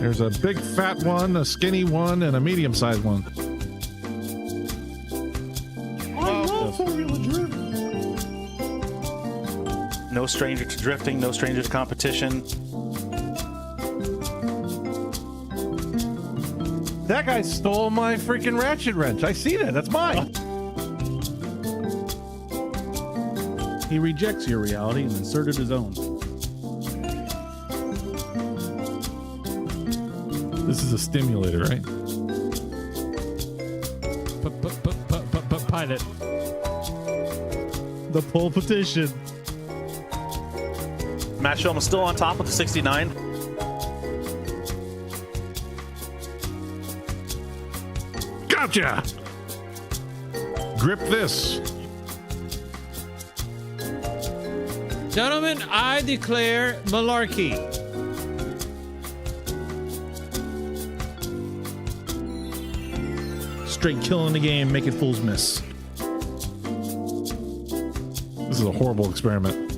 There's a big fat one, a skinny one, and a medium-sized one. I love Formula Drift. No stranger to drifting, no stranger to competition. That guy stole my freaking ratchet wrench. I see that. That's mine. He rejects your reality and inserted his own. This is a stimulator, right? Pilot. The pole petition. Matt Shulman is still on top with the 69. Gotcha! Grip this. Gentlemen, I declare malarkey. Straight killing the game, making fools miss. This is a horrible experiment.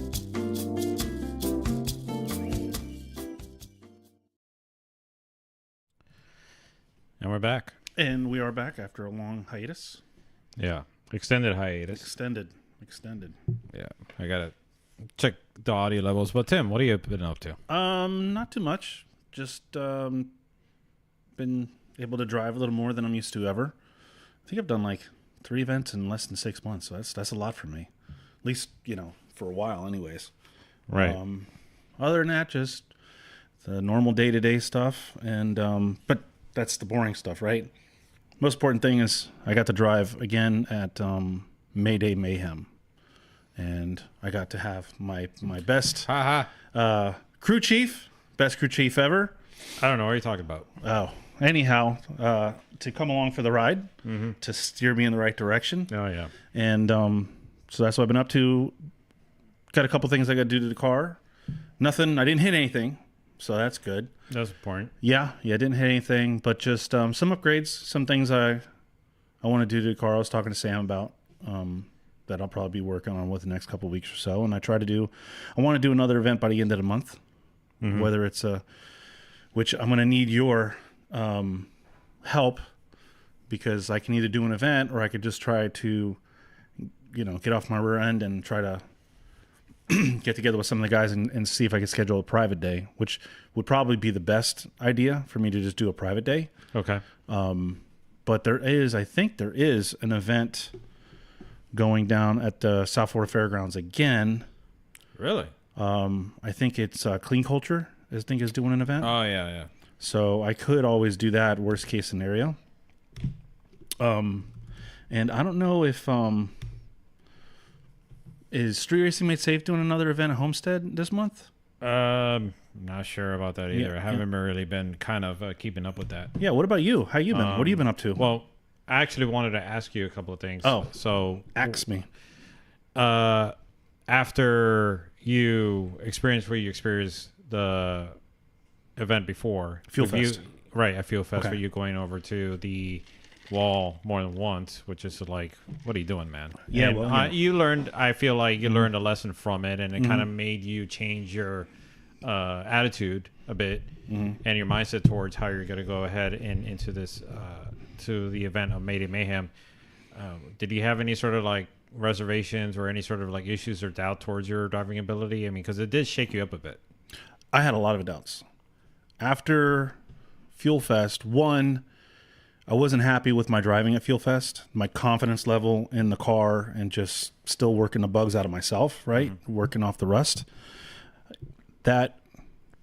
And we're back. And we are back after a long hiatus. Yeah. Extended hiatus. Extended. Yeah. I got to check the audio levels. But Tim, what have you been up to? Not too much. Just been able to drive a little more than I'm used to ever. I think I've done like 3 events in less than 6 months, so that's a lot for me. At least, for a while anyways. Right. Other than that, just the normal day-to-day stuff, and but that's the boring stuff, right? Most important thing is I got to drive again at Mayday Mayhem, and I got to have my best crew chief, best crew chief ever. I don't know what you're talking about. Oh, anyhow, to come along for the ride, to steer me in the right direction. Oh, yeah. And so that's what I've been up to. Got a couple things I got to do to the car. Nothing. I didn't hit anything, so that's good. That's important. Yeah, didn't hit anything, but just some upgrades, some things I want to do to the car. I was talking to Sam about that I'll probably be working on within the next couple of weeks or so. And I want to do another event by the end of the month, whether it's which I'm going to need your help, because I can either do an event or I could just try to, get off my rear end and try to get together with some of the guys and see if I could schedule a private day, which would probably be the best idea for me to just do a private day. Okay. But I think there is an event going down at the South Florida Fairgrounds again. Really? I think it's Clean Culture, is doing an event. Oh, yeah. So I could always do that, worst case scenario. And I don't know if is Street Racing Made Safe doing another event at Homestead this month? Not sure about that either. Yeah, I haven't really been kind of keeping up with that. Yeah, what about you? How you been? What have you been up to? Well, I actually wanted to ask you a couple of things. Oh. So Ask me. After you experienced the event before. FuelFest. Right, at FuelFest, Okay. where you going over to the wall more than once, which is like, what are you doing, man? Yeah, and, well, I feel like you learned a lesson from it, and it kind of made you change your attitude a bit and your mindset towards how you're going to go ahead and into this to the event of Mayday Mayhem. Did you have any sort of like reservations or any sort of like issues or doubt towards your driving ability? I mean, because it did shake you up a bit. I had a lot of doubts. After FuelFest, one, I wasn't happy with my driving at FuelFest, my confidence level in the car, and just still working the bugs out of myself, right? Working off the rust. That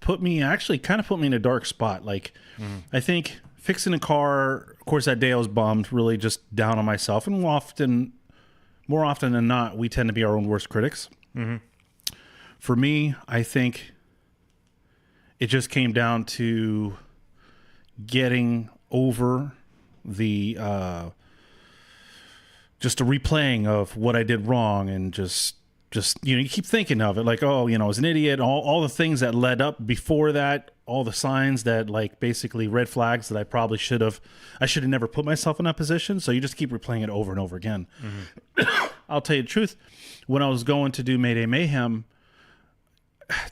put me in a dark spot. Like, I think fixing a car, of course, that day I was bummed, really just down on myself. And more often than not, we tend to be our own worst critics. For me, I think it just came down to getting over the just a replaying of what I did wrong, and just you keep thinking of it like, oh, I was an idiot, all the things that led up before that, all the signs that like basically red flags that I should have never put myself in that position. So you just keep replaying it over and over again. I'll tell you the truth, when I was going to do Mayday Mayhem,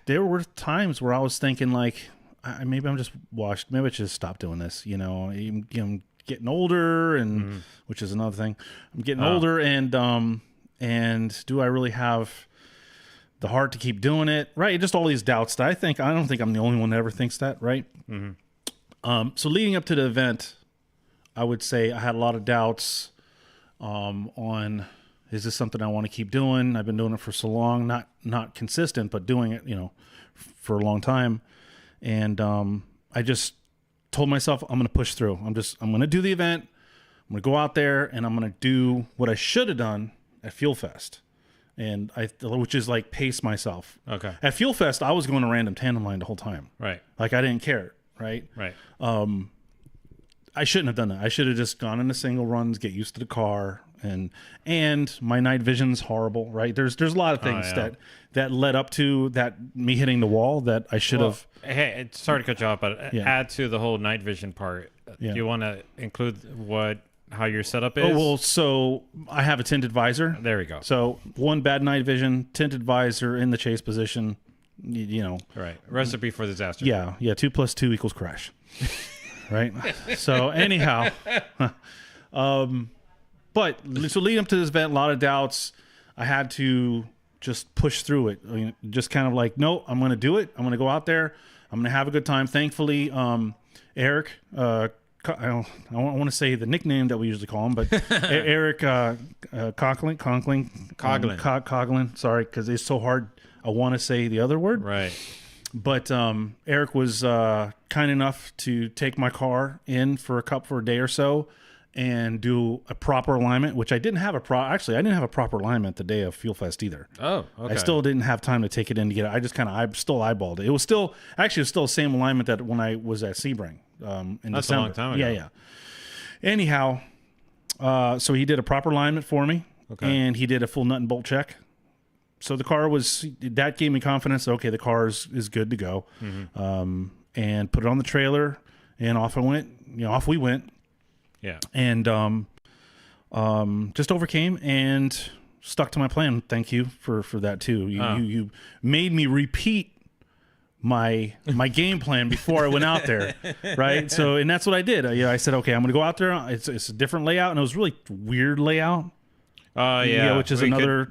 there were times where I was thinking like, maybe I'm just washed. Maybe I should just stop doing this. You know, I'm getting older, and which is another thing. I'm getting older, and do I really have the heart to keep doing it? Right? Just all these doubts that I don't think I'm the only one that ever thinks that. Right? So leading up to the event, I would say I had a lot of doubts on, is this something I want to keep doing? I've been doing it for so long, not consistent, but doing it, for a long time. And I just told myself I'm going to push through. I'm going to do the event. I'm going to go out there and I'm going to do what I should have done at FuelFest. And which is like pace myself. Okay. At FuelFest, I was going to random tandem line the whole time. Right. Like I didn't care. Right. Right. I shouldn't have done that. I should have just gone into single runs, get used to the car, and my night vision's horrible, right? There's a lot of things that led up to that, me hitting the wall, that I should have. Hey, sorry to cut you off, but add to the whole night vision part. Yeah. Do you want to include how your setup is? Oh, well, so I have a tinted visor. There we go. So one bad night vision, tinted visor in the chase position, Right. Recipe for disaster. Yeah. 2 + 2 = crash. Right. So anyhow, but so leading up to this event, a lot of doubts. I had to just push through it. I mean, just kind of like, no, I'm going to do it. I'm going to go out there. I'm going to have a good time. Thankfully, Eric, I want to say the nickname that we usually call him, but Eric Coughlin. Sorry, because it's so hard. I want to say the other word. Right. But Eric was kind enough to take my car in for a day or so and do a proper alignment, which I didn't have I didn't have a proper alignment the day of FuelFest either. Oh, okay. I still didn't have time to take it in to get it. I just I still eyeballed it. It was still the same alignment that when I was at Sebring in That's December. a long time ago. Yeah. Anyhow, so he did a proper alignment for me, and he did a full nut and bolt check. So the car that gave me confidence. Okay, the car is good to go. And put it on the trailer, and off I went. Off we went. Yeah. And just overcame and stuck to my plan. Thank you for that too. You made me repeat my game plan before I went out there, right? So, and that's what I did. I said, okay, I'm going to go out there. It's a different layout, and it was really weird layout. Which is another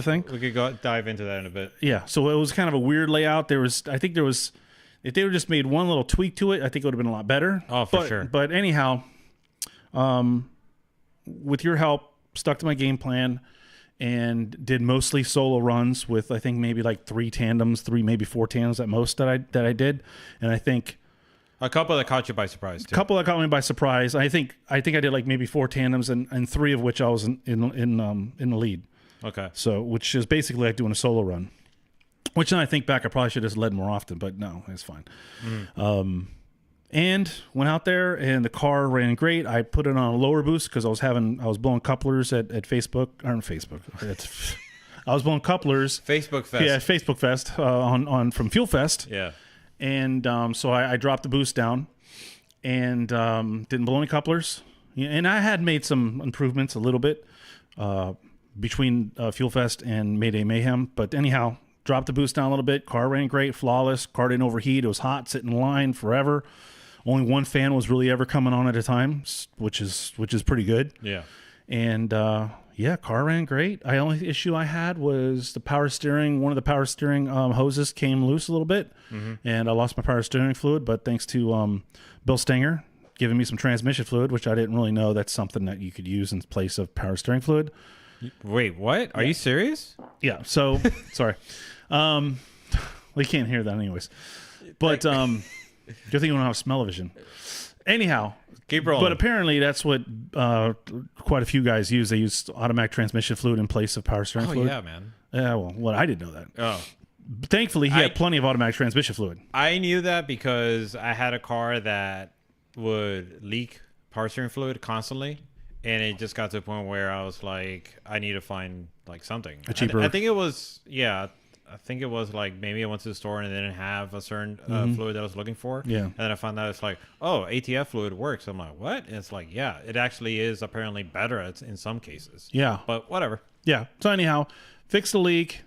thing. We could dive into that in a bit. Yeah, so it was kind of a weird layout. If they would just made one little tweak to it, I think it would have been a lot better. Oh, for sure. But anyhow, with your help, stuck to my game plan and did mostly solo runs with, I think, maybe like 3 tandems, maybe 4 tandems at most that I did. And I think a couple that caught you by surprise too. A couple that caught me by surprise. I think I did like maybe 4 tandems and 3 of which I was in the lead. Okay. So, which is basically like doing a solo run. Which then I think back, I probably should have led more often, but no, it's fine. And went out there, and the car ran great. I put it on a lower boost because I was blowing couplers at Facebook. I was blowing couplers. Facebook Fest. Yeah, Facebook Fest from FuelFest. Yeah. And so I dropped the boost down and didn't blow any couplers. And I had made some improvements a little bit between FuelFest and Mayday Mayhem. But anyhow, dropped the boost down a little bit. Car ran great, flawless. Car didn't overheat. It was hot, sitting in line forever. Only one fan was really ever coming on at a time, which is pretty good. Yeah. And car ran great. The only issue I had was the power steering. One of the power steering hoses came loose a little bit, and I lost my power steering fluid. But thanks to Bill Stenger giving me some transmission fluid, which I didn't really know that's something that you could use in place of power steering fluid. Wait, what? Are you serious? Yeah. So sorry. Well, you can't hear that anyways. But good thing you don't have smell-o-vision. Anyhow, keep rolling. But apparently that's what quite a few guys use. They use automatic transmission fluid in place of power steering fluid. Oh, yeah, man. Yeah, well, I didn't know that. Oh. Thankfully, he had plenty of automatic transmission fluid. I knew that because I had a car that would leak power steering fluid constantly. And it just got to a point where I was like, I need to find like something. A cheaper. I think it was, I think it was like maybe I went to the store and they didn't have a certain fluid that I was looking for. Yeah. And then I found out it's like, oh, ATF fluid works. I'm like, what? And it's like, yeah, it actually is apparently better in some cases. Yeah. But whatever. Yeah. So anyhow, fixed the leak,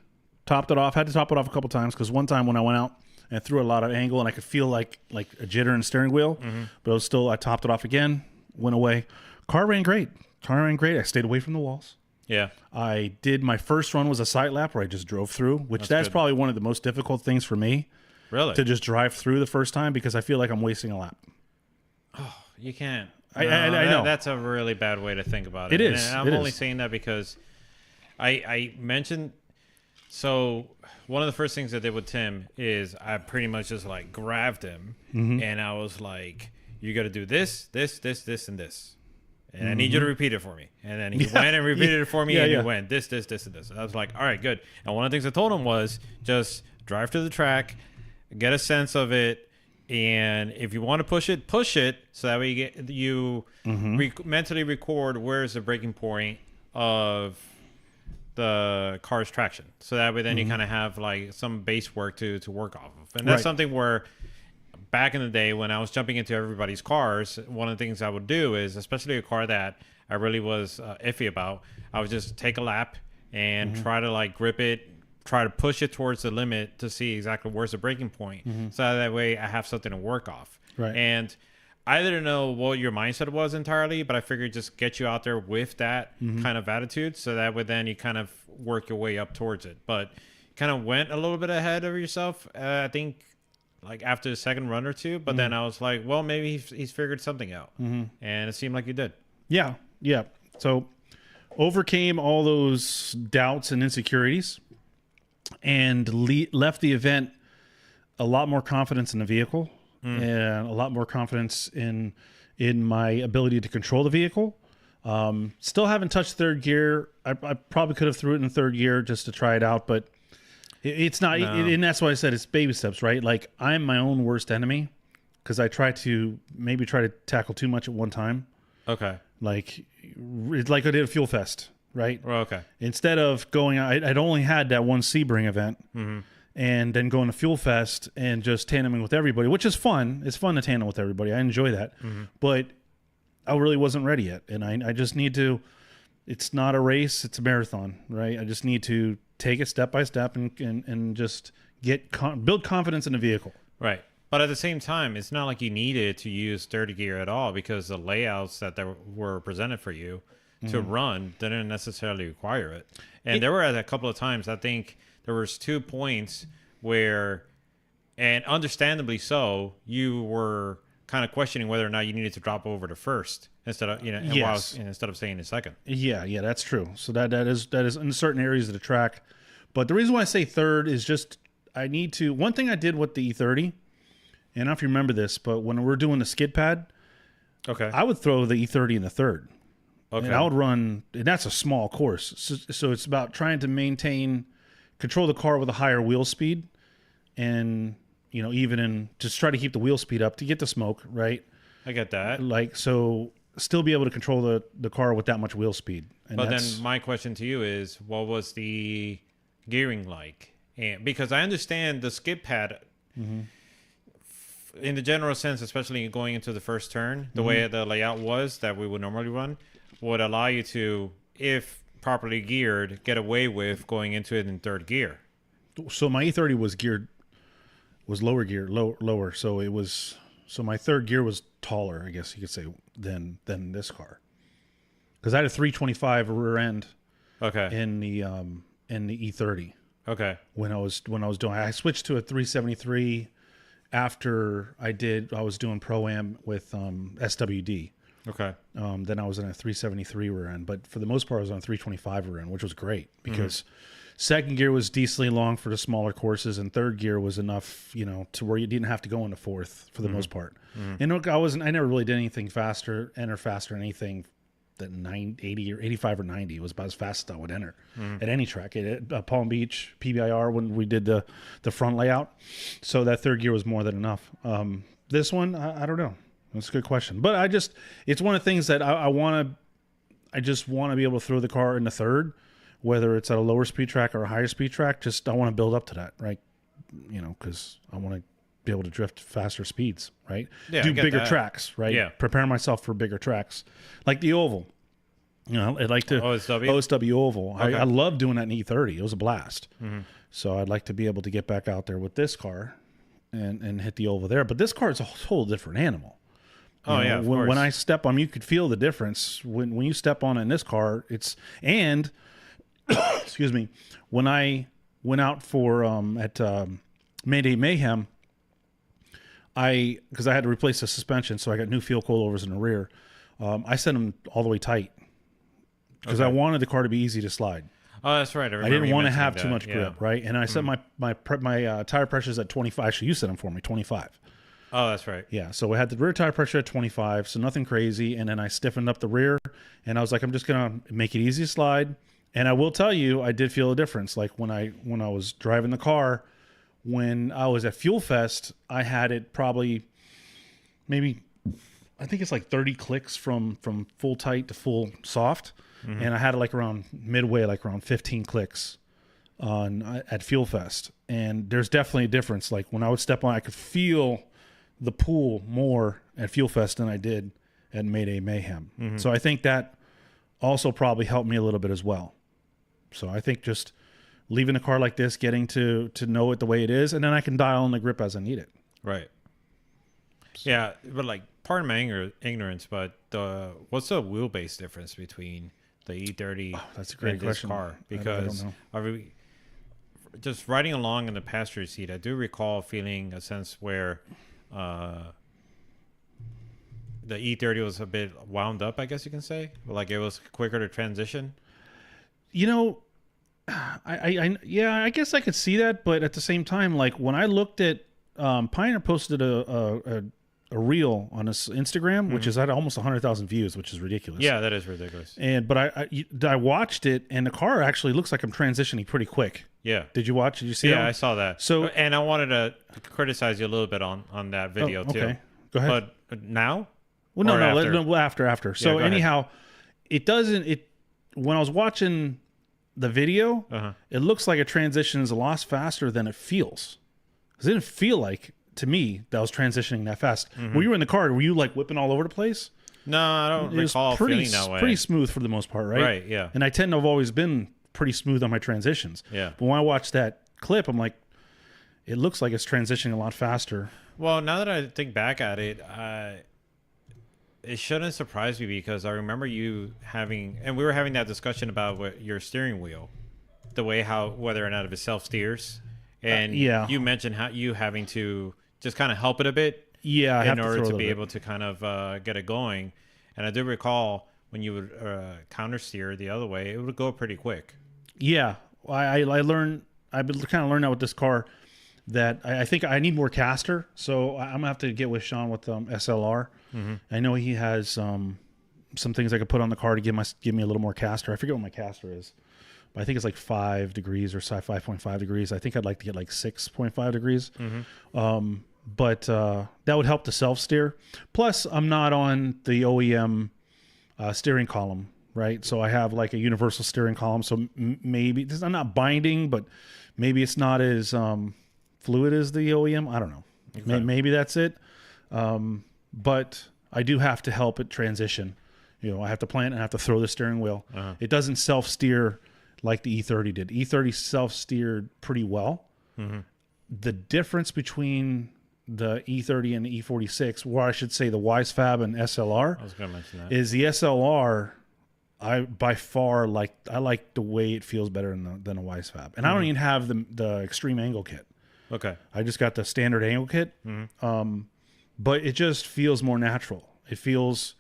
topped it off. Had to top it off a couple times because one time when I went out and threw a lot of angle, and I could feel like a jitter in the steering wheel. But I topped it off again, went away. Car ran great. I stayed away from the walls. Yeah. I did my first run was a sight lap where I just drove through, which that's good. probably one of the most difficult things for me. Really? To just drive through the first time because I feel like I'm wasting a lap. You can't. I know. That's a really bad way to think about it. It is. And I'm only saying that because I mentioned. So one of the first things I did with Tim is I pretty much just like grabbed him and I was like, "You got to do this, this, and this." And I need you to repeat it for me. And then he went and repeated it for me, and he went this, and this. And I was like, all right, good. And one of the things I told him was just drive to the track, get a sense of it, and if you want to push it, so that way you mentally record where's the breaking point of the car's traction. So that way then you kind of have like some base work to work off of. And that's something where back in the day when I was jumping into everybody's cars, one of the things I would do is, especially a car that I really was iffy about, I would just take a lap and try to like grip it, try to push it towards the limit to see exactly where's the breaking point. So that way I have something to work off. Right. And I didn't know what your mindset was entirely, but I figured just get you out there with that kind of attitude so that way then you kind of work your way up towards it. But kind of went a little bit ahead of yourself, I think, like after the second run or two, but then I was like, well, maybe he's figured something out. And it seemed like you did. Yeah. So overcame all those doubts and insecurities and left the event a lot more confidence in the vehicle and a lot more confidence in my ability to control the vehicle. Still haven't touched third gear. I probably could have threw it in third gear just to try it out, but it's not, and that's why I said it's baby steps, right? Like I'm my own worst enemy because I try to tackle too much at one time. Okay. Like it's like I did at FuelFest, right? Well, okay. Instead of going, I'd only had that one Sebring event and then going to FuelFest and just tandeming with everybody, which is fun. It's fun to tandem with everybody. I enjoy that. But I really wasn't ready yet. And I just need to, it's not a race, it's a marathon, right? I just need to take it step by step and just build confidence in the vehicle. Right. But at the same time, it's not like you needed to use third gear at all because the layouts that were presented for you to run didn't necessarily require it. And there were a couple of times, I think there was 2 points where, and understandably so, you were kind of questioning whether or not you needed to drop over to first instead of instead of staying in second. Yeah, that's true. So that is in certain areas of the track. But the reason why I say third is just I need to. One thing I did with the E30, and I don't know if you remember this, but when we're doing the skid pad, I would throw the E30 in the third. Okay, and I would run. And that's a small course, so it's about trying to control the car with a higher wheel speed, and just try to keep the wheel speed up to get the smoke, right? I get that. Like, so still be able to control the car with that much wheel speed. And but then my question to you is, what was the gearing like? And because I understand the skid pad, in the general sense, especially going into the first turn, the way the layout was that we would normally run, would allow you to, if properly geared, get away with going into it in third gear. So my E30 was lower. So my third gear was taller, I guess you could say, than this car. Because I had a 325 rear end. Okay. In the E30. Okay. When I was doing, I switched to a 373 after I was doing Pro-Am with SWD. Okay. Then I was in a 373 rear end, but for the most part I was on a 325 rear end, which was great because second gear was decently long for the smaller courses, and third gear was enough, to where you didn't have to go into fourth for the most part. And look, I never really did anything faster than anything that 80 or 85 or 90 was about as fast as I would enter at any track. At Palm Beach, PBIR, when we did the front layout. So that third gear was more than enough. This one, I don't know. That's a good question. But it's one of the things that I just want to be able to throw the car in the third, whether it's at a lower speed track or a higher speed track. Just I want to build up to that, right? Because I want to be able to drift faster speeds, right? Yeah, do bigger tracks, right? Yeah. Prepare myself for bigger tracks. Like the oval. I'd like to OSW oval. Okay. I love doing that in E30. It was a blast. So I'd like to be able to get back out there with this car and hit the oval there. But this car is a whole different animal. Oh, You know, yeah, of when course. I step on, you could feel the difference when you step on it in this car. And excuse me, when I went out for at Mayday Mayhem, because I had to replace the suspension, so I got new fuel coilovers in the rear. I set them all the way tight because I wanted the car to be easy to slide. Oh, that's right. I didn't want to have too much grip, right? And I set my tire pressures at 25. Actually, you set them for me, 25. Oh, that's right. Yeah, so I had the rear tire pressure at 25, so nothing crazy. And then I stiffened up the rear, and I was like, I'm just gonna make it easy to slide. And I will tell you, I did feel a difference. Like when I was driving the car, when I was at FuelFest, I had it probably maybe, I think it's like 30 clicks from full tight to full soft, and I had it like around midway, like around 15 clicks at FuelFest. And there's definitely a difference. Like when I would step on, I could feel the pool more at FuelFest than I did at Mayday Mayhem. So I think that also probably helped me a little bit as well. So I think just leaving the car like this, getting to know it the way it is, and then I can dial in the grip as I need it. Right. Yeah, but like, pardon my ignorance, but what's the wheelbase difference between the E30 That's a great and this question. car? I don't Because know. just riding along in the passenger seat, I do recall feeling a sense where the E30 was a bit wound up, I guess you can say. Like it was quicker to transition. You know, I guess I could see that, but at the same time, like when I looked at Pioneer posted a reel on his Instagram, which is at almost 100,000 views, which is ridiculous. Yeah, that is ridiculous. But I watched it, and the car actually looks like I'm transitioning pretty quick. Yeah. Did you watch? Did you see Yeah, that? I saw that. So- and I wanted to criticize you a little bit on that video too. Okay, go ahead. But now? Well, no, Or no, after? no, after. So go ahead. anyhow, it doesn't. When I was watching the video, it looks like a transition is a lot faster than it feels. Because it didn't feel like to me that I was transitioning that fast. When you were in the car, were you like whipping all over the place? No, I don't recall feeling that way. Pretty smooth for the most part, right? Right, yeah. And I tend to have always been pretty smooth on my transitions. Yeah. But when I watched that clip, I'm like, it looks like it's transitioning a lot faster. Well, now that I think back at it, it shouldn't surprise me because I remember you having, and we were having that discussion about your steering wheel, the way whether or not it self steers, and yeah. you mentioned how you having to just kind of help it a bit, Yeah, I have in order throw to a be little able to kind of get it going. And I do recall when you would counter steer the other way, it would go pretty quick. Yeah, I learned. I've been kind of learning that with this car that I think I need more caster. So I'm gonna have to get with Sean with SLR. I know he has some things I could put on the car to give me a little more caster. I forget what my caster is, but I think it's like 5 degrees or 5.5 degrees. I think I'd like to get like 6.5 degrees. But that would help the self steer. Plus, I'm not on the OEM steering column. Right, so I have like a universal steering column. So maybe I'm not binding, but maybe it's not as fluid as the OEM. I don't know. Okay. Maybe that's it. But I do have to help it transition. You know, I have to plant and I have to throw the steering wheel. It doesn't self steer like the E30 did. E30 self steered pretty well. The difference between the E30 and the E46, or I should say the WiseFab and SLR, I was going to mention that. is the SLR. I by far like the way it feels better than a WiseFab, and I don't even have the extreme angle kit. Okay. I just got the standard angle kit, but it just feels more natural. It feels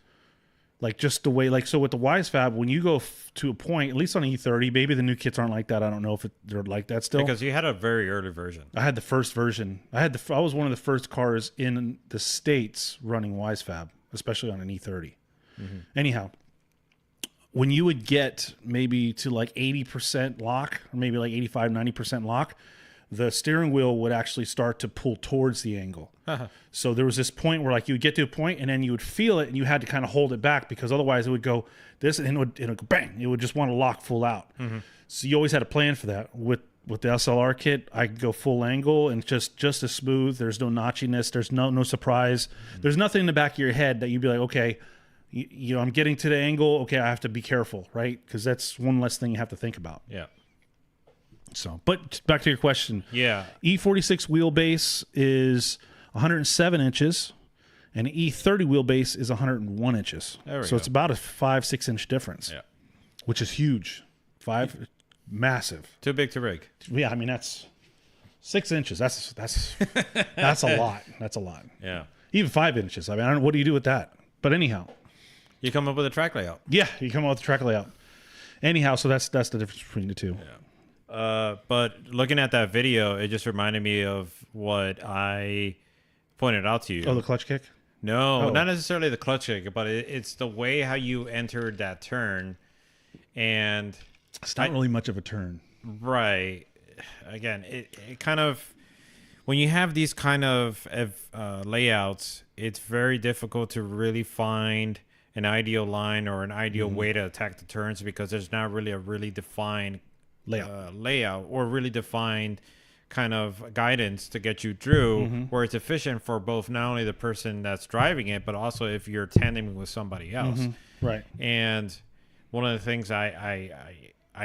like just the way, like, so with the WiseFab, when you go to a point, at least on E30, maybe the new kits aren't like that. I don't know if they're like that still. Because you had a very early version. I had the first version. I was one of the first cars in the States running WiseFab, especially on an E30. Anyhow, when you would get maybe to like 80% lock, or maybe like 85, 90% lock, the steering wheel would actually start to pull towards the angle. So there was this point where like you would get to a point and then you would feel it and you had to kind of hold it back because otherwise it would go this and it would go bang. It would just want to lock full out. So you always had a plan for that. With the SLR kit, I could go full angle and just as smooth. There's no notchiness. There's no surprise. There's nothing in the back of your head that you'd be like, okay, you know, I'm getting to the angle. Okay, I have to be careful, right? Because that's one less thing you have to think about. Yeah. So, but back to your question. Yeah. E46 wheelbase is 107 inches, and E30 wheelbase is 101 inches. There we so go. it's about a 5-6 inch difference, Yeah. which is huge. Massive. Too big to rig. Yeah, I mean that's 6 inches. That's that's a lot. That's a lot. Yeah. Even 5 inches. I mean, I don't know, what do you do with that? But anyhow, You come up with a track layout. yeah, you come out with the track layout. Anyhow, so that's the difference between the two. But looking at that video, it just reminded me of what I pointed out to you. Oh, the clutch kick. No, Oh. not necessarily the clutch kick, but it's the way how you entered that turn. And It's not really much of a turn. right, again, it kind of, when you have these kind of layouts, it's very difficult to really find an ideal line or an ideal way to attack the turns, because there's not really a really defined layout or really defined kind of guidance to get you through where it's efficient for both not only the person that's driving it, but also if you're tandeming with somebody else. Right. And one of the things I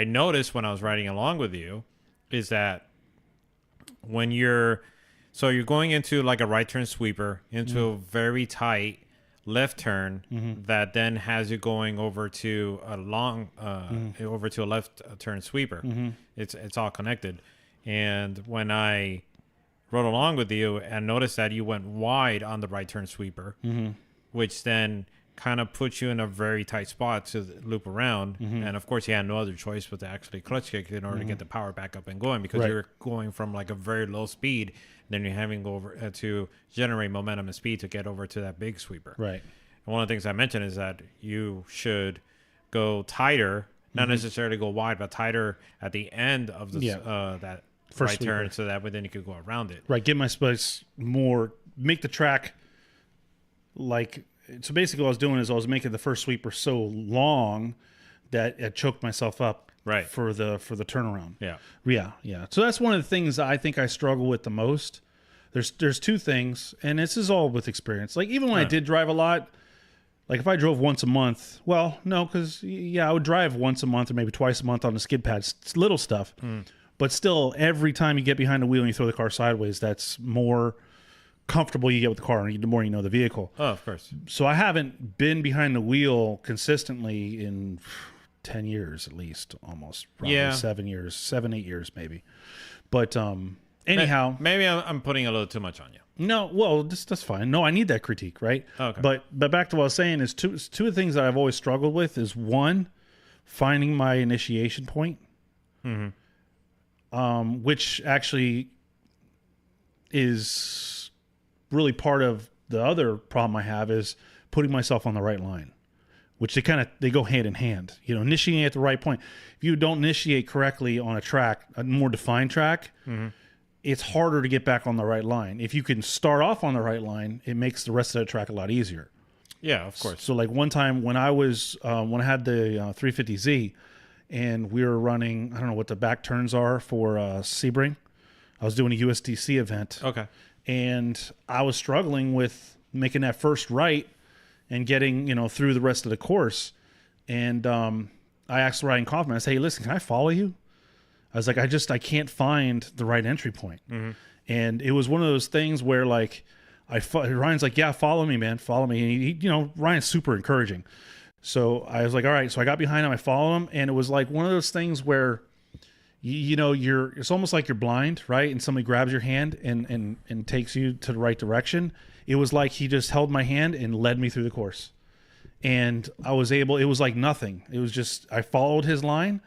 noticed when I was riding along with you is that when you're going into like a right turn sweeper into a very tight left turn that then has you going over to a long over to a left turn sweeper. It's all connected. And when I rode along with you and noticed that you went wide on the right turn sweeper, which then kind of puts you in a very tight spot to loop around. And of course you had no other choice but to actually clutch kick in order to get the power back up and going, because you're going from like a very low speed, then you're having to go over to generate momentum and speed to get over to that big sweeper. Right. And one of the things I mentioned is that you should go tighter, not necessarily go wide, but tighter at the end of the that First right turn, sweeper. so that way then you could go around it. Right. Give my space more. Make the track like. So basically, what I was doing is I was making the first sweeper so long that it choked myself up. Right. For the turnaround. Yeah. Yeah. So that's one of the things I think I struggle with the most. There's two things, and this is all with experience. Like even when I did drive a lot, like if I drove once a month, well, no, because I would drive once a month or maybe twice a month on the skid pads, it's little stuff. But still, every time you get behind the wheel and you throw the car sideways, that's more comfortable you get with the car, and the more you know the vehicle. Oh, of course. So I haven't been behind the wheel consistently in 10 years at least, almost. Probably 7 years, 8 years maybe. But anyhow. Maybe I'm putting a little too much on you. No, well, that's fine. No, I need that critique, right? Okay. But back to what I was saying is two of the things that I've always struggled with is one, finding my initiation point, which actually is really part of the other problem I have is putting myself on the right line, which they go hand in hand. Initiating at the right point. If you don't initiate correctly on a more defined track, it's harder to get back on the right line. If you can start off on the right line, it makes the rest of the track a lot easier. Yeah, of course. So like one time when I had the 350Z and we were running, I don't know what the back turns are for Sebring. I was doing a USDC event. Okay. And I was struggling with making that first right and getting, through the rest of the course. And I asked Ryan Kaufman, I said, hey, listen, can I follow you? I was like, I can't find the right entry point. And it was one of those things where like, Ryan's like, yeah, follow me, man. Follow me. And he, Ryan's super encouraging. So I was like, all right. So I got behind him, I followed him. And it was like one of those things where, it's almost like you're blind, right? And somebody grabs your hand and takes you to the right direction. It was like he just held my hand and led me through the course. And it was like nothing. It was just, I followed his line,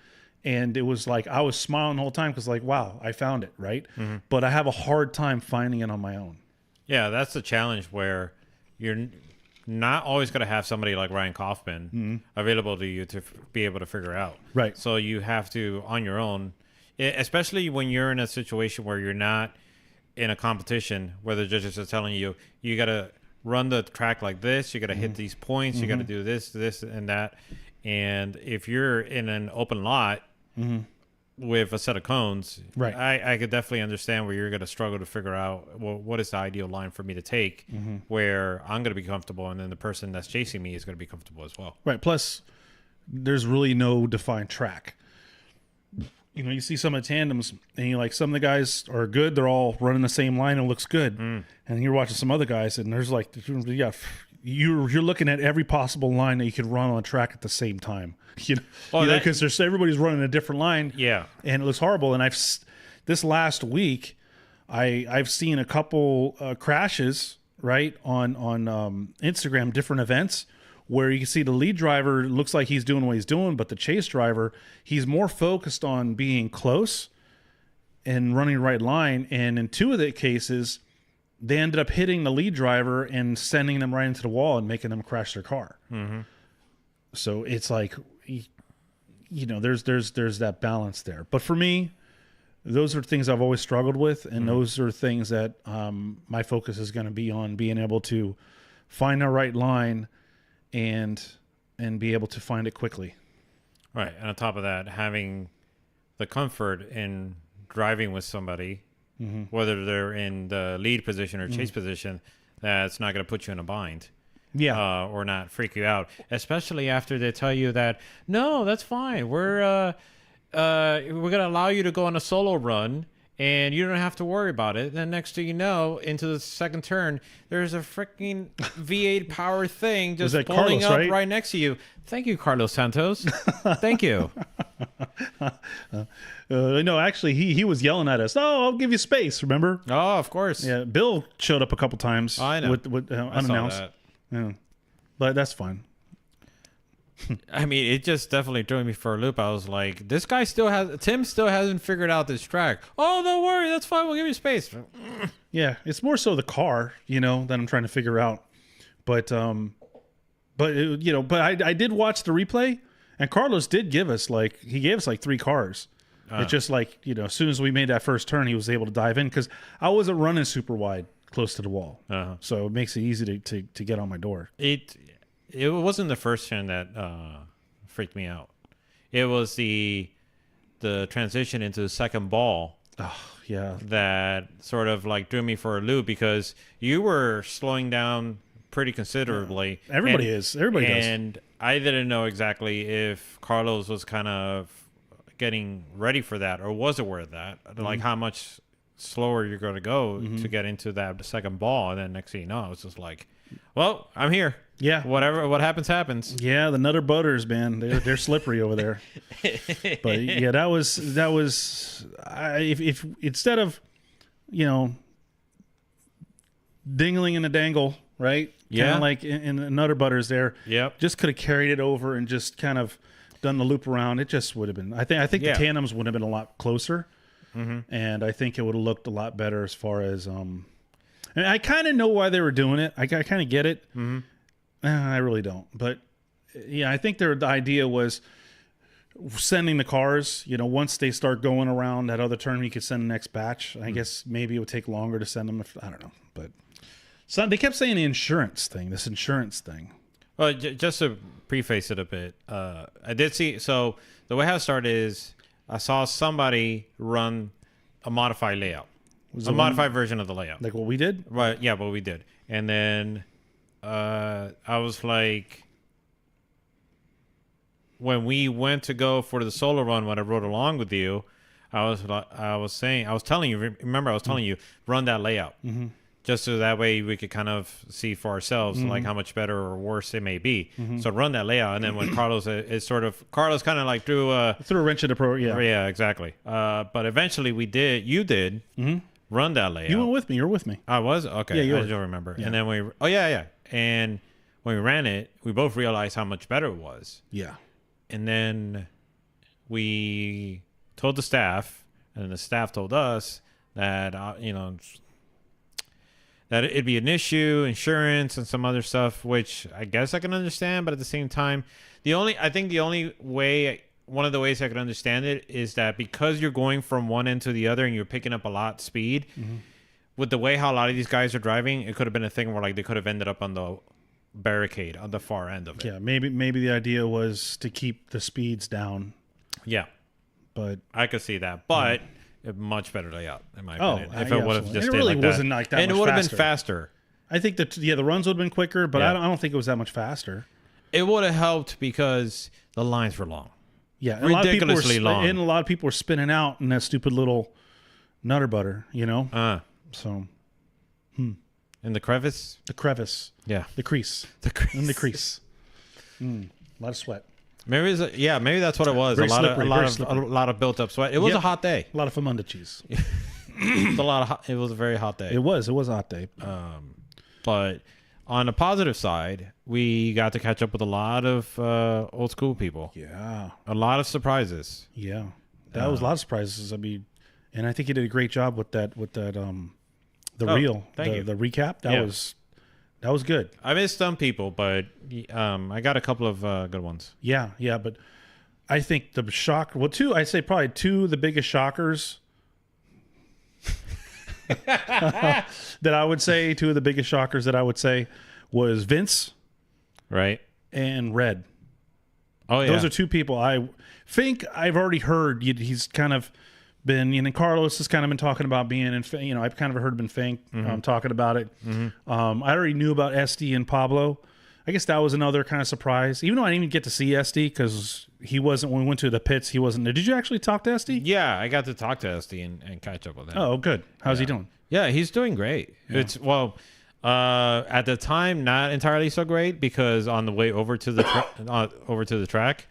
and it was like, I was smiling the whole time because like, wow, I found it, right? But I have a hard time finding it on my own. Yeah, that's the challenge where you're not always going to have somebody like Ryan Kaufman available to you to be able to figure out. Right. So you have to, on your own, especially when you're in a situation where you're not in a competition where the judges are telling you, you got to run the track like this, you got to hit these points, you got to do this, and that. And if you're in an open lot with a set of cones, right, I could definitely understand where you're going to struggle to figure out, well, what is the ideal line for me to take where I'm going to be comfortable, and then the person that's chasing me is going to be comfortable as well. Right. Plus, there's really no defined track. you see some of the tandems, and you like some of the guys are good. They're all running the same line and it looks good. And you're watching some other guys, and there's like, you're looking at every possible line that you could run on a track at the same time. Because everybody's running a different line. Yeah, and it looks horrible. And this last week, I've seen a couple crashes right on Instagram, different events, where you can see the lead driver looks like he's doing what he's doing, but the chase driver, he's more focused on being close and running the right line. And in two of the cases, they ended up hitting the lead driver and sending them right into the wall and making them crash their car. So it's like, there's that balance there. But for me, those are things I've always struggled with, and those are things that my focus is going to be on, being able to find the right line and be able to find it quickly. Right. And on top of that, having the comfort in driving with somebody, whether they're in the lead position or chase position, that's not going to put you in a bind. Yeah. Or not freak you out, especially after they tell you that, no, that's fine. We're going to allow you to go on a solo run and you don't have to worry about it. Then next thing you know, into the second turn, there's a freaking V8 power thing just pulling Carlos, up right next to you. Thank you, Carlos Santos. Thank you. No, actually, he was yelling at us. Oh, I'll give you space. Remember? Oh, of course. Yeah, Bill showed up a couple times. I know. With unannounced. I saw that. Yeah, but that's fine. I mean, it just definitely threw me for a loop. I was like, Tim still hasn't figured out this track. Oh, don't worry, that's fine. We'll give you space. Yeah, it's more so the car, that I'm trying to figure out. But I did watch the replay, and Carlos did give us he gave us 3 cars. It's just as soon as we made that first turn, he was able to dive in because I wasn't running super wide close to the wall. So it makes it easy to get on my door. It wasn't the first turn that freaked me out. It was the transition into the second ball. Oh, yeah. That sort of threw me for a loop because you were slowing down pretty considerably. Everybody does. And I didn't know exactly if Carlos was kind of getting ready for that or was aware of that. Like how much slower you're going to go to get into that second ball. And then next thing you know, it's just like, well, I'm here. Yeah. What happens. Yeah, the Nutter Butters, man. They're slippery over there. But yeah, that was if instead of, dingling in the dangle, right? Yeah. Kind of like in the Nutter Butters there. Yep. Just could have carried it over and just kind of done the loop around. It just would have been, I think the tandems would have been a lot closer. And I think it would have looked a lot better as far as, and I kind of know why they were doing it. I kind of get it. I really don't. But yeah, I think the idea was sending the cars, once they start going around that other turn, you could send the next batch. I guess maybe it would take longer to send them. I don't know. But so they kept saying this insurance thing. Well, just to preface it a bit, I did see. So the way how it started is I saw somebody run a modified layout, a modified version of the layout. Like what we did? Right. Yeah, what we did. And then I was like, when we went to go for the solo run, when I rode along with you, I was telling you, remember I was telling you, run that layout. Just so that way we could kind of see for ourselves like how much better or worse it may be. So run that layout, and then when Carlos Carlos kind of threw a wrench in the pro. Yeah, exactly. But eventually you did run that layout. You went with me. You were with me. I was? Okay. Yeah, I don't remember. Yeah. And then and when we ran it, we both realized how much better it was. Yeah. And then we told the staff, and the staff told us that that it'd be an issue, insurance, and some other stuff, which I guess I can understand. But at the same time, one of the ways I could understand it is that because you're going from one end to the other and you're picking up a lot of speed, with the way how a lot of these guys are driving, it could have been a thing where they could have ended up on the barricade on the far end of it. Yeah, maybe the idea was to keep the speeds down. Yeah, but I could see that, but. A much better layout, in my opinion. If it would have just it really like wasn't like that, and much it would have faster. been faster. I think that the runs would have been quicker, but I don't think it was that much faster. It would have helped because the lines were long. Yeah, and a lot of people Ridiculously long. and a lot of people were spinning out in that stupid little Nutter Butter, you know. So In the crevice. the crevice, Yeah. the crease, The crease. in the crease. A lot of sweat. Maybe maybe that's what it was. Very a lot slippery, very of slippery. a lot of built up sweat. It was Yep. a hot day. A lot of Famunda cheese. It was a very hot day. It was a hot day. But on the positive side, we got to catch up with a lot of old school people. Yeah, A lot of surprises. yeah. That was a lot of surprises. I mean, and I think he did a great job with that. The reel, thank you. the recap. Yeah. That was good. I missed some people, but I got a couple of good ones. Yeah, yeah. But I think the shock. Well, I'd say probably two of the biggest shockers. That I would say two of the biggest shockers that I would say was Vince Right? and Red. Oh, yeah. Those are two people I think I've already heard. He's kind of been, Carlos has kind of been talking about being in, I've kind of heard him in Fink talking about it. I already knew about SD and Pablo. I guess that was another kind of surprise, even though I didn't even get to see SD because he wasn't, when we went to the pits, he wasn't there. Did you actually talk to SD? Yeah, I got to talk to SD and catch up with him. Oh, good. How's he doing? Yeah, he's doing great. It's at the time not entirely so great because on the way over to the track,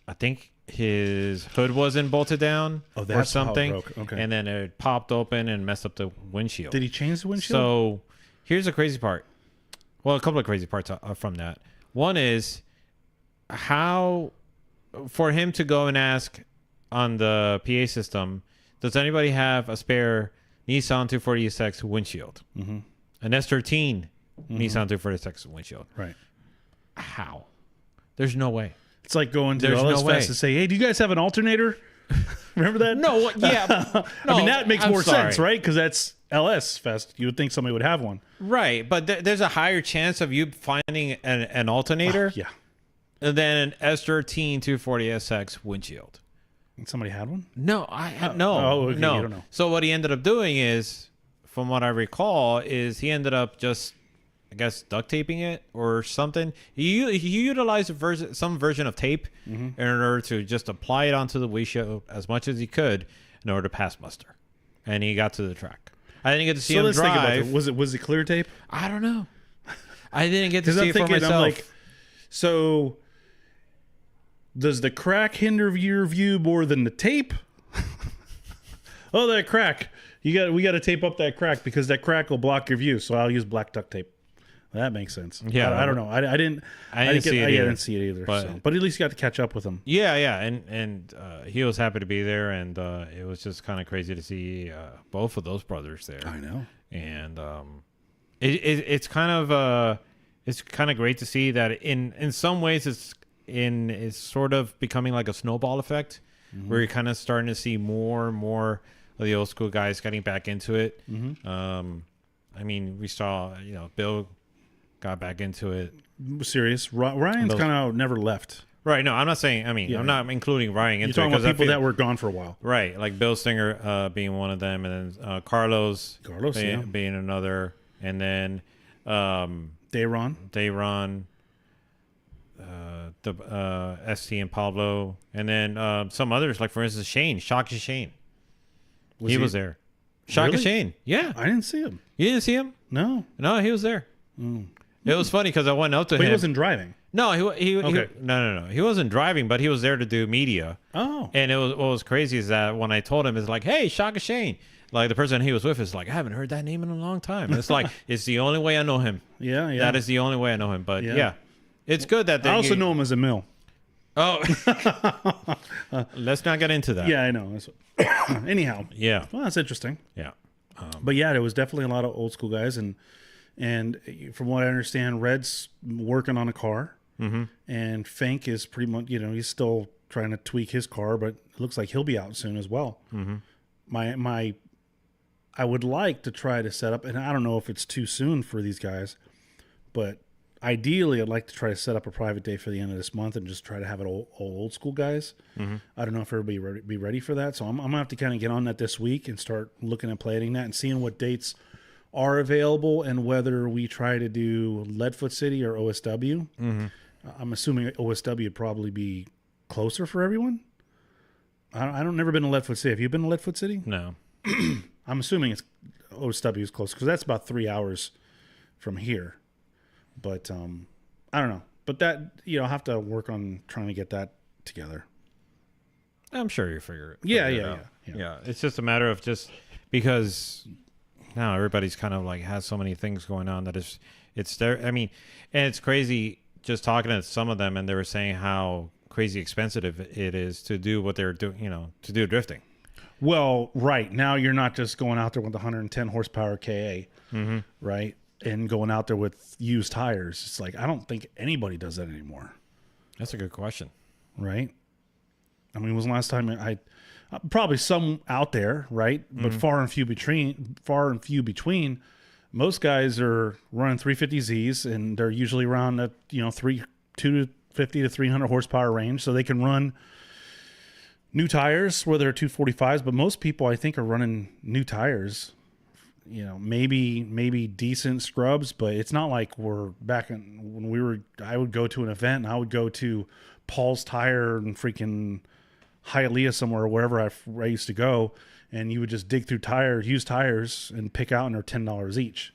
I think his hood wasn't bolted down Oh, or that's how it something. broke. Okay. And then it popped open and messed up the windshield. Did he change the windshield? So here's the crazy part. Well, a couple of crazy parts from that. One is how for him to go and ask on the PA system, does anybody have a spare Nissan 240SX windshield? Mm-hmm. An S13 Nissan 240SX windshield. Right. How? There's no way. It's like going to There's no LS way. Fest and say, hey, do you guys have an alternator? Remember that? No, yeah. I mean, that makes I'm more sorry. sense, right? Because that's LS Fest. You would think somebody would have one. Right, but there's a higher chance of you finding an alternator Yeah. than an S13 240SX windshield. And somebody had one? No, no, oh, okay, no. you don't know. So what he ended up doing is, from what I recall, is he ended up just, I guess, duct taping it or something. He utilized some version of tape in order to just apply it onto the windshield as much as he could in order to pass muster. And he got to the track. I didn't get to see him Let's think about drive. it. Was it clear tape? I don't know. I didn't get to Because see I'm it for thinking, myself. I'm like, so does the crack hinder your view more than the tape? Oh, that crack. We got to tape up that crack because that crack will block your view. So I'll use black duct tape. That makes sense. Yeah. I don't know. I didn't see it either. didn't see it either. But at least you got to catch up with him. Yeah, and he was happy to be there, and it was just kind of crazy to see both of those brothers there. I know. And it's kind of great to see that in some ways it's sort of becoming like a snowball effect, where you're kind of starting to see more and more of the old school guys getting back into it. I mean, we saw Bill got back into it. Serious. Ryan's kind of never left. Right. No, I'm not saying. I mean, I'm not including Ryan You're into talking it about people that were gone for a while. right, like Bill Singer being one of them, and then Carlos being another, and then Dayron. the ST and Pablo, and then some others, like for instance Shaka Shane. He was there. Shaka Really? Shane. Yeah. I didn't see him. You didn't see him? No. No, he was there. It was funny because I went up to But him. he wasn't driving. No, he Okay. no. He wasn't driving, but he was there to do media. Oh. And what was crazy is that when I told him, it's like, hey, Shaka Shane. Like the person he was with is like, I haven't heard that name in a long time. And it's like, it's the only way I know him. Yeah. That is the only way I know him. But Yeah. yeah, it's good that I also know him as a mill. Oh, let's not get into that. Yeah, I know. Anyhow. Yeah. Well, that's interesting. Yeah. But yeah, there was definitely a lot of old school guys, and from what I understand, Red's working on a car, and Fink is pretty much he's still trying to tweak his car, but it looks like he'll be out soon as well. I would like to try to set up, and I don't know if it's too soon for these guys, but ideally I'd like to try to set up a private day for the end of this month and just try to have it all old school guys. I don't know if everybody be ready for that, so I'm gonna have to kind of get on that this week and start looking at planning that and seeing what dates are available and whether we try to do Leadfoot City or OSW. I'm assuming OSW would probably be closer for everyone. I don't never been to Leadfoot City. Have you been to Leadfoot City? No. I'm assuming it's OSW is close because that's about 3 hours from here. But I don't know. But that I'll have to work on trying to get that together. I'm sure you figure it. Yeah. Yeah. It's just a matter of just because now everybody's kind of like has so many things going on that it's there. I mean, and it's crazy just talking to some of them, and they were saying how crazy expensive it is to do what they're doing, to do drifting. Well, right. Now you're not just going out there with 110 horsepower KA, right? And going out there with used tires. It's like, I don't think anybody does that anymore. That's a good question. Right? I mean, when was the last time I probably some out there, right? But far and few between. Most guys are running 350Zs, and they're usually around that 250 to 300 horsepower range, so they can run new tires where they're 245s. But most people, I think, are running new tires. Maybe decent scrubs, but it's not like we're back when I would go to an event, and I would go to Paul's Tire and freaking Hialeah somewhere, or wherever I used to go, and you would just dig through used tires, and pick out, and they're $10 each.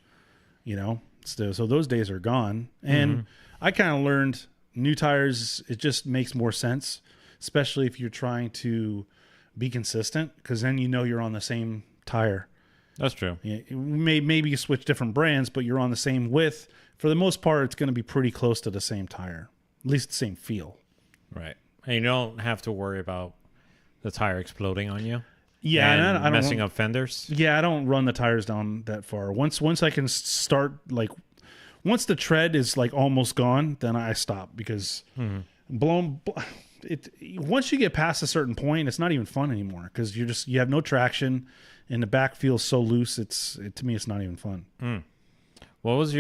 So those days are gone. And I kind of learned new tires, it just makes more sense, especially if you're trying to be consistent, because then you're on the same tire. That's true. Yeah, maybe you switch different brands, but you're on the same width. For the most part, it's going to be pretty close to the same tire, at least the same feel. Right. And you don't have to worry about the tire exploding on you. Yeah, and I don't messing up fenders. Yeah, I don't run the tires down that far. Once I can start, like, once the tread is like almost gone, then I stop, because once you get past a certain point, it's not even fun anymore, because you have no traction, and the back feels so loose. To me, it's not even fun. What was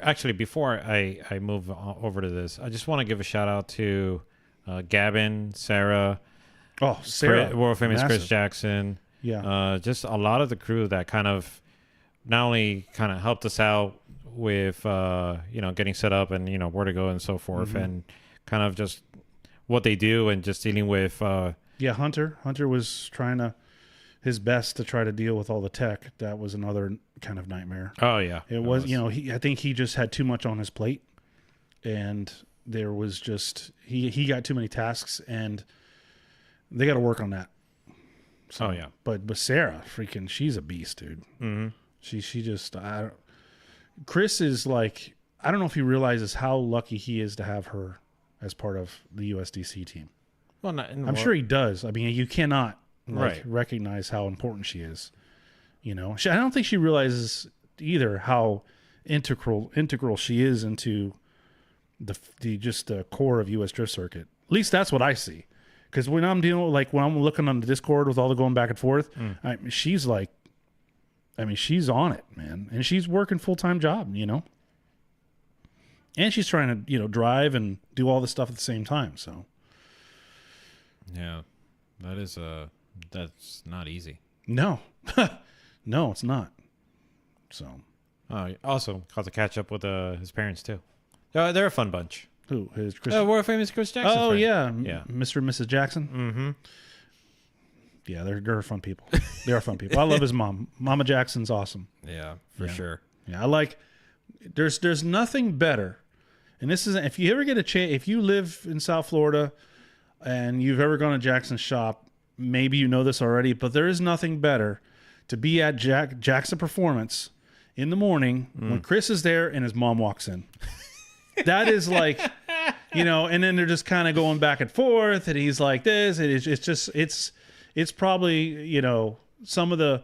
actually, before I move over to this, I just want to give a shout out to Gavin, Sarah. Oh, Sarah, world famous massive. Chris Jackson. Yeah. Just a lot of the crew that kind of not only kind of helped us out with getting set up and where to go and so forth, and kind of just what they do, and just dealing with Hunter was trying his best to try to deal with all the tech. That was another kind of nightmare. Oh yeah, it was. I think he just had too much on his plate, and there was just he got too many tasks, and they got to work on that. So, oh yeah, but Sarah, freaking, she's a beast, dude. She just Chris is like, I don't know if he realizes how lucky he is to have her as part of the USDC team. Well, I'm sure he does. I mean, you cannot right. recognize how important she is. I don't think she realizes either how integral she is into the core of US Drift Circuit. At least that's what I see. Because when I'm when I'm looking on the Discord with all the going back and forth, she's like, she's on it, man, and she's working full-time job, and she's trying to drive and do all this stuff at the same time. So yeah, that's not easy. No, no, it's not. So also got to catch up with his parents too. They're a fun bunch. Who? His Chris? World famous Chris Jackson. Oh, friend. yeah. Mr. and Mrs. Jackson? Mm-hmm. Yeah, they're fun people. They are fun people. I love his mom. Mama Jackson's awesome. Yeah, for sure. Yeah, there's nothing better. And this is, if you ever get a chance, if you live in South Florida and you've ever gone to Jackson's shop, maybe you know this already, but there is nothing better to be at Jackson Performance in the morning when Chris is there and his mom walks in. That is like, and then they're just kind of going back and forth, and he's like this, and it's probably, some of the,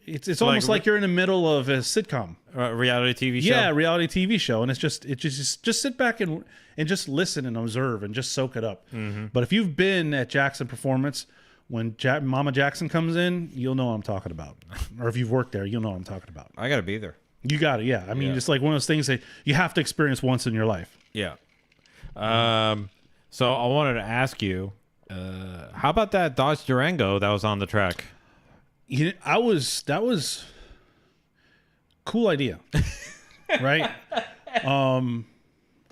it's almost like you're in the middle of a sitcom. Reality TV show? Yeah, reality TV show. And it's just sit back and just listen and observe and just soak it up. But if you've been at Jackson Performance, when Mama Jackson comes in, you'll know what I'm talking about. Or if you've worked there, you'll know what I'm talking about. I got to be there. You got it, yeah. I mean, just like one of those things that you have to experience once in your life. Yeah. So I wanted to ask you, how about that Dodge Durango that was on the track? That was cool idea, right?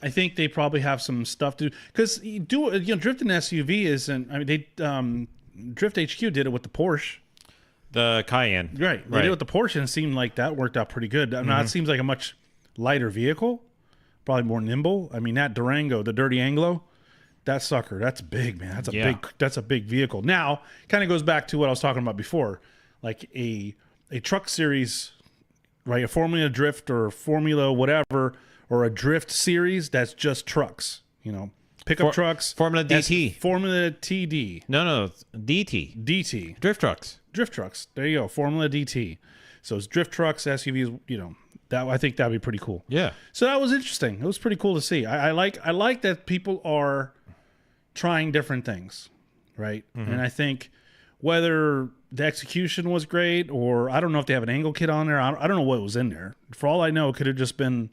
I think they probably have some stuff to do because drifting SUV isn't. I mean, they Drift HQ did it with the Porsche. The Cayenne. Right. They did it with the Porsche, and it seemed like that worked out pretty good. Now, it seems like a much lighter vehicle, probably more nimble. I mean, that Durango, the Dirty Anglo, that sucker, that's big, man. That's a big vehicle. Now, kind of goes back to what I was talking about before, like a truck series, right? A Formula Drift or Formula whatever, or a Drift series that's just trucks, pickup trucks. Formula DT. Formula TD. No, DT. DT. Drift trucks. Drift trucks. There you go. Formula DT. So it's drift trucks, SUVs, that I think that'd be pretty cool. Yeah. So that was interesting. It was pretty cool to see. I like that people are trying different things, right? And I think whether the execution was great or I don't know if they have an angle kit on there. I don't know what was in there. For all I know, it could have just been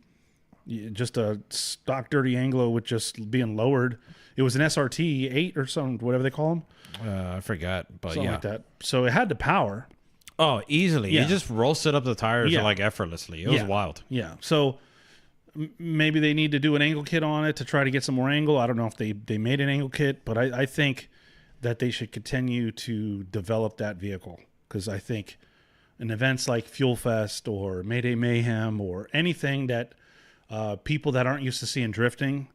just a stock Dirty Anglo with just being lowered. It was an SRT 8 or something, whatever they call them. I forgot, but Something like that. So it had the power. Oh, easily. Yeah. You just roasted up the tires like effortlessly. It was wild. Yeah. So maybe they need to do an angle kit on it to try to get some more angle. I don't know if they made an angle kit, but I think that they should continue to develop that vehicle because I think in events like FuelFest or Mayday Mayhem or anything that people that aren't used to seeing drifting,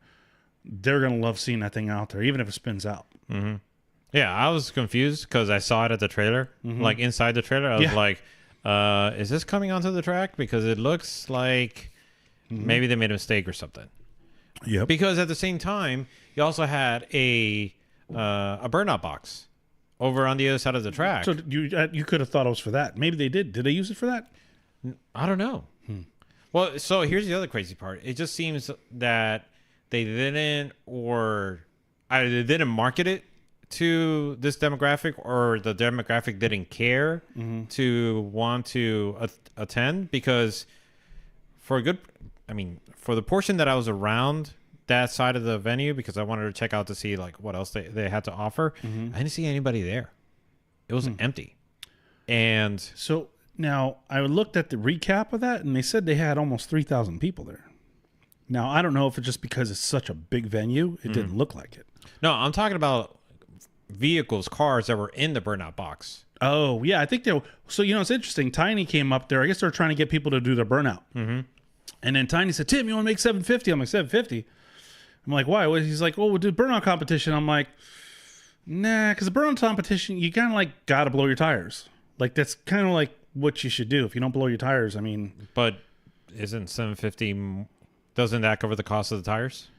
they're going to love seeing that thing out there, even if it spins out. Mm-hmm. Yeah, I was confused because I saw it at the trailer, like inside the trailer. I was like, is this coming onto the track? Because it looks like maybe they made a mistake or something. Yeah. Because at the same time, you also had a burnout box over on the other side of the track. So you could have thought it was for that. Maybe they did. Did they use it for that? I don't know. Well, so here's the other crazy part. It just seems that they didn't, or either they didn't market it to this demographic, or the demographic didn't care to want to attend. Because for the portion that I was around that side of the venue, because I wanted to check out to see like what else they had to offer, I didn't see anybody there. It was empty. And so now I looked at the recap of that, and they said they had almost 3,000 people there. Now I don't know if it's just because it's such a big venue, it didn't look like it. no, I'm talking about cars that were in the burnout box. Oh yeah, I think they. So it's interesting. Tiny came up there. I guess they're trying to get people to do their burnout. And then Tiny said, "Tim, you want to make 750?" I'm like, 750. I'm like, why? Well, he's like, "Oh, we'll do burnout competition." I'm like, nah, because the burnout competition, you kind of like gotta blow your tires. Like that's kind of like what you should do. If you don't blow your tires, I mean. But isn't 750? Doesn't that cover the cost of the tires?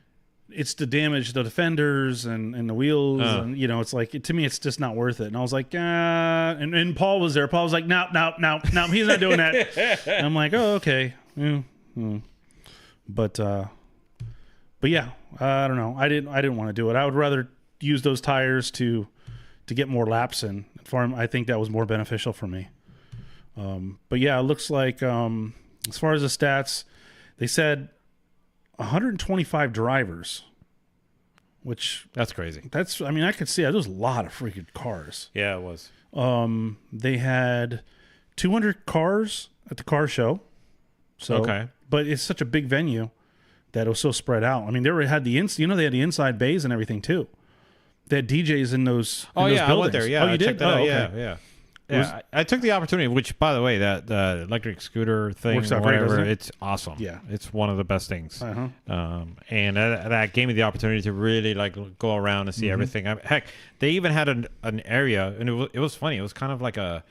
It's the damage, the fenders and the wheels, and it's like to me, it's just not worth it. And I was like, and Paul was there. Paul was like, no, he's not doing that. And I'm like, oh, okay, but yeah, I don't know. I didn't want to do it. I would rather use those tires to get more laps in. For him, I think that was more beneficial for me. But yeah, it looks like as far as the stats, they said 125 drivers, which That's crazy. I could see that. There was a lot of freaking cars. Yeah, it was. They had 200 cars at the car show. So, Okay. But it's such a big venue that it was so spread out. I mean, they had they had the inside bays and everything too. They had DJs in those. Oh in those yeah, buildings. I went there. Yeah, oh, you I did? checked that out. Okay. Yeah. Yeah, I took the opportunity, which, by the way, that the electric scooter thing, Works out great, whatever, doesn't it? it's awesome. Yeah. It's one of the best things. Uh-huh. And that gave me the opportunity to really like go around and see everything. Heck, they even had an area, and it was funny. It was kind of like a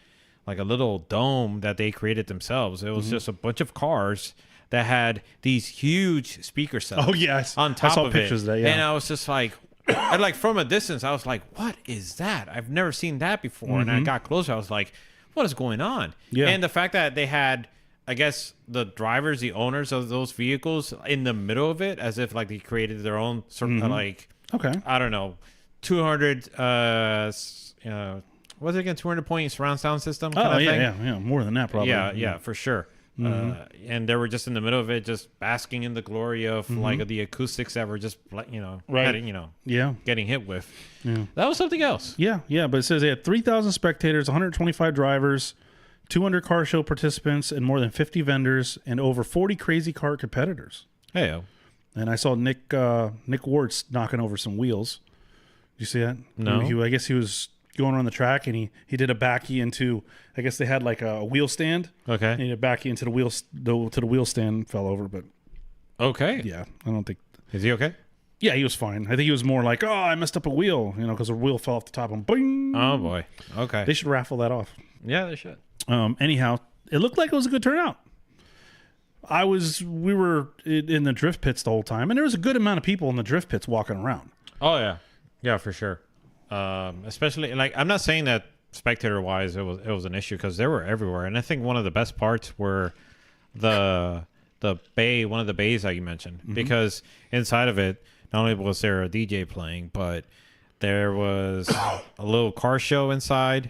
little dome that they created themselves. It was just a bunch of cars that had these huge speaker sets. Oh yes, on top I saw of pictures it. of that. Yeah. And I was just like. And like from a distance, I was like, "What is that? I've never seen that before." And I got closer. I was like, "What is going on?" Yeah. And the fact that they had, I guess, the drivers, the owners of those vehicles in the middle of it, as if like they created their own sort of like, okay, I don't know, 200. What's it again? 200-point surround sound system. Kind of thing? Yeah, more than that probably. Yeah, for sure. And they were just in the middle of it, just basking in the glory of like the acoustics that were just Right. getting hit with. Yeah. That was something else. Yeah. But it says they had 3,000 spectators, 125 drivers, 200 car show participants, and more than 50 vendors, and over 40 crazy car competitors. Hey, and I saw Nick Wartz knocking over some wheels. Did you see that? No. I guess he was going around the track, and he did a backy into. I guess they had like a wheel stand. Okay. And he did a backy into the wheel stand, and fell over. But Okay. yeah, I don't think. Is he okay? Yeah, he was fine. I think he was more like, oh, I messed up a wheel, because a wheel fell off the top and boing. Oh boy. Okay. They should raffle that off. Yeah, they should. Anyhow, it looked like it was a good turnout. We were in the drift pits the whole time, and there was a good amount of people in the drift pits walking around. Oh yeah. Yeah, for sure. Especially like I'm not saying that spectator wise it was an issue because they were everywhere, and I think one of the best parts were the bay, one of the bays that you mentioned, because inside of it not only was there a DJ playing, but there was a little car show inside,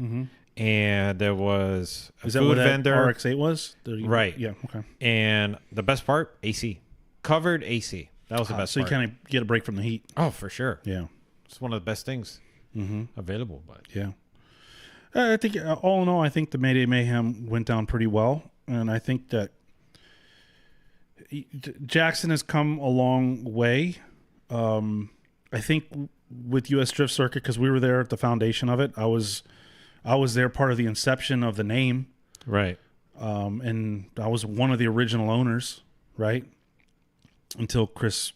and there was a food vendor. RX-8 was right? Yeah. Okay. And the best part, AC, covered AC. That was the best. So part. you kind of get a break from the heat. Oh, for sure. Yeah. It's one of the best things available. But Yeah. I think all in all, I think the Mayday Mayhem went down pretty well, and I think that Jackson has come a long way. I think with U.S. Drift Circuit, because we were there at the foundation of it, I was there part of the inception of the name, right. and I was one of the original owners, right? Until Chris,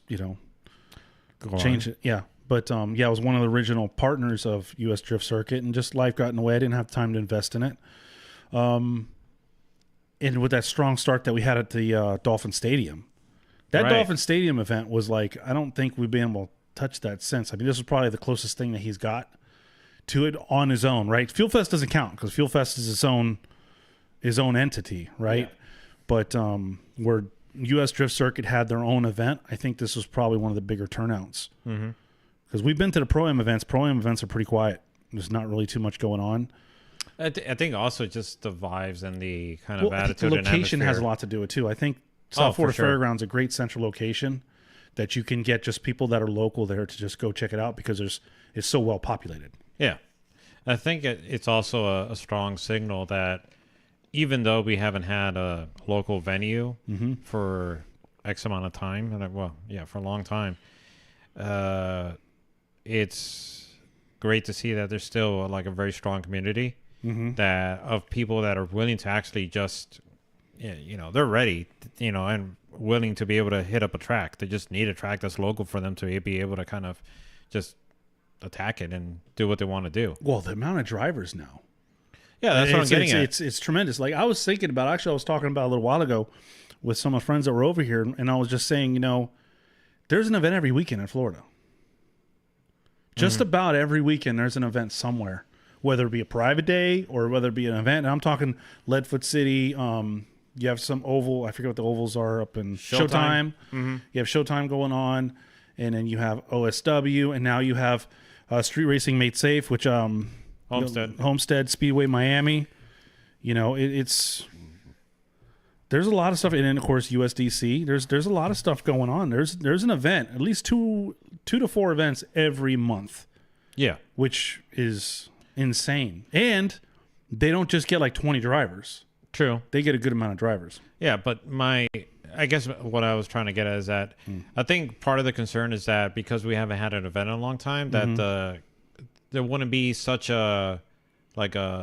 changed it. Yeah. But, I was one of the original partners of U.S. Drift Circuit, and just life got in the way. I didn't have time to invest in it. And with that strong start that we had at the Dolphin Stadium, that Dolphin Stadium event was like, I don't think we've been able to touch that since. I mean, this was probably the closest thing that he's got to it on his own, right? FuelFest doesn't count because FuelFest is his own entity, right? Yeah. But where U.S. Drift Circuit had their own event, I think this was probably one of the bigger turnouts. Because we've been to the Pro-Am events. Pro-Am events are pretty quiet. There's not really too much going on. I think also just the vibes and the kind of attitude. The location and has a lot to do with it too. I think South Florida sure. Fairgrounds is a great central location that you can get just people that are local there to just go check it out because it's so well populated. Yeah. I think it's also a strong signal that even though we haven't had a local venue for X amount of time, for a long time, it's great to see that there's still like a very strong community that of people that are willing to actually just, they're ready, and willing to be able to hit up a track. They just need a track that's local for them to be able to kind of just attack it and do what they want to do. Well, the amount of drivers now. Yeah, that's what I'm getting at. It's tremendous. Like I was thinking about, actually I was talking about a little while ago with some of my friends that were over here, and I was just saying, there's an event every weekend in Florida. Just about every weekend there's an event somewhere, whether it be a private day or whether it be an event. And I'm talking Leadfoot City. You have some oval. I forget what the ovals are up in Showtime. You have Showtime going on, and then you have OSW, and now you have Street Racing Made Safe, which Homestead Speedway Miami. It's there's a lot of stuff, and then of course USDC. There's a lot of stuff going on. There's an event, at least two to four events every month. Yeah, which is insane. And they don't just get like 20 drivers. True, they get a good amount of drivers. Yeah, but I guess what I was trying to get at is that I think part of the concern is that because we haven't had an event in a long time, that there wouldn't be such a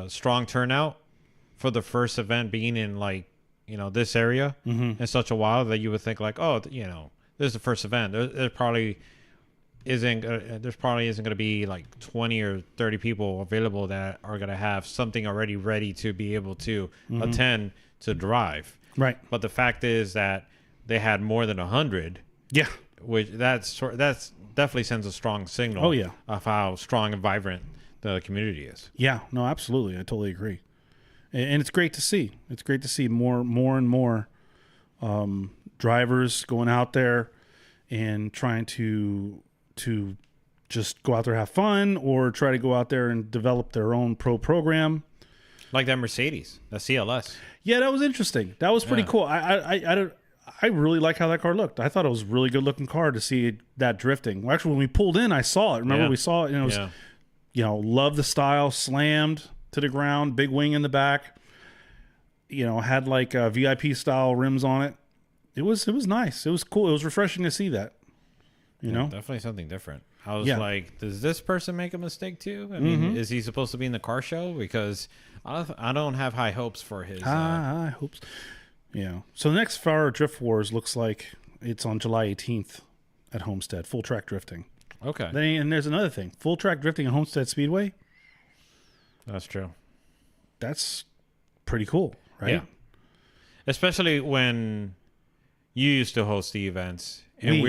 strong turnout for the first event being in this area in such a while that you would think like, oh, this is the first event. There probably isn't going to be like 20 or 30 people available that are going to have something already ready to be able to attend to drive. Right. But the fact is that they had more than 100. Yeah. Which that's definitely sends a strong signal. Oh, yeah. Of how strong and vibrant the community is. Yeah. No, absolutely. I totally agree. And it's great to see. It's great to see more and more drivers going out there and trying to just go out there and have fun, or try to go out there and develop their own pro program. Like that Mercedes, the CLS. Yeah, that was interesting. That was pretty cool. I really like how that car looked. I thought it was a really good looking car to see that drifting. Well, actually, when we pulled in, I saw it. Remember, we saw it, and it was, love the style, slammed to the ground, big wing in the back. Had like VIP style rims on it. It was nice. It was cool. It was refreshing to see that. You know, definitely something different. I was Yeah. like, does this person make a mistake too? I mean, is he supposed to be in the car show? Because I don't have high hopes for his. I hope so. Yeah. So the next Far Drift Wars looks like it's on July 18th at Homestead, full track drifting. Okay, And there's another thing, full track drifting at Homestead Speedway. that's true. That's pretty cool, right? Yeah. Especially when you used to host the events, and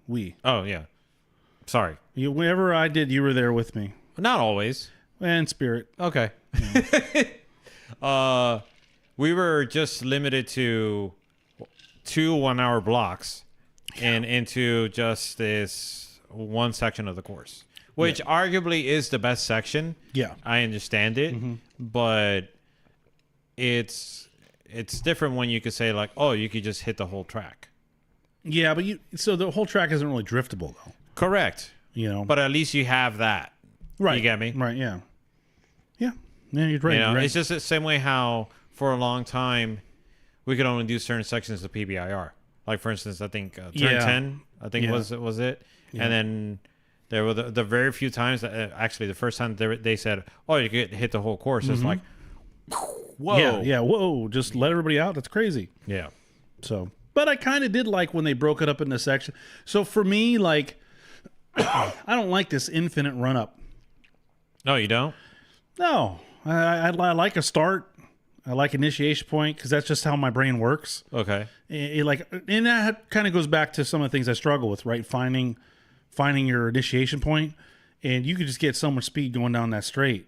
We. Oh yeah, sorry, Whenever I did, you were there with me. not always. And Spirit. Okay. We were just limited to 2 1-hour blocks and into just this one section of the course, which arguably is the best section. Yeah. I understand it, but it's different when you could say like, oh, you could just hit the whole track. Yeah, but so the whole track isn't really driftable though. Correct. You know. But at least you have that. right. You get me? Right, yeah. Yeah. Yeah, you're right. You know, you're right. it's just the same way how for a long time we could only do certain sections of PBIR. Like for instance, I think turn 10, I think was it, and then there were the very few times that actually the first time they said, "Oh, you could hit the whole course." It's like, whoa, Yeah, whoa, just let everybody out. That's crazy. yeah. So, but I kind of did like when they broke it up into section. So for me, like, I don't like this infinite run up. No, you don't. No, I like a start. I like initiation point because that's just how my brain works. Okay. And that kind of goes back to some of the things I struggle with, right? Finding your initiation point, and you could just get so much speed going down that straight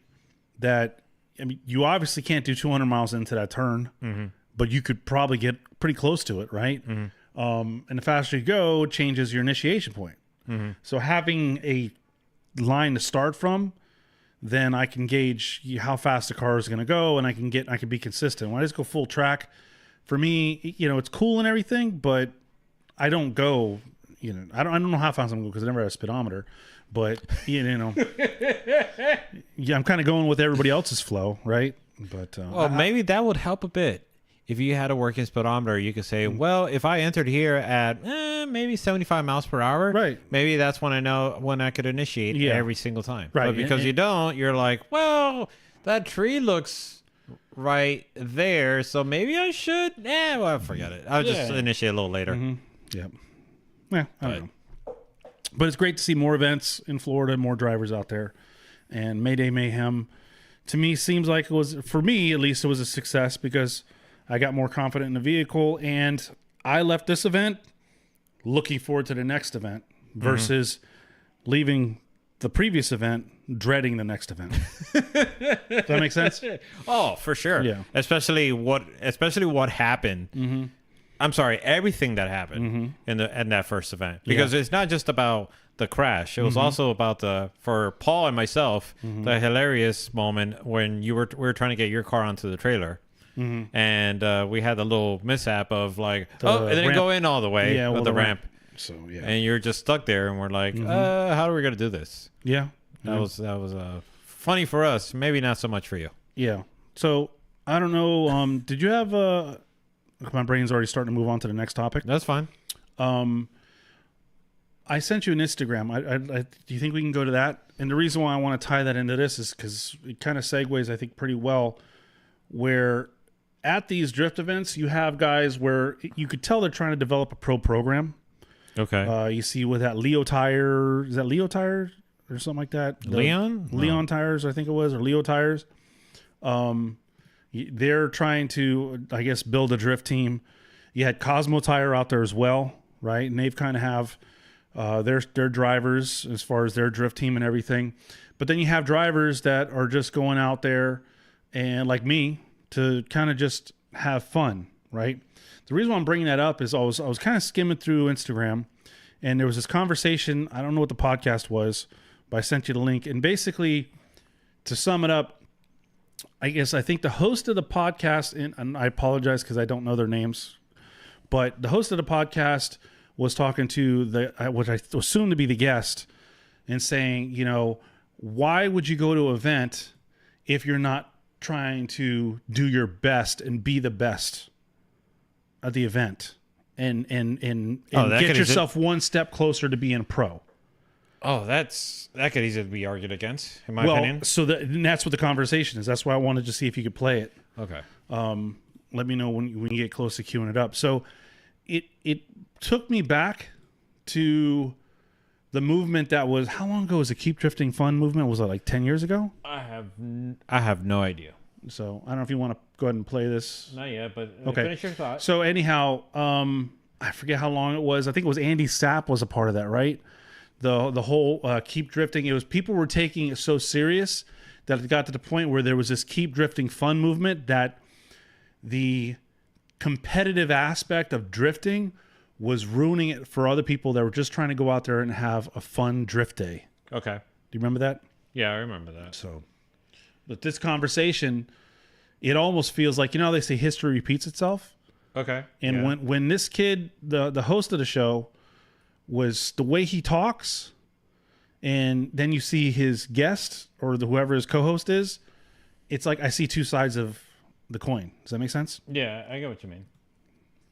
that, I mean, you obviously can't do 200 miles into that turn, but you could probably get pretty close to it, right? And the faster you go, it changes your initiation point. So having a line to start from, then I can gauge how fast the car is going to go, and I can be consistent. When I just go full track, for me, you know, it's cool and everything, but I don't go, you know, I don't know how fast I'm going because I never had a speedometer, but you know, yeah, I'm kind of going with everybody else's flow, right? But Well, maybe that would help a bit. If you had a working speedometer, you could say, well, if I entered here at maybe 75 miles per hour, Right. maybe that's when I know when I could initiate every single time. Right. But because you don't, you're like, well, that tree looks right there, so maybe I should. Well, forget it. I'll just initiate a little later. yeah, I don't know. But it's great to see more events in Florida, more drivers out there, and Mayday Mayhem, to me, seems like it was, for me at least, it was a success because I got more confident in the vehicle, and I left this event looking forward to the next event versus leaving the previous event dreading the next event. Does that make sense? Oh, for sure. Yeah. Especially what happened. I'm sorry, everything that happened in that first event, because it's not just about the crash. It was also about for Paul and myself, the hilarious moment when we were trying to get your car onto the trailer. And we had the little mishap of like, it didn't go in all the way with the ramp. So yeah, And you're just stuck there, and we're like, how are we going to do this? yeah, That was funny for us. Maybe not so much for you. yeah. So I don't know. Did you have my brain's already starting to move on to the next topic. That's fine. I sent you an Instagram. Do you think we can go to that? And the reason why I want to tie that into this is because it kind of segues, I think, pretty well. Where at these drift events, you have guys where you could tell they're trying to develop a pro program. Okay. You see with that Leo tire, is that Leo tire or something like that? Leon tires, I think it was, or Leo tires. They're trying to, I guess, build a drift team. You had Cosmo Tire out there as well, right? And they've kind of have their drivers as far as their drift team and everything. But then you have drivers that are just going out there and, like me, to kind of just have fun, right? The reason why I'm bringing that up is I was kind of skimming through Instagram, and there was this conversation. I don't know what the podcast was, but I sent you the link. And basically, to sum it up, I think the host of the podcast, and I apologize because I don't know their names, but the host of the podcast was talking to what I assume to be the guest, and saying, you know, why would you go to an event if you're not trying to do your best and be the best at the event? and that get could yourself one step closer to being a pro. Oh, that could easily be argued against, in my opinion. So and that's what the conversation is. That's why I wanted to see if you could play it. Okay. Let me know when you get close to queuing it up. So it took me back to the movement that was, how long ago was the Keep Drifting Fun movement? Was it like 10 years ago? I have no idea. So I don't know if you want to go ahead and play this. Not yet, but Okay. finish your thought. So anyhow, I forget how long it was. I think it was Andy Sapp was a part of that, right? The whole Keep Drifting. It was, people were taking it so serious that it got to the point where there was this Keep Drifting Fun movement that the competitive aspect of drifting was ruining it for other people that were just trying to go out there and have a fun drift day. Okay. Do you remember that? Yeah, I remember that. So, but this conversation, it almost feels like, how they say history repeats itself. Okay. And yeah. when this kid, the host of the show, was the way he talks, and then you see his guest or whoever his co-host is, it's like I see two sides of the coin. Does that make sense? Yeah, I get what you mean.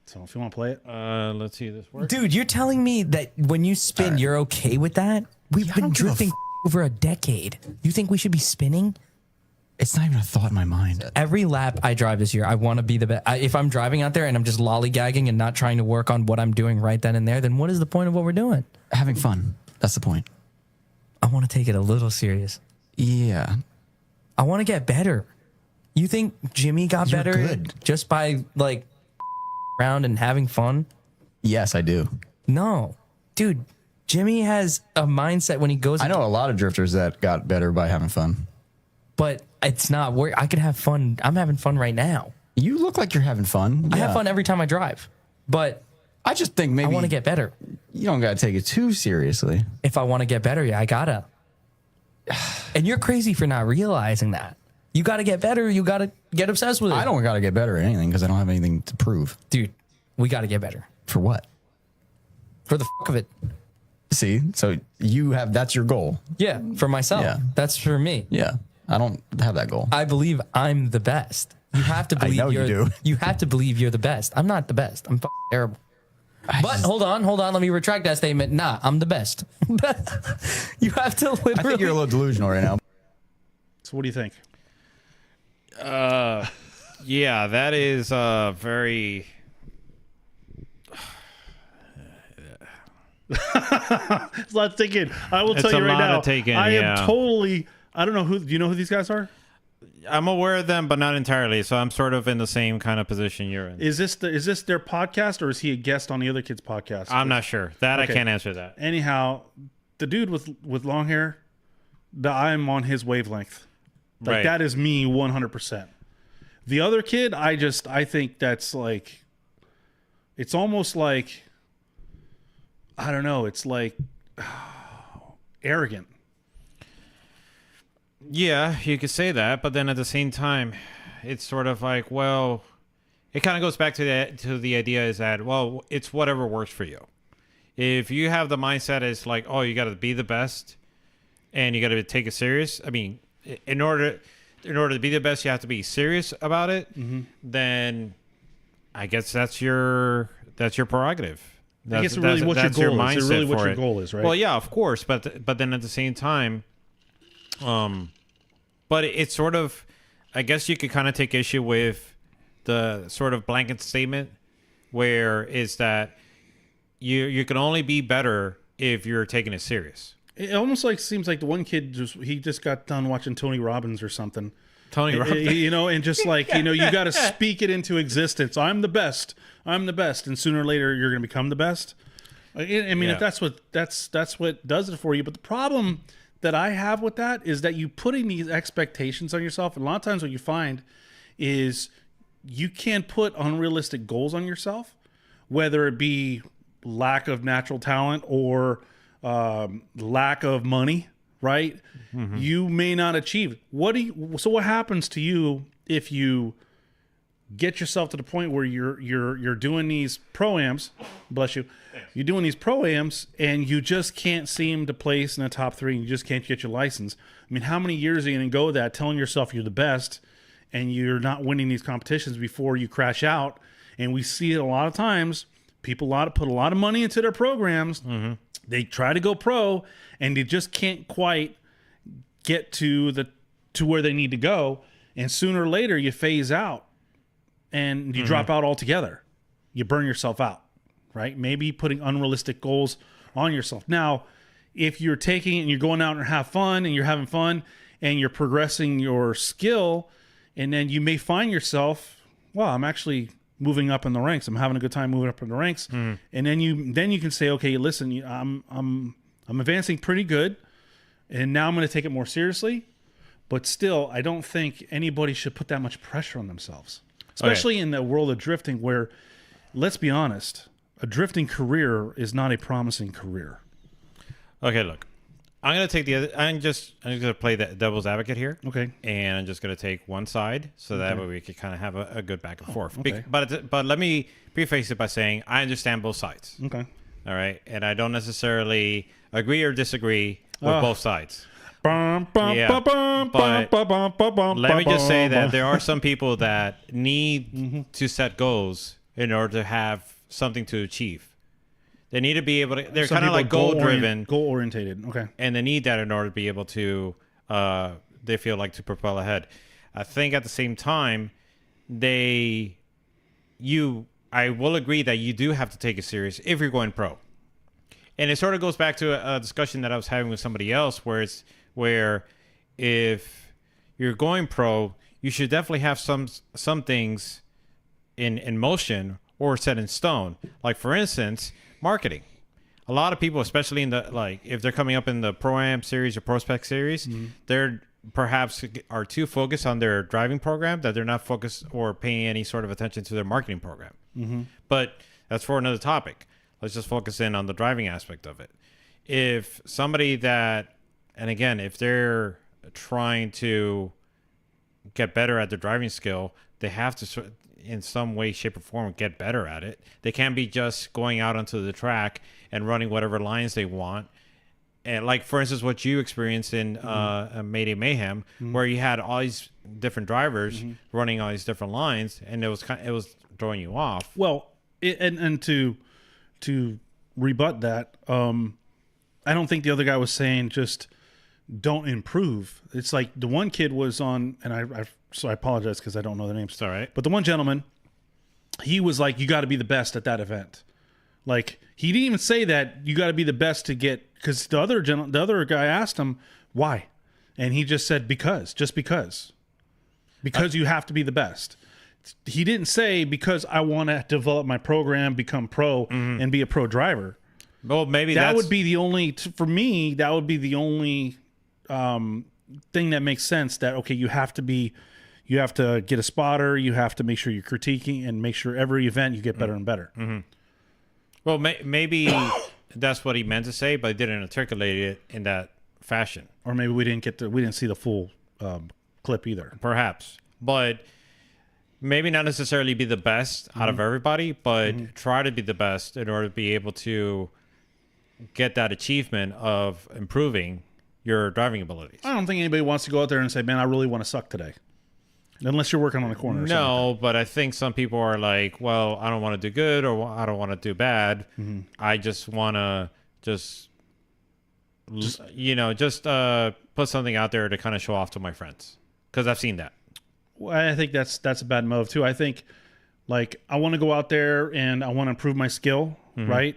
So if you want to play it, Let's see if this works. Dude, you're telling me that when you spin, you're okay with that? We've been drifting over a decade. You think we should be spinning? It's not even a thought in my mind. Every lap I drive this year, I want to be the best. If I'm driving out there and I'm just lollygagging and not trying to work on what I'm doing right then and there, then what is the point of what we're doing? Having fun. That's the point. I want to take it a little serious. Yeah. I want to get better. You think Jimmy got You're better good. just by like around and having fun? Yes, I do. No. Dude, Jimmy has a mindset when he goes. I know a lot of drifters that got better by having fun. But it's not where I could have fun. I'm having fun right now. You look like you're having fun. I Yeah. have fun every time I drive. But I just think maybe I want to get better. you don't got to take it too seriously. If I want to get better, yeah, I gotta. And you're crazy for not realizing that. You gotta get better. You gotta get obsessed with it. I don't got to get better at anything because I don't have anything to prove. Dude, we gotta get better. For what? For the fuck of it. See? So that's your goal. Yeah, for myself. Yeah. That's for me. Yeah. I don't have that goal. I believe I'm the best. You have to believe know you do. You have to believe you're the best. I'm not the best. I'm fucking terrible. But hold on. Let me retract that statement. Nah, I'm the best. You have to literally. I think you're a little delusional right now. so what do you think? Yeah, that is very. It's a lot taken. I will It's tell you a right lot now. of taken, I am yeah. totally. I don't know who. Do you know who these guys are? I'm aware of them, but not entirely. So I'm sort of in the same kind of position you're in. Is this their podcast, or is he a guest on the other kid's podcast? I'm not sure. That Okay. I can't answer that. Anyhow, the dude with long hair, I'm on his wavelength. Like Right. that is me 100%. The other kid, I think that's like, it's almost like, I don't know. It's like arrogant. Yeah, you could say that, but then at the same time, it's sort of like, well, it kind of goes back to the idea is that, well, it's whatever works for you. If you have the mindset is like, oh, you got to be the best, and you got to take it serious. I mean, in order to be the best, you have to be serious about it. Mm-hmm. Then, I guess that's your prerogative. I guess really what your goal is. It's really what for your it. goal is, right? Well, yeah, of course, but then at the same time, but it's sort of, I guess you could kind of take issue with the sort of blanket statement where is that you can only be better if you're taking it serious. It almost like seems like the one kid just got done watching Tony Robbins or something. Tony Robbins. And just like, you got to speak it into existence. I'm the best. And sooner or later you're going to become the best. I mean, Yeah. if that's what does it for you. But the problem that I have with that is that you putting these expectations on yourself. And a lot of times what you find is you can't put unrealistic goals on yourself, whether it be lack of natural talent or lack of money, right? Mm-hmm. You may not achieve. So what happens to you if you get yourself to the point where you're doing these pro-ams, bless you, you're doing these pro-ams and you just can't seem to place in the top 3 and you just can't get your license? I mean, how many years are you going to go that telling yourself you're the best and you're not winning these competitions before you crash out? And we see it a lot of times People put a lot of money into their programs. They try to go pro, and they just can't quite get to where they need to go. And sooner or later, you phase out, and you drop out altogether. You burn yourself out, right? Maybe putting unrealistic goals on yourself. Now, if you're taking it and you're going out and you're having fun, and you're progressing your skill, and then you may find yourself, wow, I'm actually moving up in the ranks. I'm having a good time moving up in the ranks. And then you can say, okay, listen, I'm advancing pretty good, and now I'm going to take it more seriously. But still, I don't think anybody should put that much pressure on themselves, especially in the world of drifting, where, let's be honest, a drifting career is not a promising career. Okay, look, I'm gonna take the other. I'm just gonna play the devil's advocate here. Okay. And I'm just gonna take one side, so that way we could kind of have a good back and forth. okay. But let me preface it by saying I understand both sides. Okay. All right, and I don't necessarily agree or disagree with both sides. But Let me just say that there are some people that need to set goals in order to have something to achieve. They need to be able to. They're kind of like goal-driven, goal-orientated. Okay. and they need that in order to be able to. They feel like to propel ahead. I think at the same time, I will agree that you do have to take it serious if you're going pro. And it sort of goes back to a discussion that I was having with somebody else, where if you're going pro, you should definitely have some things in motion or set in stone. Like, for instance, marketing. A lot of people, especially in the, if they're coming up in the Pro-Am series or Prospect series, they're perhaps are too focused on their driving program that they're not focused or paying any sort of attention to their marketing program. But that's for another topic. Let's just focus in on the driving aspect of it. If somebody that, and again, if they're trying to get better at their driving skill, they have to, in some way, shape, or form, get better at it. They can't be just going out onto the track and running whatever lines they want. And like, for instance, what you experienced in Mayday Mayhem, where you had all these different drivers running all these different lines, and it was throwing you off. Well, and to rebut that, I don't think the other guy was saying just don't improve. It's like the one kid was on, and so I apologize because I don't know the names. It's all right. But the one gentleman, he was like, you got to be the best at that event. Like, he didn't even say that you got to be the best to get, because the other guy asked him why, and he just said because you have to be the best. He didn't say because I want to develop my program, become pro, and be a pro driver. Well, maybe that would be the only, for me, that would be the only thing that makes sense. That, okay, you have to get a spotter, you have to make sure you're critiquing and make sure every event you get better and better. Well, maybe that's what he meant to say, but he didn't articulate it in that fashion. Or maybe we didn't see the full clip either. Perhaps, but maybe not necessarily be the best out of everybody, but try to be the best in order to be able to get that achievement of improving your driving abilities. I don't think anybody wants to go out there and say, man, I really want to suck today. Unless you're working on the corner. No, but I think some people are like, well, I don't want to do good or I don't want to do bad. I just want to just put something out there to kind of show off to my friends. Because I've seen that. Well, I think that's a bad move too. I think, like, I want to go out there and I want to improve my skill, right?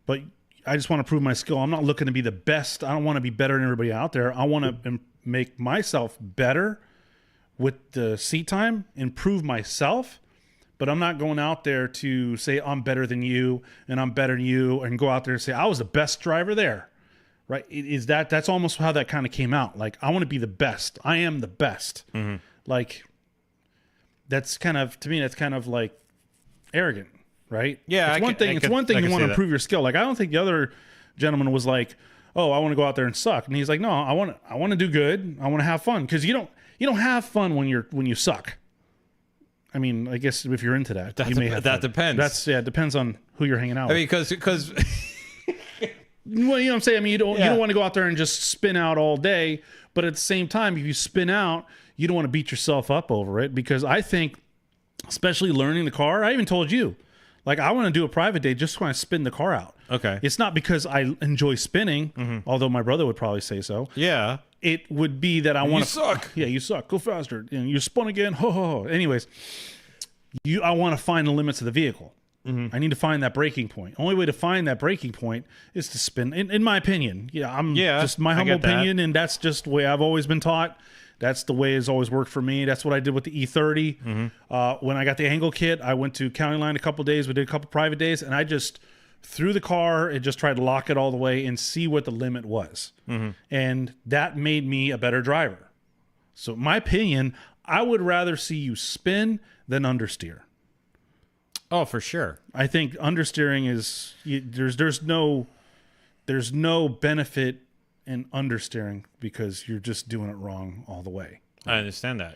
But I just want to prove my skill. I'm not looking to be the best. I don't want to be better than everybody out there. I want to make myself better with the seat time, improve myself, but I'm not going out there to say I'm better than you and I'm better than you and go out there and say I was the best driver there, right? That's almost how that kind of came out. Like, I want to be the best. I am the best. Like, that's kind of, to me, that's kind of like arrogant, right? Yeah, it's one thing you want to improve your skill. Like, I don't think the other gentleman was like, oh, I want to go out there and suck. And he's like, no, I want to do good. I want to have fun, because you don't have fun when you suck. I mean, I guess if you're into that, you may have fun. Depends. It depends on who you're hanging out with. I mean, because well, you know what I'm saying? I mean, you don't want to go out there and just spin out all day, but at the same time, if you spin out, you don't want to beat yourself up over it, because I think, especially learning the car, I even told you, Like I want to do a private day just when I spin the car out. Okay. It's not because I enjoy spinning, although my brother would probably say so. Yeah. It would be that I want to suck. Yeah, you suck. Go faster. You spun again. Ho ho ho. Anyways, I want to find the limits of the vehicle. I need to find that breaking point. Only way to find that breaking point is to spin. In my opinion, just my humble opinion, and that's just the way I've always been taught. That's the way it's always worked for me. That's what I did with the E30. When I got the angle kit, I went to County Line a couple days. We did a couple private days, and I just threw the car and just tried to lock it all the way and see what the limit was. And that made me a better driver. So, in my opinion, I would rather see you spin than understeer. Oh, for sure. I think understeering is there's no benefit in understeering because you're just doing it wrong all the way. I understand that.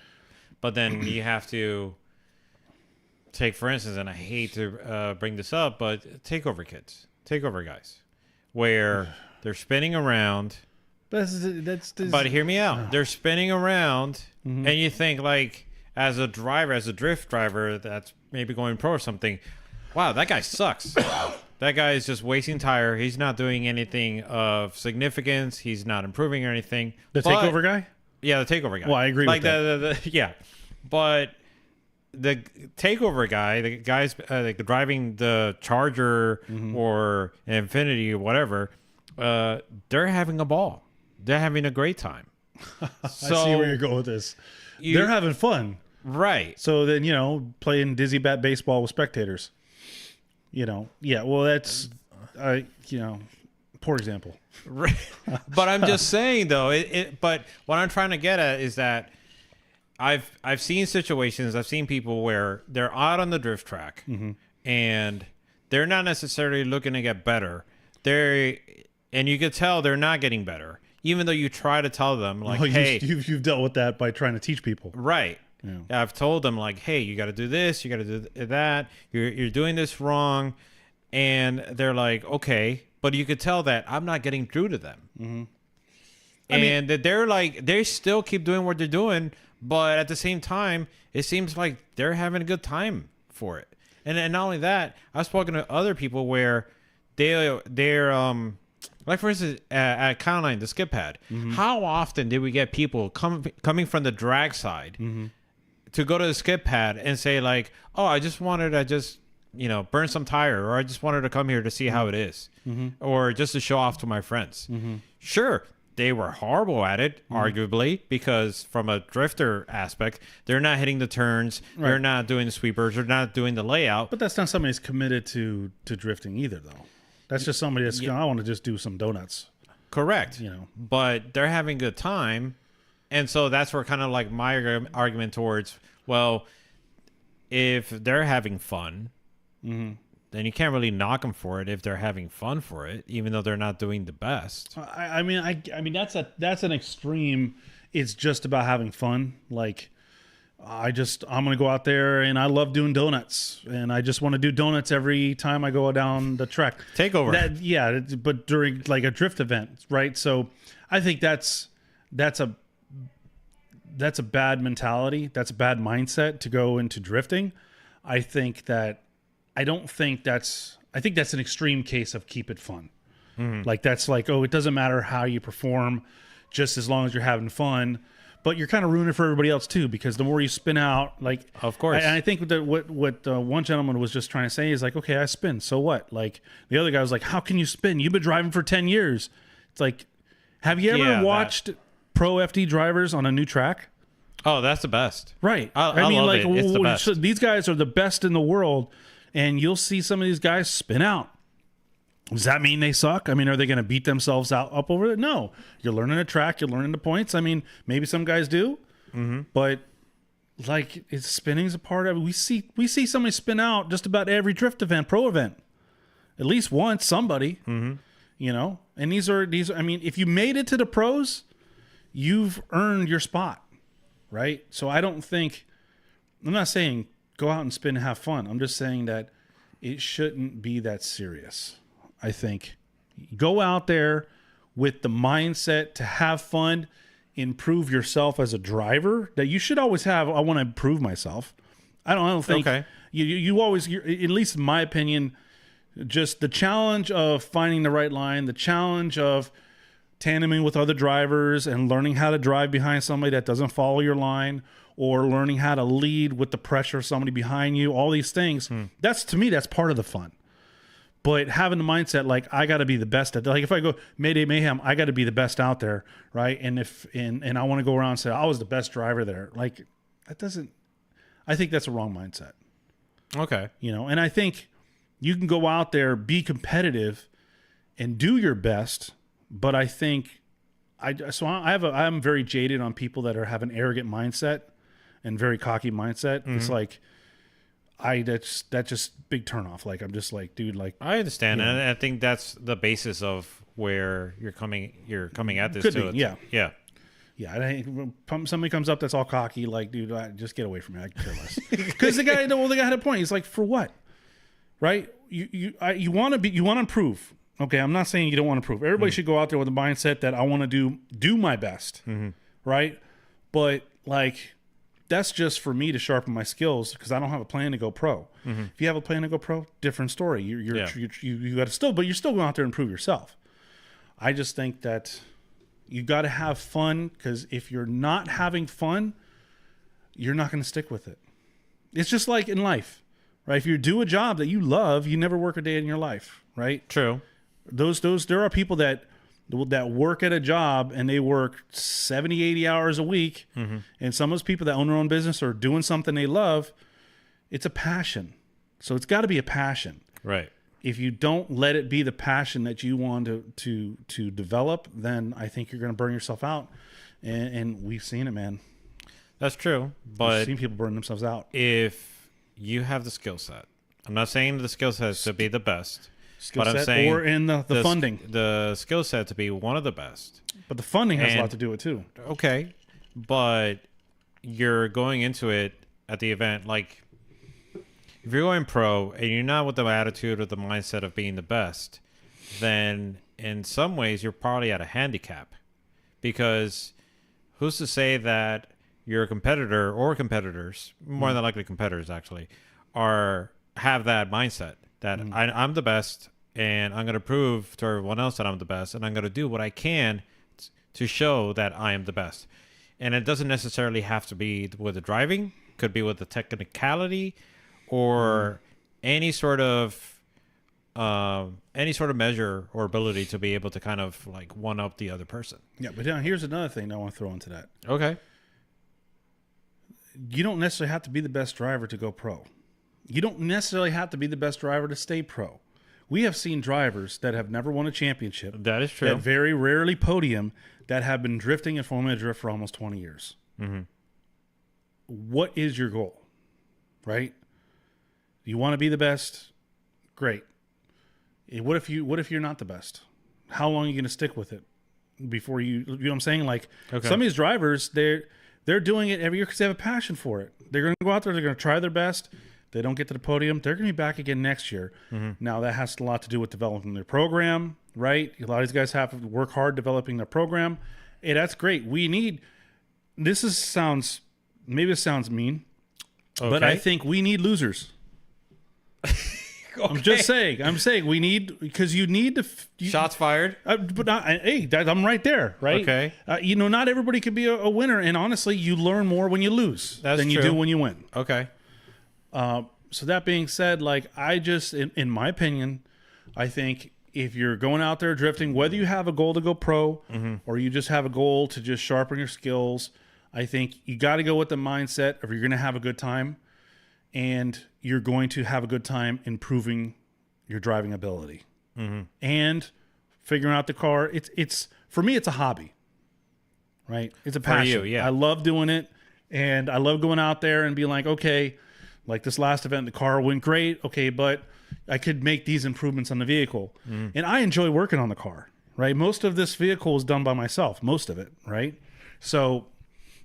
But then you have to take, for instance, and I hate to bring this up, but takeover kids, takeover guys, where they're spinning around. But hear me out. They're spinning around, and you think, like, as a driver, as a drift driver that's maybe going pro or something, wow, that guy sucks. That guy is just wasting tire. He's not doing anything of significance. He's not improving or anything. Takeover guy? Yeah, the takeover guy. Well, I agree with that. Yeah. But the takeover guy, the guys like driving the Charger or Infinity or whatever, they're having a ball. They're having a great time. I see where you're going with this. They're having fun. Right. So then, playing dizzy bat baseball with spectators. Yeah, well, that's, poor example. Right. But I'm just saying, though, but what I'm trying to get at is that I've seen situations, I've seen people where they're out on the drift track and they're not necessarily looking to get better. And you could tell they're not getting better, even though you try to tell them, like, hey. You've dealt with that by trying to teach people. Right. Yeah. I've told them, like, hey, you got to do this, you got to do that, you're doing this wrong. And they're like, okay. But you could tell that I'm not getting through to them. And that they're like, they still keep doing what they're doing. But at the same time, it seems like they're having a good time for it. And not only that, I've spoken to other people where they're like, for instance, at County Line, the skip pad. How often did we get people coming from the drag side to go to the skip pad and say, like, oh, I just wanted to burn some tire, or I just wanted to come here to see how it is, or just to show off to my friends. Sure, they were horrible at it, arguably, because from a drifter aspect, they're not hitting the turns, they're not doing the sweepers, they're not doing the layout. But that's not somebody who's committed to drifting either, though. That's just somebody that's, I want to just do some donuts. Correct. But they're having a good time. And so that's where kind of like my argument towards, well, if they're having fun, then you can't really knock them for it if they're having fun for it, even though they're not doing the best. I mean that's an extreme. It's just about having fun. Like, I'm going to go out there and I love doing donuts, and I just want to do donuts every time I go down the track. Takeover. But during like a drift event, right? So I think that's a bad mentality. That's a bad mindset to go into drifting. I think that's an extreme case of keep it fun. Like, that's like, oh, it doesn't matter how you perform, just as long as you're having fun. But you're kind of ruining it for everybody else too, because the more you spin out, like, of course. And I think that what one gentleman was just trying to say is like, okay, I spin, so what? Like, the other guy was like, how can you spin? You've been driving for 10 years. It's like, have you ever watched pro FD drivers on a new track? Oh, that's the best. Right. I mean, like, it's the best. These guys are the best in the world, and you'll see some of these guys spin out. Does that mean they suck? I mean, are they going to beat themselves up over it? No. You're learning a track. You're learning the points. I mean, maybe some guys do, but like, spinning's a part of it. We see somebody spin out just about every drift event, pro event, at least once. Somebody, And these are. I mean, if you made it to the pros, you've earned your spot, right? So I'm not saying go out and spin and have fun. I'm just saying that it shouldn't be that serious. I think go out there with the mindset to have fun, improve yourself as a driver, that you should always have. I want to improve myself. I don't think Okay. you always, at least in my opinion, just the challenge of finding the right line, the challenge of tandeming with other drivers and learning how to drive behind somebody that doesn't follow your line, or learning how to lead with the pressure of somebody behind you, all these things. That's, to me, that's part of the fun. But having the mindset, like, I got to be the best at, like, if I go Mayday Mayhem, I got to be the best out there, right? And I want to go around and say I was the best driver there, like, that doesn't. I think that's a wrong mindset. Okay. And I think you can go out there, be competitive, and do your best. But I think I'm very jaded on people that have an arrogant mindset and very cocky mindset. It's like. That's just big turnoff. Like, I'm just like, dude, like, I understand, and I think that's the basis of where you're coming at this. Could too. be, yeah. Yeah. I think somebody comes up that's all cocky, like, dude, just get away from me. I can care less. Because the guy had a point. He's like, for what? Right? You want to improve. Okay, I'm not saying you don't want to improve. Everybody should go out there with the mindset that I want to do my best. Right? But, like, that's just for me to sharpen my skills, because I don't have a plan to go pro. If you have a plan to go pro, different story. You got to still, but you're still going out there and improve yourself. I just think that you got to have fun, because if you're not having fun, you're not going to stick with it. It's just like in life, right? If you do a job that you love, you never work a day in your life, right? True. There are people that work at a job and they work 70, 80 hours a week. And some of those people that own their own business or doing something they love, it's a passion. So it's got to be a passion. Right. If you don't let it be the passion that you want to develop, then I think you're going to burn yourself out. And we've seen it, man. That's true. We've But seen people burn themselves out. if you have the skill set, I'm not saying the skill set to be the best. Skill But I'm set saying or in the funding. The skill set to be one of the best. But the funding has a And- lot to do with it too. Okay. But you're going into it at the event, like, if you're going pro and you're not with the attitude or the mindset of being the best, then in some ways you're probably at a handicap, because who's to say that your competitor or competitors, more than likely competitors actually, have that mindset that I'm the best and I'm going to prove to everyone else that I'm the best, and I'm going to do what I can to show that I am the best. And it doesn't necessarily have to be with the driving, could be with the technicality or any sort of measure or ability to be able to kind of like one up the other person. Yeah, but now here's another thing I want to throw into that. Okay. You don't necessarily have to be the best driver to go pro. You don't necessarily have to be the best driver to stay pro. We have seen drivers that have never won a championship, That is true. that very rarely podium, that have been drifting in Formula Drift for almost 20 years. What is your goal? Right? You want to be the best? Great. What if you're not the best? How long are you going to stick with it before you know what I'm saying? Like, Okay. some of these drivers, they're doing it every year because they have a passion for it. They're going to go out there, they're going to try their best. They don't get to the podium, they're going to be back again next year. Now, that has a lot to do with developing their program, right? A lot of these guys have to work hard developing their program. Hey, that's great. Maybe it sounds mean, but I think we need losers. I'm just saying. I'm saying we need, because you need to. Shots fired. But not, hey, I'm right there, right? Okay. Not everybody can be a winner, and honestly, you learn more when you lose than you true. do when you win. Okay. So that being said, like, I just, in my opinion, I think if you're going out there drifting, whether you have a goal to go pro or you just have a goal to just sharpen your skills, I think you got to go with the mindset of you're going to have a good time, and you're going to have a good time improving your driving ability and figuring out the car. It's for me, it's a hobby, right? It's a passion. you, yeah. I love doing it, and I love going out there and being like, okay, like this last event, the car went great. Okay, but I could make these improvements on the vehicle. And I enjoy working on the car, right? Most of this vehicle is done by myself, most of it, right? So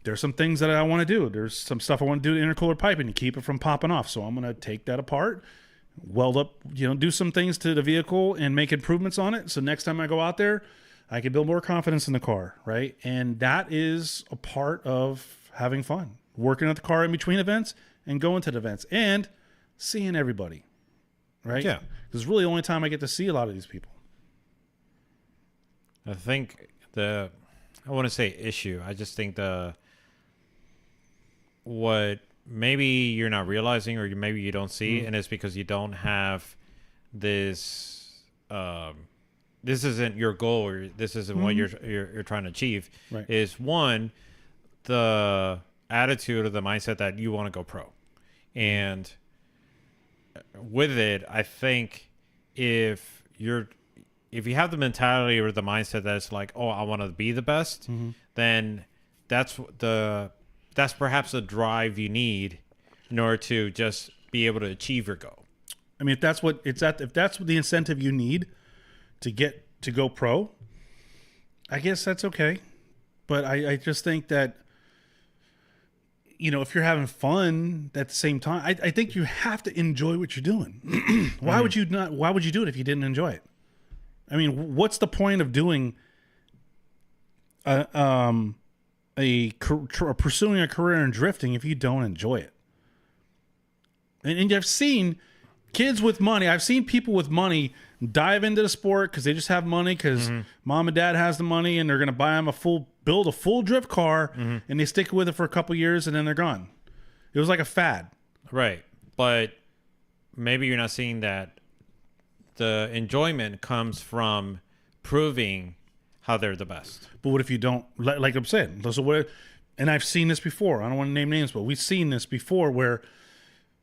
there's some things that I want to do. There's some stuff I want to do to intercooler piping to keep it from popping off. So I'm going to take that apart, weld up, do some things to the vehicle and make improvements on it. So next time I go out there, I can build more confidence in the car, right? And that is a part of having fun. Working at the car in between events and going to the events and seeing everybody, right? Yeah. Because it's really the only time I get to see a lot of these people. I think I want to say issue. I just think what maybe you're not realizing or maybe you don't see, and it's because you don't have this. This isn't your goal, or this isn't what you're trying to achieve. Right. Is one, the attitude or the mindset that you want to go pro, and with it, I think if you have the mentality or the mindset that it's like, oh, I want to be the best, then that's perhaps the drive you need in order to just be able to achieve your goal. I mean, if that's what the incentive you need to get to go pro, I guess that's okay. But I just think that, if you're having fun at the same time, I think you have to enjoy what you're doing. Why would you do it if you didn't enjoy it? I mean, what's the point of doing pursuing a career in drifting if you don't enjoy it? And I've seen kids with money. I've seen people with money dive into the sport because they just have money because mom and dad has the money and they're going to buy them build a full drift car and they stick with it for a couple years and then they're gone. It was like a fad. Right. But maybe you're not seeing that the enjoyment comes from proving how they're the best. But what if you don't, like I'm saying, and I've seen this before. I don't want to name names, but we've seen this before where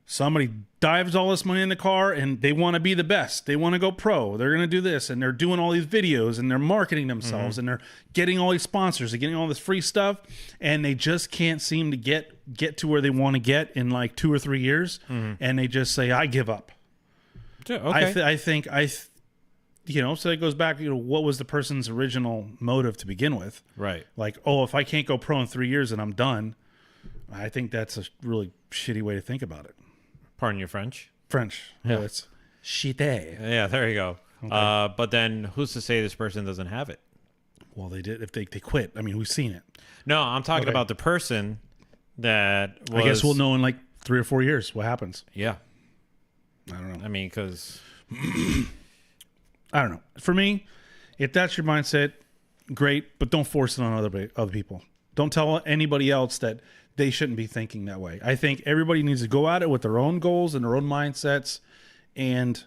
somebody dives all this money in the car and they want to be the best. They want to go pro. They're going to do this and they're doing all these videos and they're marketing themselves and they're getting all these sponsors. They're getting all this free stuff and they just can't seem to get to where they want to get in like 2 or 3 years. And they just say, I give up. Okay. I think so it goes back, what was the person's original motive to begin with? Right. Like, oh, if I can't go pro in 3 years and I'm done, I think that's a really shitty way to think about it. Pardon your French. Yeah. It's shite. Yeah, there you go. Okay. But then who's to say this person doesn't have it? Well, they did. If they quit, I mean, we've seen it. No, I'm talking about the person that was... I guess we'll know in like 3 or 4 years what happens. Yeah. I don't know. I mean, because... I don't know. For me, if that's your mindset, great, but don't force it on other people. Don't tell anybody else that they shouldn't be thinking that way. I think everybody needs to go at it with their own goals and their own mindsets and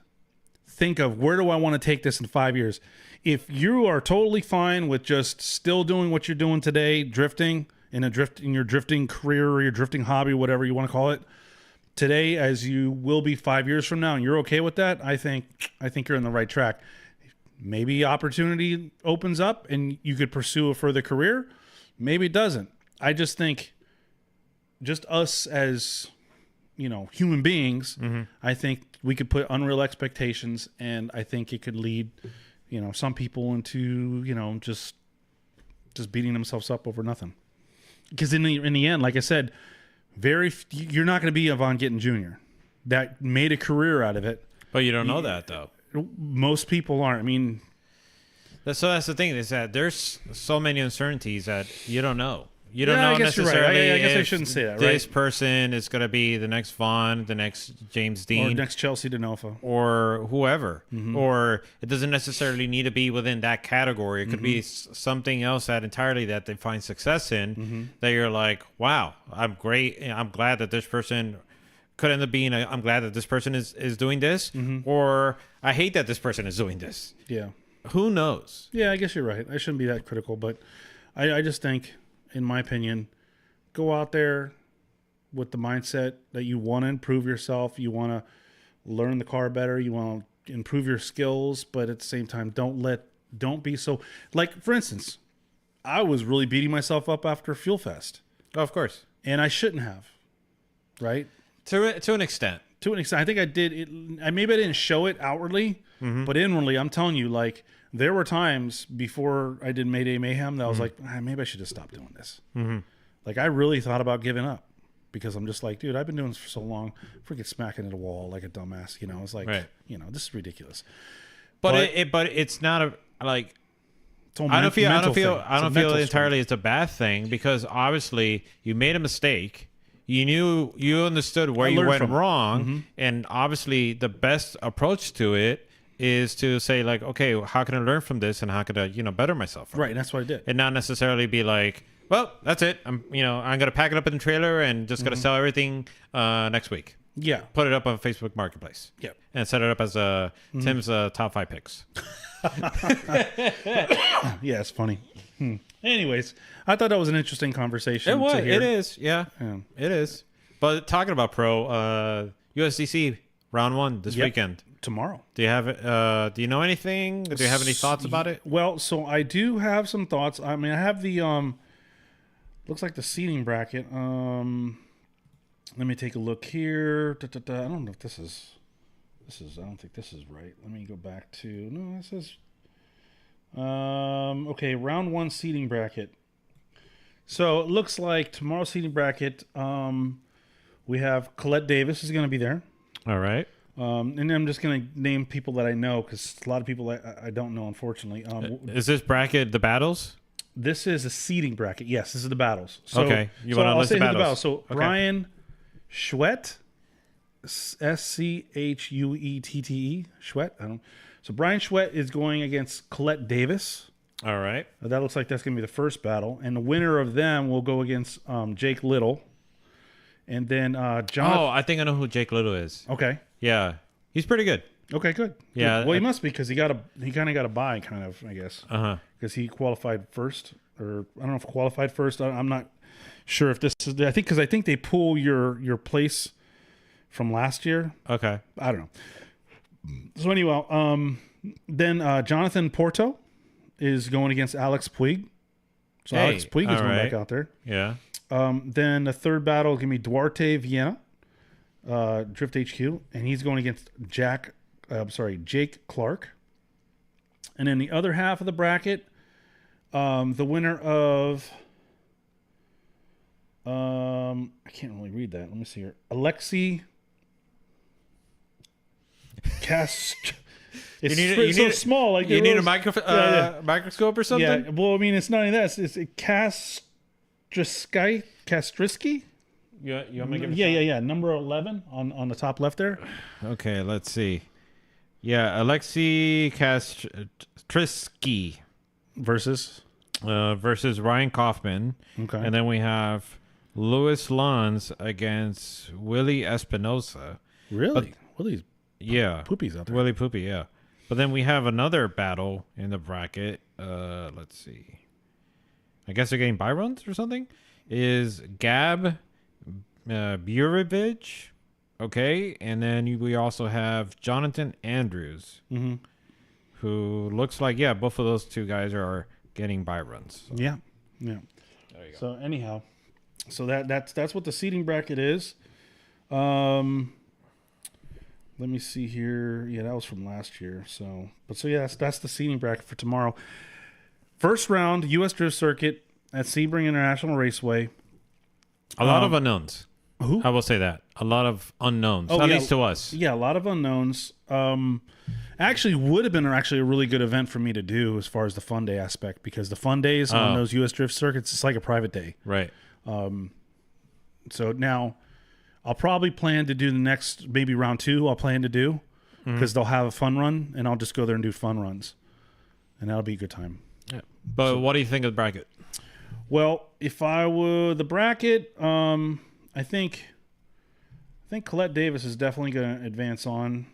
think of, where do I want to take this in 5 years? If you are totally fine with just still doing what you're doing today, drifting in your drifting career or your drifting hobby, whatever you want to call it, today as you will be 5 years from now, and you're okay with that, I think you're on the right track. Maybe opportunity opens up and you could pursue a further career. Maybe it doesn't. I just think just us as, human beings, I think we could put unreal expectations, and I think it could lead, some people into, just beating themselves up over nothing. Because in the end, like I said, you're not going to be Yvonne Gittin Jr. that made a career out of it. But you don't know that, though. Most people aren't. I mean... So that's the thing, is that there's so many uncertainties that you don't know. You don't Yeah, know I guess you're right. necessarily I guess I if shouldn't say that, this right? person is going to be the next Vaughn, the next James Or Dean, next Chelsea DeNofa. or whoever. Or it doesn't necessarily need to be within that category. It could be something else that entirely that they find success in, that you're like, wow, I'm great. I'm glad that this person could end up being I'm glad that this person is doing this, or I hate that this person is doing this. Yeah. Who knows? Yeah, I guess you're right. I shouldn't be that critical, but I just think, in my opinion, go out there with the mindset that you want to improve yourself. You want to learn the car better. You want to improve your skills, but at the same time, don't be so, like, for instance, I was really beating myself up after FuelFest. Oh, of course. And I shouldn't have, right? To an extent. To an extent. I think I did it. Maybe I didn't show it outwardly, but inwardly, I'm telling you, like, there were times before I did Mayday Mayhem that I was like, maybe I should just stop doing this. Like, I really thought about giving up because I'm just like, dude, I've been doing this for so long. Freaking smacking at a wall like a dumbass. It's like, this is ridiculous. But it's not a, like, It's all I don't feel mental thing. I don't It's a feel mental entirely strength. it's a bad thing, because obviously you made a mistake. you understood where I you learned went from it. wrong, and obviously the best approach to it is to say like, okay, how can I learn from this, and how can I better myself from Right, it? that's what I did. And not necessarily be like, well, that's it. I'm gonna pack it up in the trailer and just gonna sell everything next week. Yeah. Put it up on Facebook Marketplace. Yep. And set it up as Tim's top 5 picks. Yeah, it's funny. Anyways, I thought that was an interesting conversation. to hear. It is. Yeah. It is. But talking about pro, USDC round 1 this Yep. weekend. Tomorrow. Do you have do you know anything? Do you have any thoughts about it? Well, so I do have some thoughts. I mean, I have the looks like the seating bracket. Let me take a look here. I don't know if this is I don't think this is right. Let me go back to no, this is okay, round 1 seating bracket. So it looks like tomorrow's seating bracket, we have Colette Davis is going to be there. All right. And I'm just going to name people that I know because a lot of people I don't know, unfortunately. Is this bracket the battles? This is a seeding bracket. Yes, this is the battles. So, Okay, you so wanna I'll list say the who battles. So Okay. Brian Schwett, Schuette, Schwett. I don't. So Brian Schwett is going against Colette Davis. All right. That looks like that's going to be the first battle, and the winner of them will go against Jake Little, and then Jonathan. Oh, I think I know who Jake Little is. Okay. Yeah. He's pretty good. Okay. Good. Yeah, Good. Well, he I- must be because he kind of got a bye, kind of. I guess. Uh-huh. Because he qualified first, or I don't know if qualified first. I'm not sure if this is. I think they pull your place from last year. Okay. I don't know. So anyway, then Jonathan Porto is going against Alex Puig. So Hey, Alex Puig is all going right. back out there. Yeah. Then the third battle is going to be Duarte Vienna, Drift HQ, and he's going against Jake Clark. And then the other half of the bracket, the winner of I can't really read that. Let me see here. Alexi Cast. It's so small. Like you need a yeah. microscope or something? Yeah. Well, I mean, it's not only that. It's Kastrisky. You want me to give it a Yeah. Number 11 on the top left there. Okay, let's see. Yeah, Alexei Kastrisky Versus. versus Ryan Kaufman. Okay. And then we have Louis Lons against Willie Espinosa. Really? Willie's Yeah. poopies out there. Willie Poopy, yeah. But then we have another battle in the bracket. Let's see. I guess they're getting buy runs or something. Is Gab Burovich. Okay. And then we also have Jonathan Andrews, who looks like, both of those two guys are getting buy runs. So. Yeah. There you go. So anyhow, so that's what the seating bracket is. Let me see here. Yeah, that was from last year. So that's the seating bracket for tomorrow. First round, U.S. Drift Circuit at Sebring International Raceway. A lot of unknowns. Who? I will say that. A lot of unknowns, Oh, at yeah. least to us. Yeah, a lot of unknowns. Actually, would have been actually a really good event for me to do as far as the fun day aspect, because the fun days on those U.S. Drift Circuits, it's like a private day. Right. So now I'll probably plan to do the next, maybe round 2 I'll plan to do, because they'll have a fun run, and I'll just go there and do fun runs. And that'll be a good time. Yeah. But what do you think of the bracket? Well, if I were the bracket, I think Colette Davis is definitely going to advance on.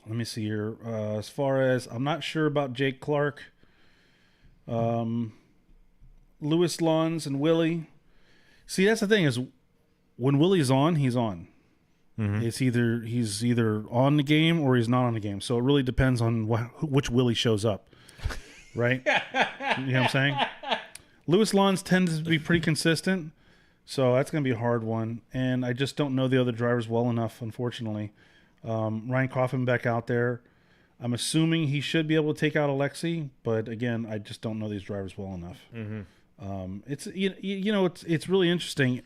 Let me see here. As far as, I'm not sure about Jake Clark. Louis Lons and Willie. See, that's the thing is, when Willie's on, he's on. It's he's either on the game or he's not on the game. So it really depends on which Willie shows up, right? You know what I'm saying? Louis Lons tends to be pretty consistent, so that's going to be a hard one. And I just don't know the other drivers well enough, unfortunately. Ryan Kaufman back out there. I'm assuming he should be able to take out Alexi, but again, I just don't know these drivers well enough. It's it's really interesting.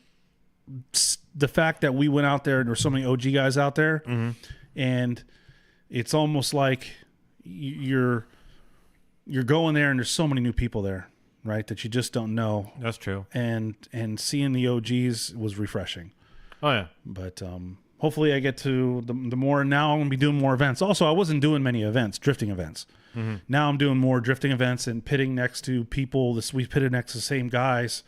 The fact that we went out there and there were so many OG guys out there, and it's almost like you're going there and there's so many new people there. right? That you just don't know. That's true. And seeing the OGs was refreshing. Oh yeah. But hopefully I get to the more. Now I'm going to be doing more events. Also, I wasn't doing many events, drifting events. Now I'm doing more drifting events and pitting next to people. We pitted next to the same guys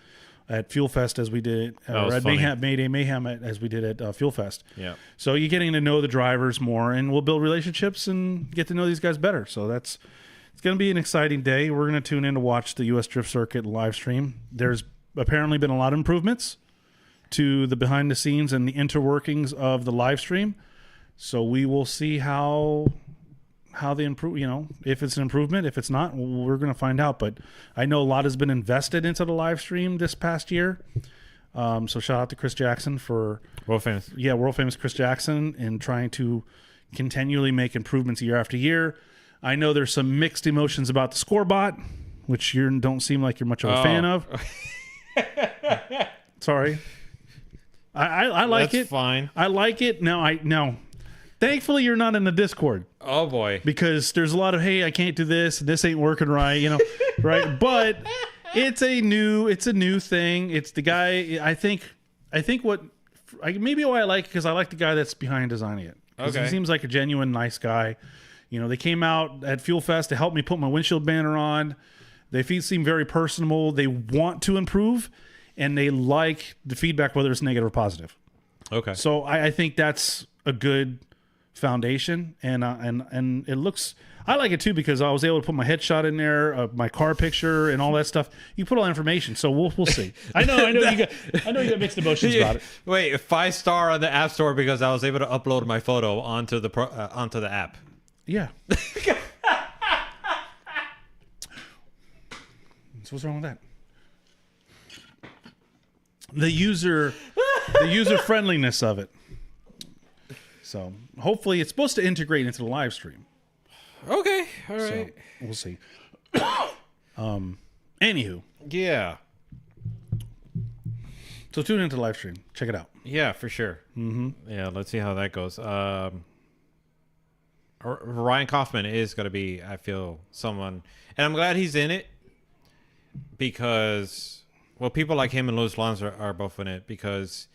at FuelFest as we did, or at Mayday Mayhem as we did at FuelFest. Yeah. So you're getting to know the drivers more, and we'll build relationships and get to know these guys better. So it's going to be an exciting day. We're going to tune in to watch the U.S. Drift Circuit live stream. There's apparently been a lot of improvements to the behind the scenes and the interworkings of the live stream. So we will see how they improve, if it's an improvement. If it's not, we're going to find out. But I know a lot has been invested into the live stream this past year. So shout out to Chris Jackson for World famous. Yeah, world famous Chris Jackson, in trying to continually make improvements year after year. I know there's some mixed emotions about the scorebot, which you don't seem like you're much of a fan of. Sorry. I like That's it. fine. I like it. Now, thankfully you're not in the Discord, Oh boy. because there's a lot of, hey, I can't do this, this ain't working right, right? But it's a new thing. It's the guy. I think maybe why I like it, because I like the guy that's behind designing it. 'Cause Okay. he seems like a genuine nice guy. They came out at FuelFest to help me put my windshield banner on. They seem very personable. They want to improve, and they like the feedback, whether it's negative or positive. Okay. So I think that's a good foundation, and it looks. I like it too, because I was able to put my headshot in there, my car picture, and all that stuff. You put all that information, so we'll see. I know you got mixed emotions about it. Wait, 5-star on the App Store because I was able to upload my photo onto the app. Yeah. So what's wrong with that? The user friendliness of it. So hopefully it's supposed to integrate into the live stream. Okay. All So right. we'll see. Anywho, Yeah. so tune into the live stream. Check it out. Yeah, for sure. Mm-hmm. Yeah, let's see how that goes. Ryan Kaufman is going to be, I feel, someone, and I'm glad he's in it, because, well, people like him and Louis Lons are both in it, because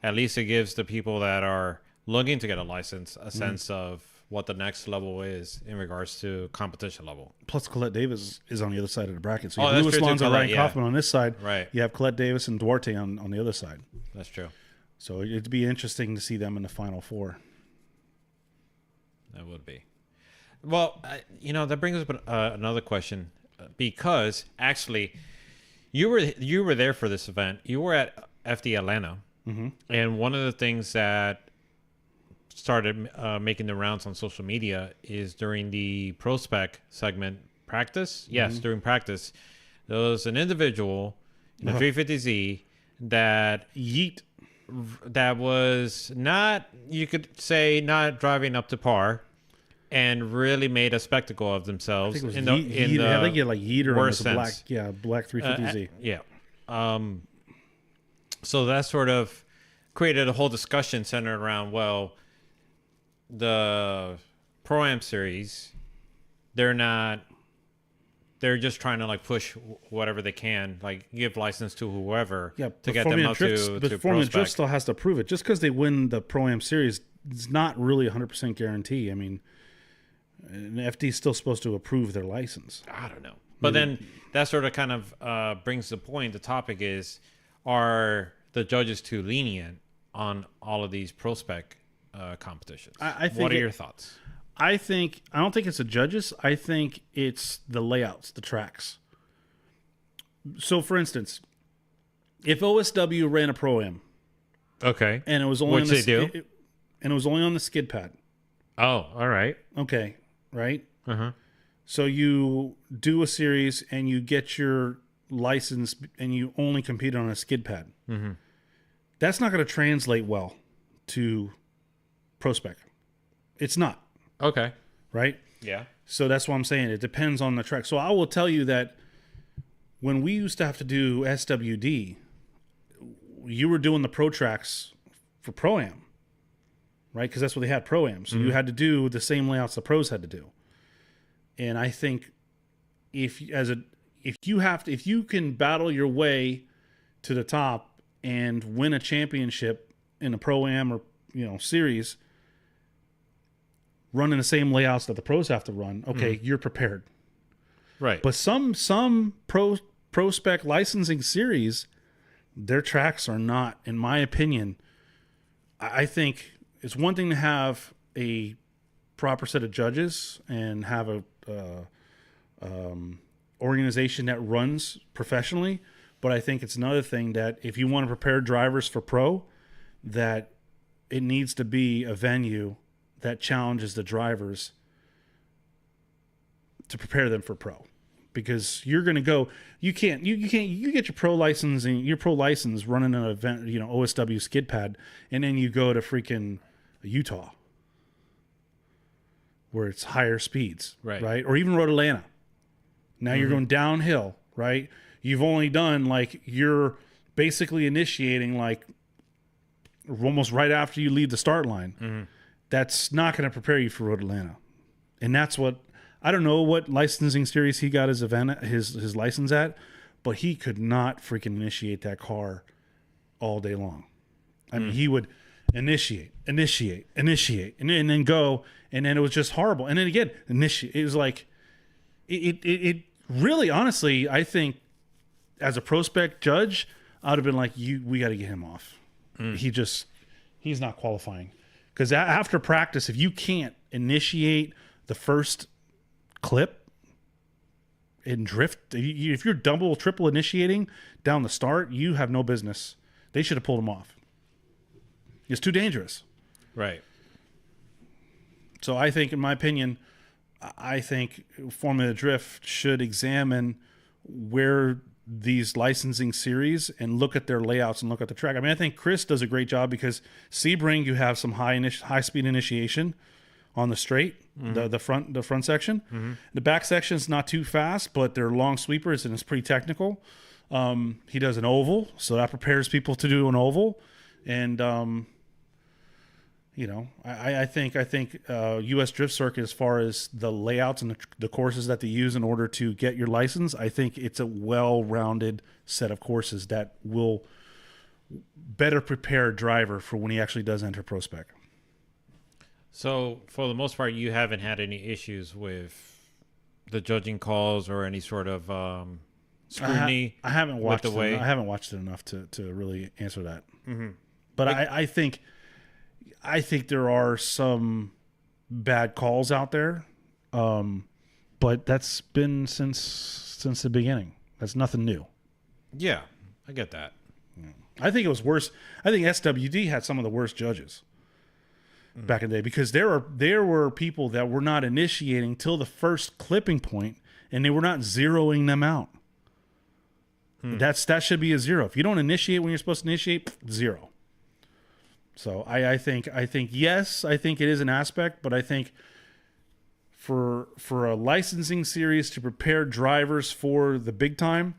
at least it gives the people that are looking to get a license a sense of what the next level is in regards to competition level. Plus, Colette Davis is on the other side of the bracket. So you Oh, have that's Louis true too, Lons and Colette, Ryan yeah. Kaufman on this side. Right. You have Colette Davis and Duarte on the other side. That's true. So it'd be interesting to see them in the Final Four. That would be. Well, that brings up another question, because actually, you were there for this event. You were at FD Atlanta, and one of the things that started making the rounds on social media is during the Pro Spec segment practice. Yes, during practice, there was an individual in a 350Z that was not, you could say, not driving up to par, and really made a spectacle of themselves. I think it was in the I think you had like Yeater on worst this black, sense. black 350Z. Yeah. So that sort of created a whole discussion centered around, well, the Pro-Am series, they're just trying to like push whatever they can, like give license to whoever to get them up to Formula Pro Drift Spec. still has to prove it. Just because they win the Pro-Am series, it's not really 100% guarantee. I mean, an FD is still supposed to approve their license. I don't know. But then that sort of kind of brings the point. The topic is, are the judges too lenient on all of these Pro Spec competitions? I think what are your thoughts? I don't think it's the judges. I think it's the layouts, the tracks. So, for instance, if OSW ran a Pro-Am, Okay. and it was only Which on they do. And it was only on the skid pad. Oh, all right. Okay, right? Uh-huh. So you do a series and you get your license and you only compete on a skid pad. Mm-hmm. That's not going to translate well to Pro Spec. It's not, Okay. right? Yeah. So that's what I'm saying. It depends on the track. So I will tell you that when we used to have to do SWD, you were doing the pro tracks for Pro-Am, right? Because that's what they had, Pro-Am. So you had to do the same layouts the pros had to do. And I think if as a if you can battle your way to the top and win a championship in a pro-am or series, running the same layouts that the pros have to run, okay, you're prepared. Right. But some pro spec licensing series, their tracks are not, in my opinion. I think it's one thing to have a proper set of judges and have a organization that runs professionally, but I think it's another thing that if you want to prepare drivers for pro, that it needs to be a venue that challenges the drivers to prepare them for pro. Because you're going to go, you get your pro license running an event, OSW skid pad, and then you go to freaking Utah where it's higher speeds, right? Or even Road Atlanta. Now you're going downhill, right? You've only done you're basically initiating almost right after you leave the start line. That's not going to prepare you for Road Atlanta. And that's what, I don't know what licensing series he got his license at, but he could not freaking initiate that car all day long. I mean, he would initiate, and then go, and then it was just horrible. And then again, initiate. It was it really, honestly, I think as a prospect judge, I would have been like, we got to get him off. He's not qualifying. Because after practice, if you can't initiate the first clip and drift, if you're double, triple initiating down the start, you have no business. They should have pulled him off. It's too dangerous. Right. So I think, in my opinion, Formula Drift should examine where these licensing series and look at their layouts and look at the track. I mean, I think Chris does a great job because Sebring, you have some high speed initiation on the straight, the front section. The back section is not too fast, but they're long sweepers and it's pretty technical. He does an oval, so that prepares people to do an oval. And I think U.S. Drift Circuit, as far as the layouts and the courses that they use in order to get your license, I think it's a well-rounded set of courses that will better prepare a driver for when he actually does enter pro spec. So, for the most part, you haven't had any issues with the judging calls or any sort of scrutiny. I haven't watched it. I haven't watched it enough to really answer that. But I think there are some bad calls out there, but that's been since the beginning. That's nothing new. Yeah, I get that. I think it was worse. I think SWD had some of the worst judges back in the day because there were people that were not initiating till the first clipping point, and they were not zeroing them out. That should be a zero. If you don't initiate when you're supposed to initiate, zero. So I think yes, I think it is an aspect, but I think for a licensing series to prepare drivers for the big time,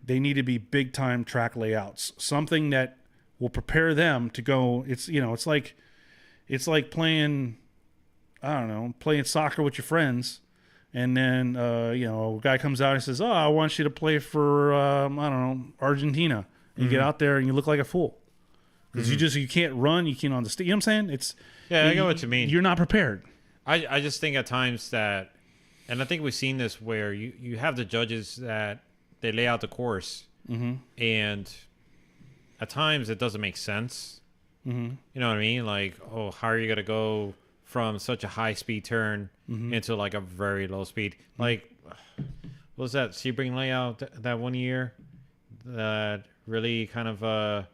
they need to be big time track layouts. Something that will prepare them to go. It's like playing, I don't know, playing soccer with your friends, and then a guy comes out and says, "Oh, I want you to play for I don't know, Argentina." And you get out there and you look like a fool. Because you can't run, you can't understand. You know what I'm saying? I know what you mean. You're not prepared. I just think at times that, and I think we've seen this where you have the judges that they lay out the course, and at times it doesn't make sense. You know what I mean? Like, how are you going to go from such a high speed turn into like a very low speed? Like, what was that Sebring layout that one year that really kind of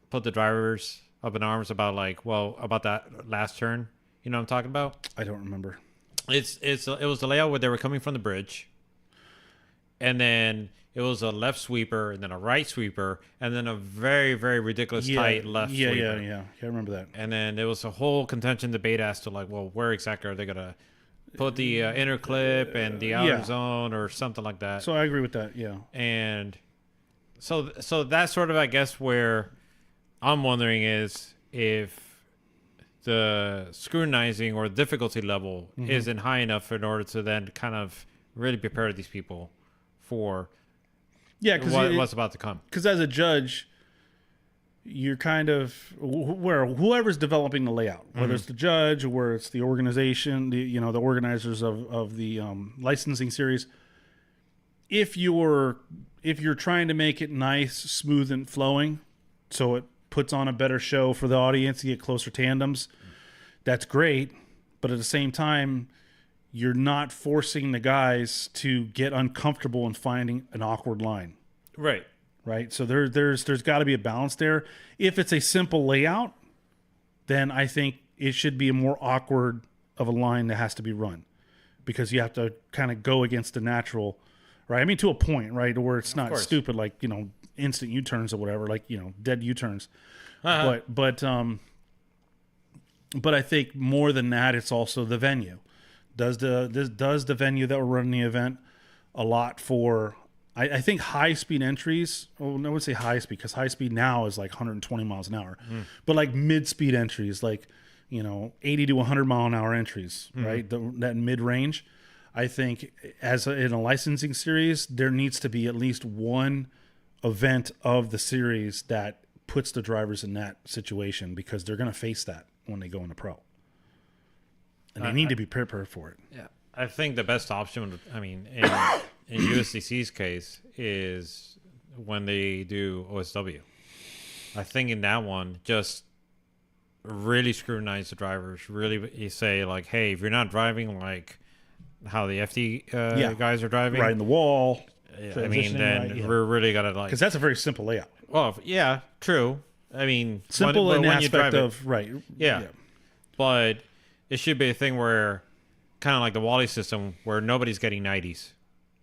put the drivers up in arms about about that last turn? You know what I'm talking about? I don't remember. It was the layout where they were coming from the bridge, and then it was a left sweeper, and then a right sweeper, and then a very, very ridiculous tight left sweeper. Yeah. I remember that. And then there was a whole contention debate as to where exactly are they gonna put the inner clip and the outer zone or something like that. So I agree with that. Yeah. And so that's sort of, I guess, where I'm wondering is if the scrutinizing or difficulty level isn't high enough in order to then kind of really prepare these people for Yeah, what's about to come. because as a judge, you're kind of whoever's developing the layout, whether it's the judge or where it's the organization, the organizers of the licensing series. If you're trying to make it nice, smooth, and flowing, so it puts on a better show for the audience, you get closer tandems, that's great. But at the same time, you're not forcing the guys to get uncomfortable in finding an awkward line. Right. Right. So there's got to be a balance there. If it's a simple layout, then I think it should be a more awkward of a line that has to be run, because you have to kind of go against the natural, right? I mean, to a point, right, where it's not stupid, like, instant U-turns or whatever, like, dead U-turns. But I think more than that, it's also the venue. Does the venue that we're running the event a lot for? I think high-speed entries, I wouldn't say high-speed, because high-speed now is like 120 miles an hour. But like mid-speed entries, like, 80 to 100-mile-an-hour entries, right? That mid-range. I think in a licensing series, there needs to be at least one event of the series that puts the drivers in that situation, because they're going to face that when they go into pro. And they need to be prepared for it. Yeah. I think the best option, in USDC's case, is when they do OSW. I think in that one, just really scrutinize the drivers. Really, you say, like, hey, if you're not driving like how the FD guys are driving, right in the wall. I mean, then we're really got to, like... Because that's a very simple layout. Well, yeah, true. I mean... Simple in aspect of... Right. Yeah. But it should be a thing where, kind of like the Wally system, where nobody's getting 90s.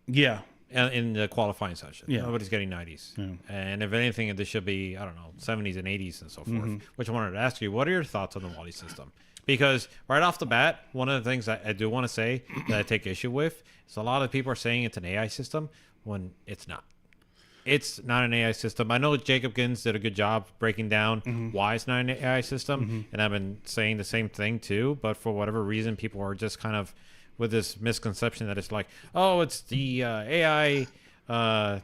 Yeah. In the qualifying session. Yeah. Nobody's getting 90s. Yeah. And if anything, this should be, 70s and 80s and so forth. Which I wanted to ask you, what are your thoughts on the Wally system? Because right off the bat, one of the things I do want to say that I take issue with is a lot of people are saying it's an AI system when it's not. It's not an AI system. I know Jacob Gins did a good job breaking down why it's not an AI system, and I've been saying the same thing too, but for whatever reason, people are just kind of with this misconception that it's like, oh, it's the AI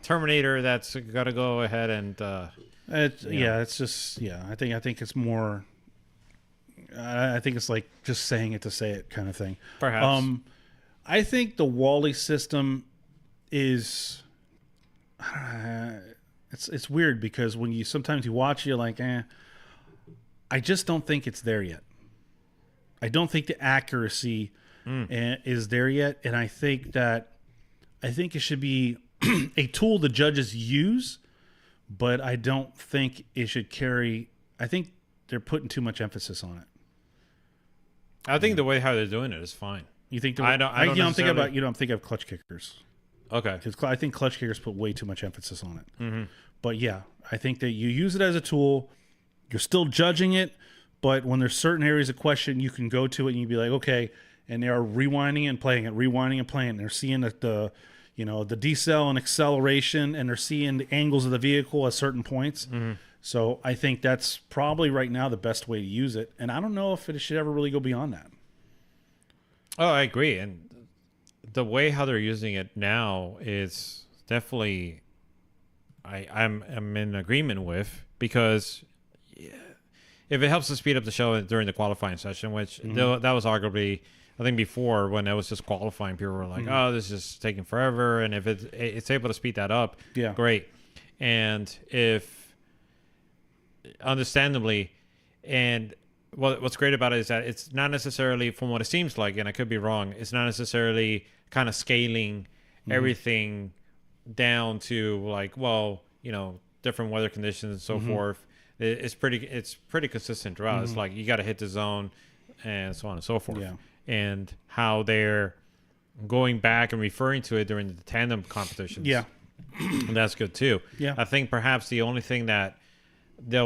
Terminator that's got to go ahead and... it's just... Yeah, I think it's more... I think it's like just saying it to say it kind of thing. Perhaps. I think the Wally system is... it's weird, because when sometimes you watch, you're like, I just don't think it's there yet. I don't think the accuracy is there yet, and I think it should be a tool the judges use, but I don't think it should carry... I think they're putting too much emphasis on it. I think the way how they're doing it is fine. You think? I'm thinking about I'm thinking of clutch kickers. Okay. Because I think clutch kickers put way too much emphasis on it. But yeah, I think that you use it as a tool. You're still judging it, but when there's certain areas of question, you can go to it and you'd be like, okay, and they are rewinding and playing it, rewinding and playing it. And they're seeing that the decel and acceleration, and they're seeing the angles of the vehicle at certain points. So I think that's probably right now the best way to use it. And I don't know if it should ever really go beyond that. Oh, I agree. And the way how they're using it now is definitely I'm in agreement with, because if it helps to speed up the show during the qualifying session, which that was arguably, I think before, when it was just qualifying, people were like, oh, this is just taking forever. And if it's able to speed that up, great. And if... understandably, and what's great about it is that it's not necessarily, from what it seems like, and I could be wrong, it's not necessarily kind of scaling everything down to like, well, different weather conditions and so forth. It's pretty consistent throughout. It's like you got to hit the zone and so on and so forth. And how they're going back and referring to it during the tandem competitions. And that's good too. I think perhaps the only thing that they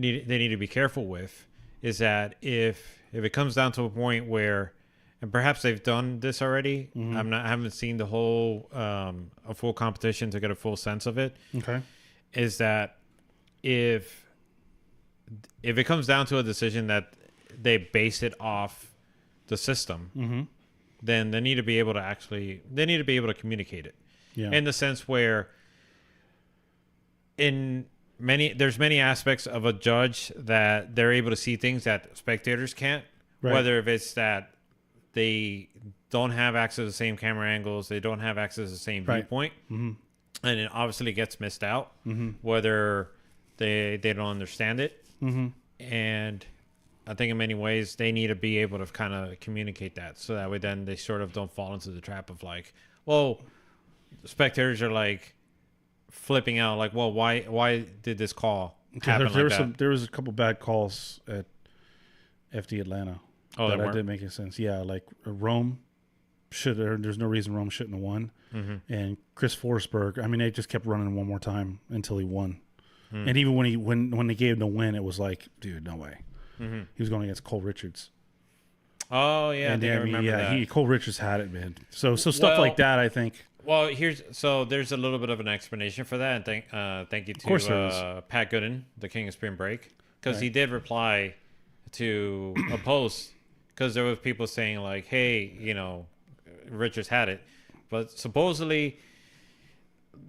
need to be careful with is that if it comes down to a point where, and perhaps they've done this already, I haven't seen the whole a full competition to get a full sense of it. Okay, is that if it comes down to a decision that they base it off the system, then they need to be able to communicate it. Yeah. in the sense where there's many aspects of a judge that they're able to see things that spectators can't. Right. Whether if it's that they don't have access to the same camera angles, they don't have access to the same Right. viewpoint, and it obviously gets missed out. Mm-hmm. Whether they don't understand it, and I think in many ways they need to be able to kind of communicate that, so that way then they sort of don't fall into the trap of like, well, spectators are like flipping out, like, well, why did this call happen like that? There was a couple bad calls at FD Atlanta. Oh, that there didn't make any sense. Yeah, like Rome there's no reason Rome shouldn't have won. And Chris Forsberg, I mean, they just kept running one more time until he won. And even when they gave him the win, it was like, dude, no way. He was going against Cole Richards. Oh yeah, And I remember that. Cole Richards had it, man. So stuff like that, I think. Well, there's a little bit of an explanation for that, and thank you course there to Pat Gooden, the King of Spring Break, because he did reply to a post, because there was people saying like, hey, Richards had it, but supposedly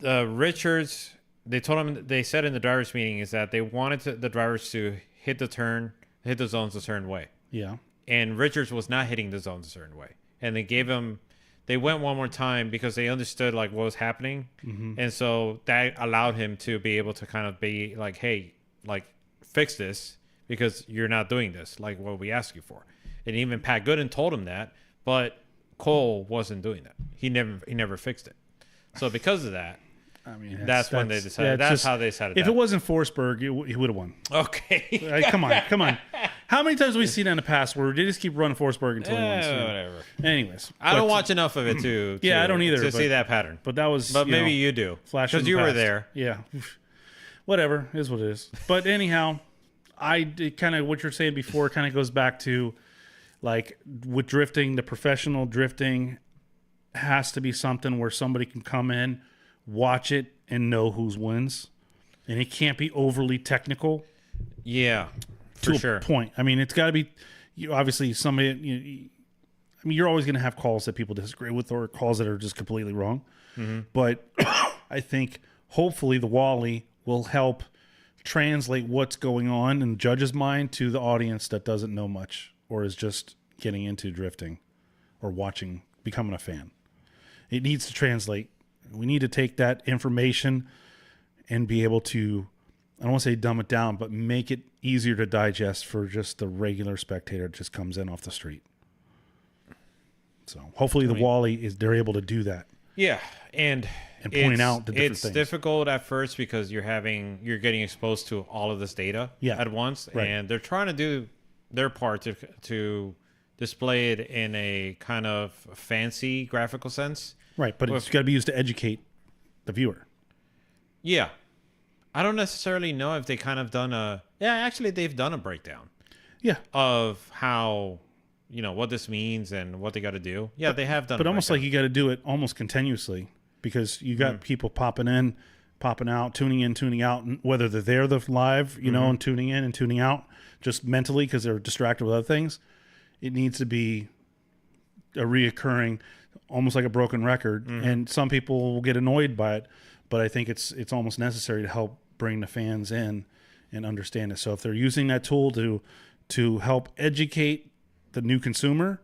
Richards, they said in the drivers meeting is that they wanted the drivers to hit the zones a certain way. Yeah. And Richards was not hitting the zones a certain way. And they went one more time because they understood like what was happening. And so that allowed him to be able to kind of be like, hey, like fix this because you're not doing this like what we asked you for. And even Pat Gooden told him that, but Cole wasn't doing that. He never fixed it. So because of that, I mean, that's when they decided. That's how they decided. If it wasn't Forsberg, he would have won. Okay. Like, come on. How many times have we seen that in the past where they just keep running Forsberg until he wins? Whatever. Anyways, I don't watch enough of it I don't either, to see that pattern. But that was. But maybe you do, flash in because the you were past. there. Yeah. Whatever is what it is. But anyhow, kind of what you're saying before kind of goes back to like with drifting, the professional drifting has to be something where somebody can come in, watch it, and know whose wins. And it can't be overly technical. Yeah, To for a sure. point. I mean, it's got to be obviously somebody. You're always going to have calls that people disagree with or calls that are just completely wrong. But I think hopefully the Wally will help translate what's going on in the judge's mind to the audience that doesn't know much or is just getting into drifting or watching, becoming a fan. It needs to translate. We need to take that information and be able to, I don't want to say dumb it down, but make it easier to digest for just the regular spectator that just comes in off the street. So hopefully they're able to do that. Yeah, and point out the different it's things. difficult at first because you're getting exposed to all of this data at once, Right. and they're trying to do their part to display it in a kind of fancy graphical sense. Right, but it's got to be used to educate the viewer. Yeah. I don't necessarily know if they kind of done actually they've done a breakdown Yeah. of how, what this means and what they got to do. Yeah, they have done But a almost breakdown. like you got to do it almost continuously because you got people popping in, popping out, tuning in, tuning out, and whether they're there live, and tuning in and tuning out just mentally because they're distracted with other things. It needs to be a reoccurring, almost like a broken record. And some people will get annoyed by it, but I think it's almost necessary to help bring the fans in and understand it. So if they're using that tool to help educate the new consumer,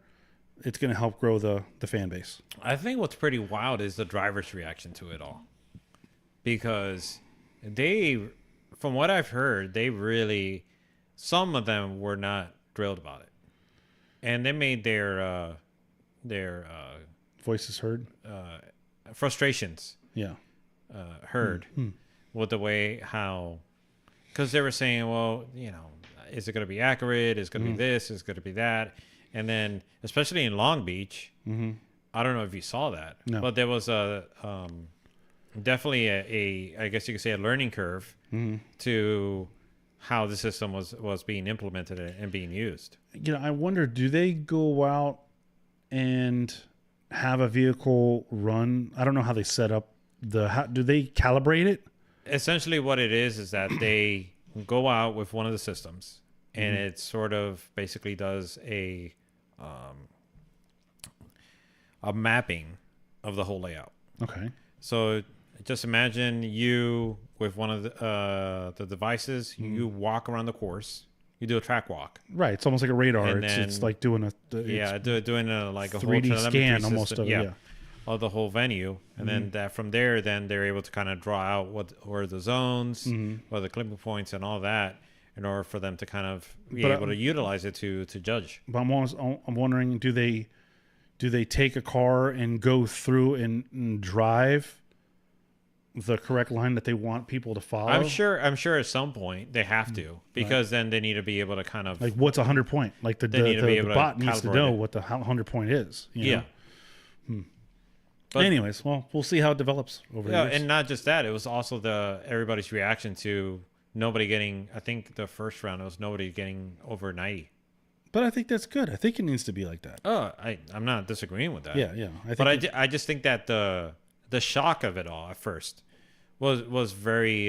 it's going to help grow the fan base. I think what's pretty wild is the driver's reaction to it all. Because from what I've heard, some of them were not thrilled about it. And they made their Voices heard. frustrations Yeah. heard with the way how, because they were saying, well, is it going to be accurate? Is it going to be this? Is it going to be that? And then, especially in Long Beach, I don't know if you saw that, No. but there was definitely I guess you could say a learning curve to how the system was being implemented and being used. I wonder, do they go out and have a vehicle run? I don't know how they set up do they calibrate it? Essentially what it is that they go out with one of the systems and it sort of basically does a mapping of the whole layout. Okay. So just imagine you with one of the devices. You walk around the course. You do a track walk. Right. It's almost like a radar. And It's like doing a doing like a 3D whole scan telemetry almost system, of it. Yeah. of the whole venue, and then that from there, then they're able to kind of draw out what are the zones, or the clipping points, and all that, in order for them to kind of be able to utilize it to judge. But I'm wondering, do they take a car and go through and drive the correct line that they want people to follow? I'm sure at some point they have to, because then they need to be able to kind of Like, what's 100 point? Like the bot needs to know what the 100 point is. You know? But, anyways, well, we'll see how it develops over the years. and not just that, it was also everybody's reaction to nobody getting. I think the first round it was nobody getting over 90. But I think that's good. I think it needs to be like that. Oh, I'm not disagreeing with that. Yeah. I just think that the shock of it all at first was very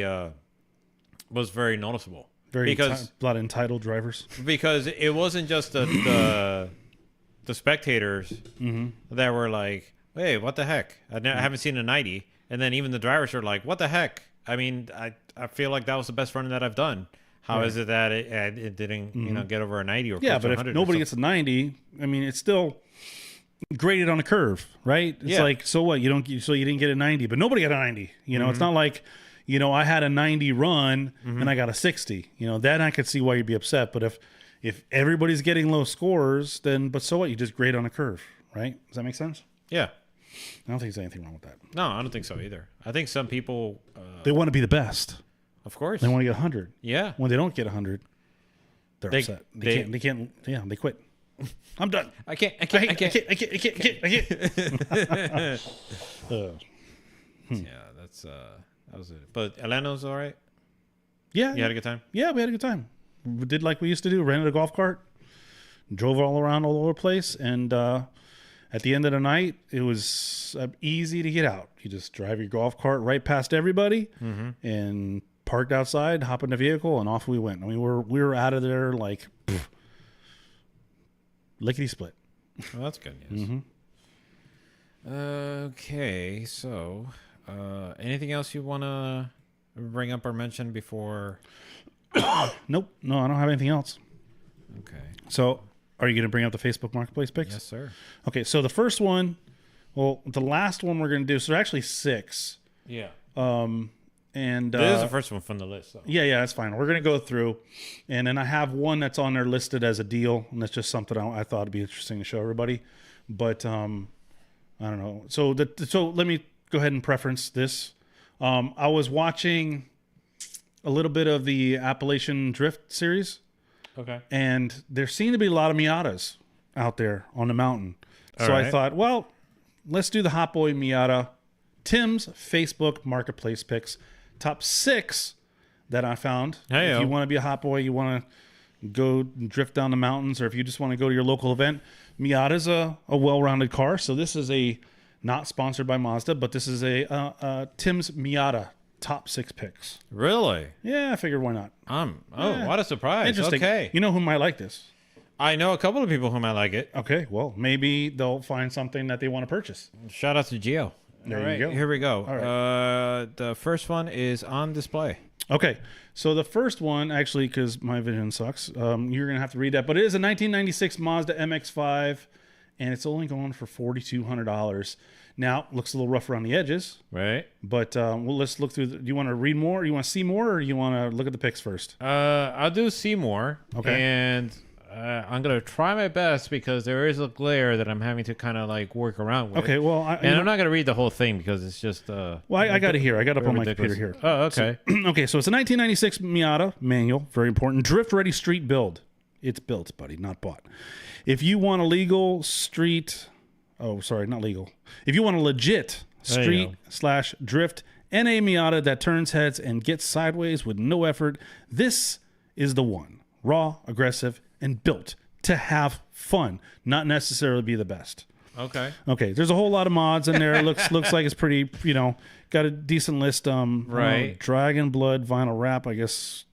noticeable. A lot of entitled drivers. Because it wasn't just the spectators that were like, "Hey, what the heck? I haven't seen a 90." And then even the drivers are like, "What the heck?" I mean, I feel like that was the best run that I've done. How is it that it didn't get over a 90 or yeah? But if nobody gets a 90, I mean, it's still graded on a curve, right? It's like, so what? You didn't get a 90, but nobody got a 90. You know, it's not like, I had a 90 run and I got a 60. Then I could see why you'd be upset. But if everybody's getting low scores, then so what? You just grade on a curve, right? Does that make sense? Yeah. I don't think there's anything wrong with that. No, I don't think so either. I think some people, they want to be the best. of course, They want to get 100. yeah. When they don't get 100, they're upset. They can't. Yeah, they quit. I'm done. I can't. I can't. Yeah, that was it. But Atlanta's all right. Yeah. You had a good time. Yeah, we had a good time. We did like we used to do. Rented a golf cart, drove all around all over the place, and at the end of the night, it was easy to get out. You just drive your golf cart right past everybody, and parked outside, hop in the vehicle, and off we went. I mean, we were out of there like lickety split. Well, that's good news. Okay, so anything else you want to bring up or mention before? Nope. No, I don't have anything else. Okay. So, are you going to bring up the Facebook Marketplace picks? Yes, sir. Okay, so the first one, the last one we're going to do, so there are actually 6. Yeah. And This is the first one from the list, though. Yeah, that's fine. We're going to go through, and then I have one that's on there listed as a deal, and that's just something I thought would be interesting to show everybody. But I don't know. So let me go ahead and preference this. I was watching a little bit of the Appalachian Drift series. Okay. And there seem to be a lot of Miatas out there on the mountain. So right. I thought, well, let's do the Hot Boy Miata. Tim's Facebook Marketplace picks. Top 6 that I found. Hey-o. If you want to be a hot boy, you want to go drift down the mountains, or if you just want to go to your local event, Miata's a well-rounded car. So this is not sponsored by Mazda, but this is a Tim's Miata top 6 picks. Really? Yeah, I figured why not. What a surprise. Interesting. Okay. You know who might like this? I know a couple of people who might like it. Okay, well, maybe they'll find something that they want to purchase. Shout out to Gio. There you go. Here we go. All right. The first one is on display. Okay, so the first one, actually, because my vision sucks, you're going to have to read that, but it is a 1996 Mazda MX-5, and it's only going for $4,200. Now, looks a little rough around the edges, Right. but let's look through. Do you want to read more? You want to see more, or you want to look at the picks first? I'll do Seymour. Okay. And I'm going to try my best because there is a glare that I'm having to kind of like work around with. Okay, well, I'm not going to read the whole thing because it's just. Well, I got it here. I got it up on my computer here. Oh, okay. Okay, so it's a 1996 Miata manual, very important, drift-ready street build. It's built, buddy, not bought. If you want a legal street, not legal. If you want a legit street/drift NA Miata that turns heads and gets sideways with no effort, this is the one. Raw, aggressive, and built to have fun, not necessarily be the best. Okay. Okay, there's a whole lot of mods in there. looks like it's pretty, got a decent list. Right. Dragon Blood vinyl wrap. I guess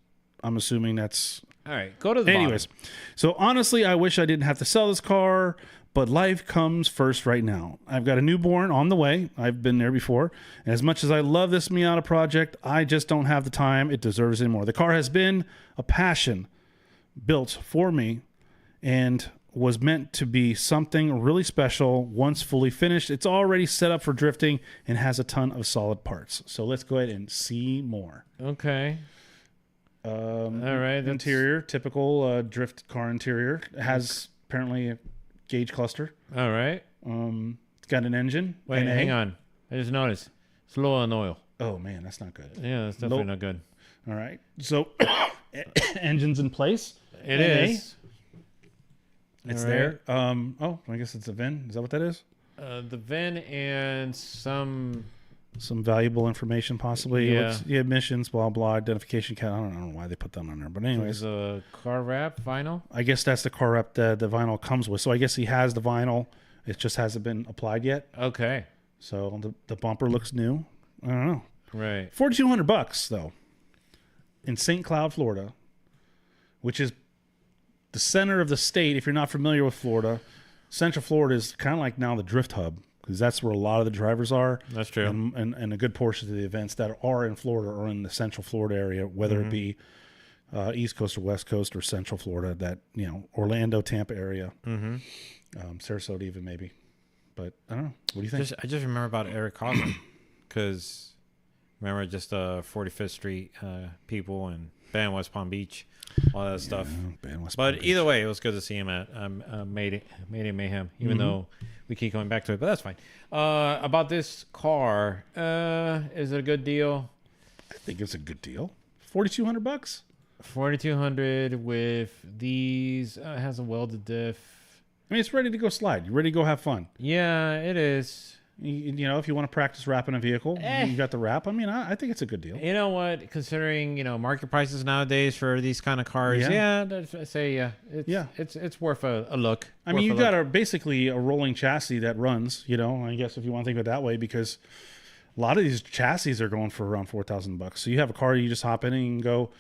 I'm assuming that's. All right. Go to the Anyways, so honestly, I wish I didn't have to sell this car, But life comes first right now. I've got a newborn on the way. I've been there before. And as much as I love this Miata project, I just don't have the time it deserves anymore. The car has been a passion built for me and was meant to be something really special once fully finished. It's already set up for drifting and has a ton of solid parts. So let's go ahead and see more. Okay. All right. That's... Interior, typical drift car interior. It has apparently a gauge cluster. All right. It's got an engine. Wait, NA. hang on. I just noticed. It's low on oil. Oh, man, that's not good. Yeah, that's definitely not good. All right. So engine's in place. It NA. is. It's All there. Oh, I guess it's a VIN. Is that what that is? The VIN and some valuable information, possibly. Yeah. Emissions, blah, blah, identification count. I don't know why they put them on there. But anyways. There's a car wrap vinyl. I guess that's the car wrap the vinyl comes with. So I guess he has the vinyl. It just hasn't been applied yet. Okay. So the bumper looks new. I don't know. Right. $4,200 though. In St. Cloud, Florida, which is the center of the state. If you're not familiar with Florida, Central Florida is kind of like now the drift hub because that's where a lot of the drivers are. That's true. And a good portion of the events that are in Florida are in the Central Florida area, whether it be East Coast or West Coast or Central Florida, that, Orlando, Tampa area, Sarasota even maybe. But I don't know. What do you think? I just remember about Eric Coughlin because remember just 45th Street people and Band West Palm Beach, all that stuff. But either way, it was good to see him at Mayday Mayhem, even though we keep going back to it. But that's fine. About this car, is it a good deal? I think it's a good deal. $4,200. $4,200 with these. It has a welded diff. I mean, it's ready to go slide. You're ready to go have fun. Yeah, it is. If you want to practice wrapping a vehicle, you got the wrap. I mean, I think it's a good deal. You know what? Considering market prices nowadays for these kind of cars, it's worth a look. I mean, you got basically a rolling chassis that runs. I guess if you want to think of it that way, because a lot of these chassis are going for around $4,000. So you have a car, you just hop in and go,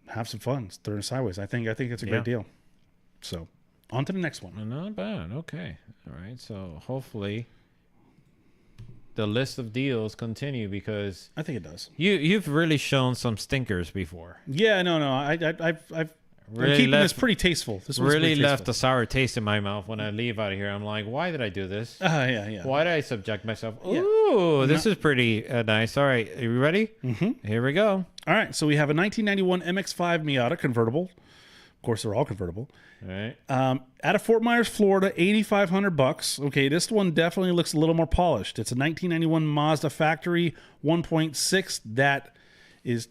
have some fun, turn sideways. I think it's a great deal. So on to the next one. Not bad. Okay. All right. So hopefully the list of deals continue because I think it does. You've really shown some stinkers before. Yeah, no. I'm really keeping this pretty tasteful. This one's really pretty left tasteful. a sour taste in my mouth when I leave out of here. I'm like, why did I do this? Yeah. Why did I subject myself? Yeah. Ooh, this is pretty nice. All right, are you ready? Mm-hmm. Here we go. All right, so we have a 1991 MX-5 Miata convertible. Of course, they're all convertible. All right. Out of Fort Myers, Florida, $8,500. Okay, this one definitely looks a little more polished. It's a 1991 Mazda factory 1.6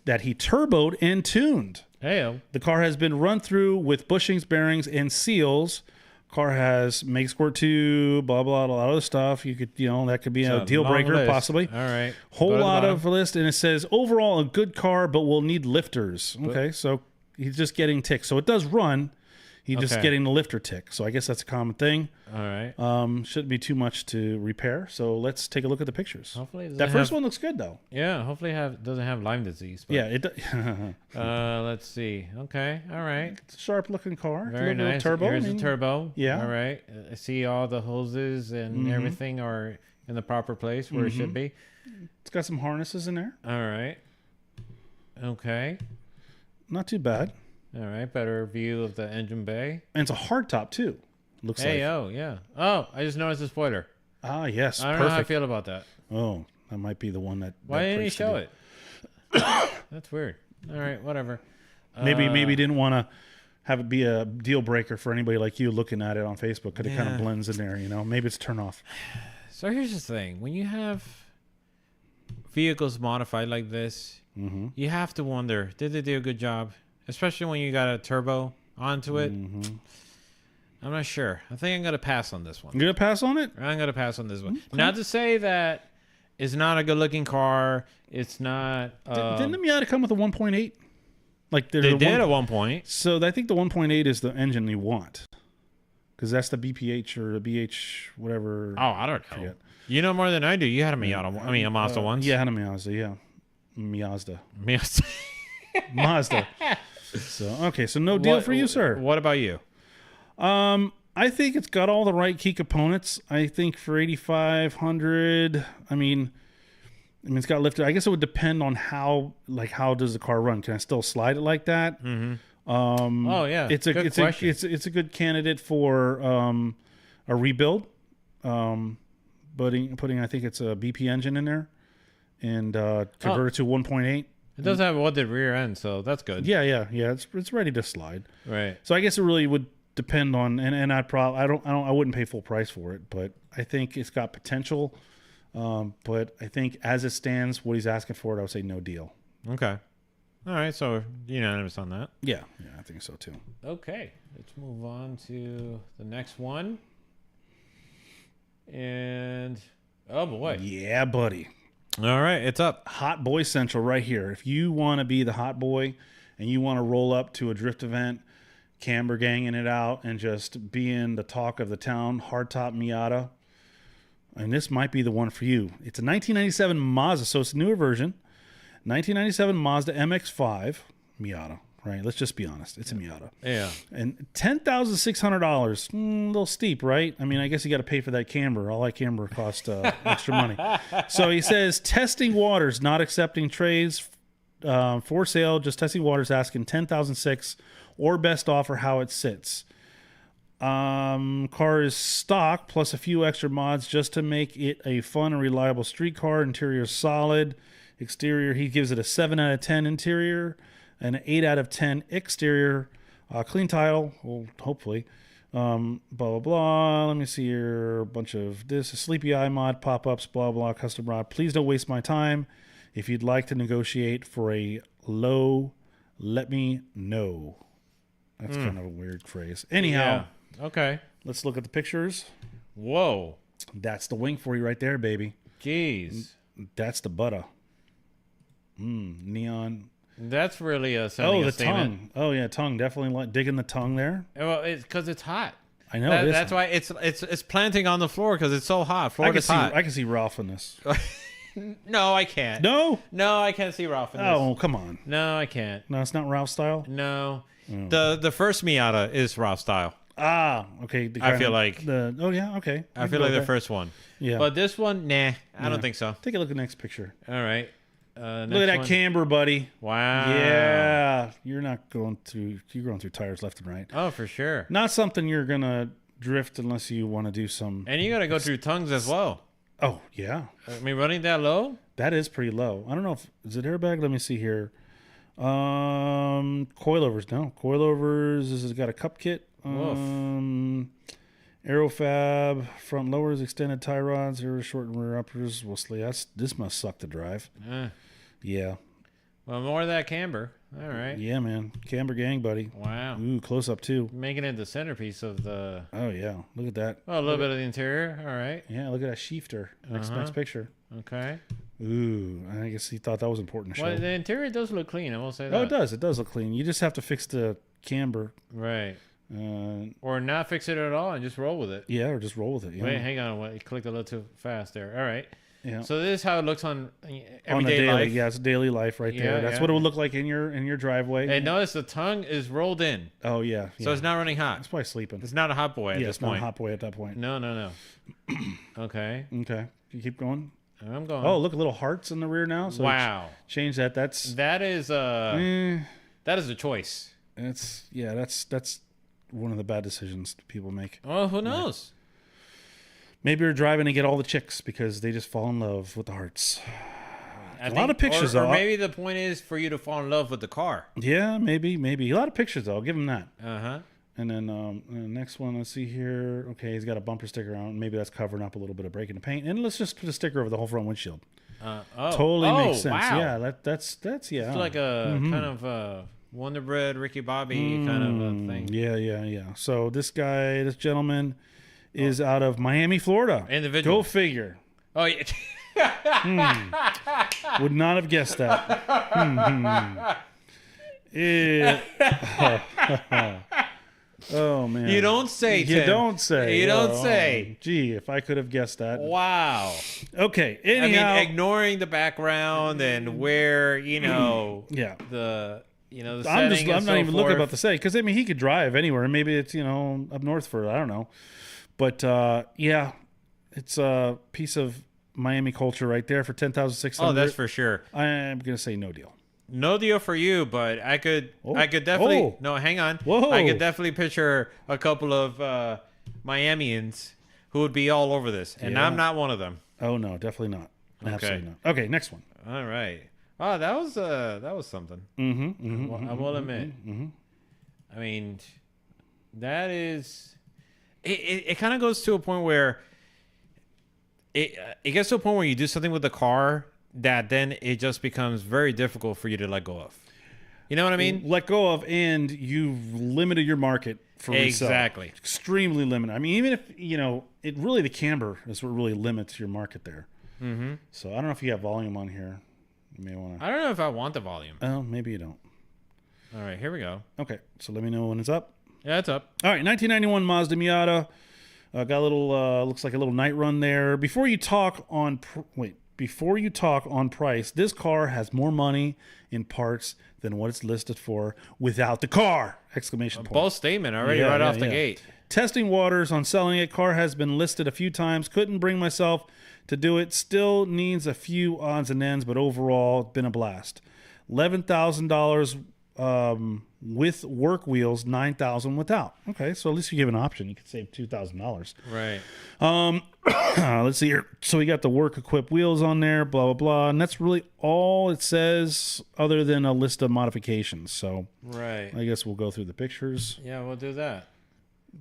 that he turboed and tuned. Hey, the car has been run through with bushings, bearings, and seals. Car has make squirt tube, blah blah, a lot of other stuff. You could, that could be a deal breaker, list. possibly. All right, whole lot of list, and it says overall a good car, but will need lifters. Okay, so he's just getting ticks. So it does run. He's just getting the lifter tick. So I guess that's a common thing. All right. Shouldn't be too much to repair. So let's take a look at the pictures. Hopefully that first one looks good though. Yeah. Hopefully doesn't have Lyme disease. But, yeah. It does. Let's see. Okay. All right. It's a sharp looking car. Very nice. Turbo. Here's a turbo. Yeah. All right. I see all the hoses and everything are in the proper place where it should be. It's got some harnesses in there. All right. Okay. Not too bad. All right, better view of the engine bay. And it's a hardtop too. Looks like. Oh, yeah. Oh, I just noticed the spoiler. Ah, yes. I don't know how I feel about that. Oh, that might be the one that. Why didn't he show it? That's weird. All right, whatever. Maybe didn't want to have it be a deal breaker for anybody like you looking at it on Facebook because it kind of blends in there. Maybe it's a turn off. So here's the thing: when you have vehicles modified like this, you have to wonder: did they do a good job? Especially when you got a turbo onto it. I'm not sure. I think I'm going to pass on this one. You're going to pass on it? I'm going to pass on this one. Okay. Not to say that it's not a good-looking car. It's not... Didn't the Miata come with a 1.8? Like they did at one point. So I think the 1.8 is the engine you want. Because that's the BPH or the BH, whatever. Oh, I don't know. You know more than I do. You had a Miata. I mean, a Mazda once. Yeah, I had a Mazda, yeah. Mazda. Mazda. So, okay, so no deal for you, sir. What about you? I think it's got all the right key components. I think for 8,500, I mean, it's got lifted. I guess it would depend on how does the car run? Can I still slide it like that? Mm-hmm. Oh yeah, it's a good candidate for a rebuild. Putting I think it's a BP engine in there and convert it to 1.8. It does have a welded rear end, so that's good. Yeah. It's ready to slide. Right. So I guess it really would depend on, and I wouldn't pay full price for it, but I think it's got potential. But I think as it stands, what he's asking for it, I would say no deal. Okay. All right. So unanimous on that. Yeah, I think so too. Okay. Let's move on to the next one. And oh boy. Yeah, buddy. All right, it's up. Hot Boy Central right here. If you want to be the hot boy and you want to roll up to a drift event, camber ganging it out, and just being the talk of the town, hardtop Miata, and this might be the one for you. It's a 1997 Mazda, so it's a newer version. 1997 Mazda MX-5 Miata. Right, let's just be honest. It's a Miata. Yeah. And $10,600. A little steep, right? I mean, I guess you got to pay for that camber. All that camber cost extra money. So he says, testing waters, not accepting trades for sale, just testing waters, asking $10,600 or best offer how it sits. Car is stock plus a few extra mods just to make it a fun and reliable street car. Interior is solid. Exterior, he gives it a 7 out of 10 interior. An 8 out of 10 exterior, clean title, well, hopefully. Blah, blah, blah. Let me see here. A bunch of this. A sleepy eye mod, pop-ups, blah, blah, custom rod. Please don't waste my time. If you'd like to negotiate for a low, let me know. That's kind of a weird phrase. Anyhow. Yeah. Okay. Let's look at the pictures. Whoa. That's the wing for you right there, baby. Jeez. That's the butter. Neon. That's really a the statement. tongue. Oh yeah, tongue. Definitely digging the tongue there. Well, it's because it's hot. I know. That's why it's planting on the floor because it's so hot. Florida's hot. I can see Ralph in this. No, I can't. No, I can't see Ralph in this. oh come on. No, I can't. No, it's not Ralph style. No, the first Miata is Ralph style. Ah, okay. I feel like okay. I feel like the first one. Yeah, but this one, nah, I don't think so. Take a look at the next picture. All right. Look at that camber, buddy. Wow. Yeah, you're going through tires left and right. Oh, for sure. Not something you're gonna drift unless you want to do some. And you got to go through tongues as well. Oh yeah. I mean, running that low. That is pretty low. I don't know is it airbag. Let me see here. Coilovers. No coilovers. This has got a cup kit. Aerofab, front lowers, extended tie rods, here short and rear uppers. Well, this must suck to drive. Yeah. Well, more of that camber. All right. Yeah, man. Camber gang, buddy. Wow. Ooh, close up too. Making it the centerpiece of the. Oh yeah, look at that. Oh, a little bit of the interior. All right. Yeah, look at that shifter. Next picture. Okay. Ooh, I guess he thought that was important to show. Well, the interior does look clean. I will say that. Oh, it does. It does look clean. You just have to fix the camber. Right. Or not fix it at all and just roll with it. Yeah, or just roll with it. Yeah. Wait, hang on. You clicked a little too fast there. All right. Yeah. So this is how it looks on everyday daily life. Yeah, it's daily life right there. That's what it would look like in your driveway. And notice the tongue is rolled in. Oh yeah. So it's not running hot. It's probably sleeping. It's not a hot boy at this it's point. not a hot boy at that point. No. Okay. Okay. You keep going. I'm going. Oh, look, little hearts in the rear now. So wow. Change that. That is a choice. That's one of the bad decisions people make. Oh, who knows? Maybe you're driving to get all the chicks because they just fall in love with the hearts. A lot of pictures, or though. Maybe the point is for you to fall in love with the car. Yeah, maybe. A lot of pictures, though. I'll give him that. Uh-huh. And then the next one, let's see here. Okay, he's got a bumper sticker on. Maybe that's covering up a little bit of breaking the paint. And let's just put a sticker over the whole front windshield. Totally makes sense. Wow. Yeah, that's yeah. It's like a kind of a Wonder Bread, Ricky Bobby kind of a thing. Yeah. So this gentleman is out of Miami, Florida. Individual. Go figure. Oh, yeah. Would not have guessed that. Oh, man. You don't say, Tim. You don't say. You don't say. Gee, if I could have guessed that. Wow. Okay. Anyhow. I mean, ignoring the background and where, yeah. the you know, the I'm setting and not so even looking forth. about to say, because I mean, he could drive anywhere. Maybe it's, you know, up north for, I don't know. But yeah, it's a piece of Miami culture right there for 10,600. Oh, that's for sure. I'm gonna say no deal. No deal for you, but I could definitely Oh. no. Hang on, Whoa. I could definitely picture a couple of Miamians who would be all over this, and Yeah. I'm not one of them. Oh no, definitely not. Absolutely not. Okay, next one. All right. Oh, that was something. I will admit. I mean, that is. It kind of goes to a point where it gets to a point where you do something with the car that then it just becomes very difficult for you to let go of. You know what I mean? Let go of, and you've limited your market for resale. Exactly. Extremely limited. I mean, even if, you know, it really, the camber is what really limits your market there. Mm-hmm. So I don't know if you have volume on here. You may want to. I don't know if I want the volume. Oh, maybe you don't. All right, here we go. Okay, so let me know when it's up. Yeah, it's up. All right, 1991 Mazda Miata. Got a little, looks like a little night run there. Before you talk on price, this car has more money in parts than what it's listed for without the car! Exclamation point. Bold statement already Yeah, right yeah, off the yeah. gate. Testing waters on selling it. Car has been listed a few times. Couldn't bring myself to do it. Still needs a few odds and ends, but overall, been a blast. $11,000 with work wheels, $9,000 without. Okay, so at least you give an option. You could save $2,000. Right. Let's see here. So we got the work equipped wheels on there, blah, blah, blah. And that's really all it says other than a list of modifications. So Right. I guess we'll go through the pictures. Yeah, we'll do that.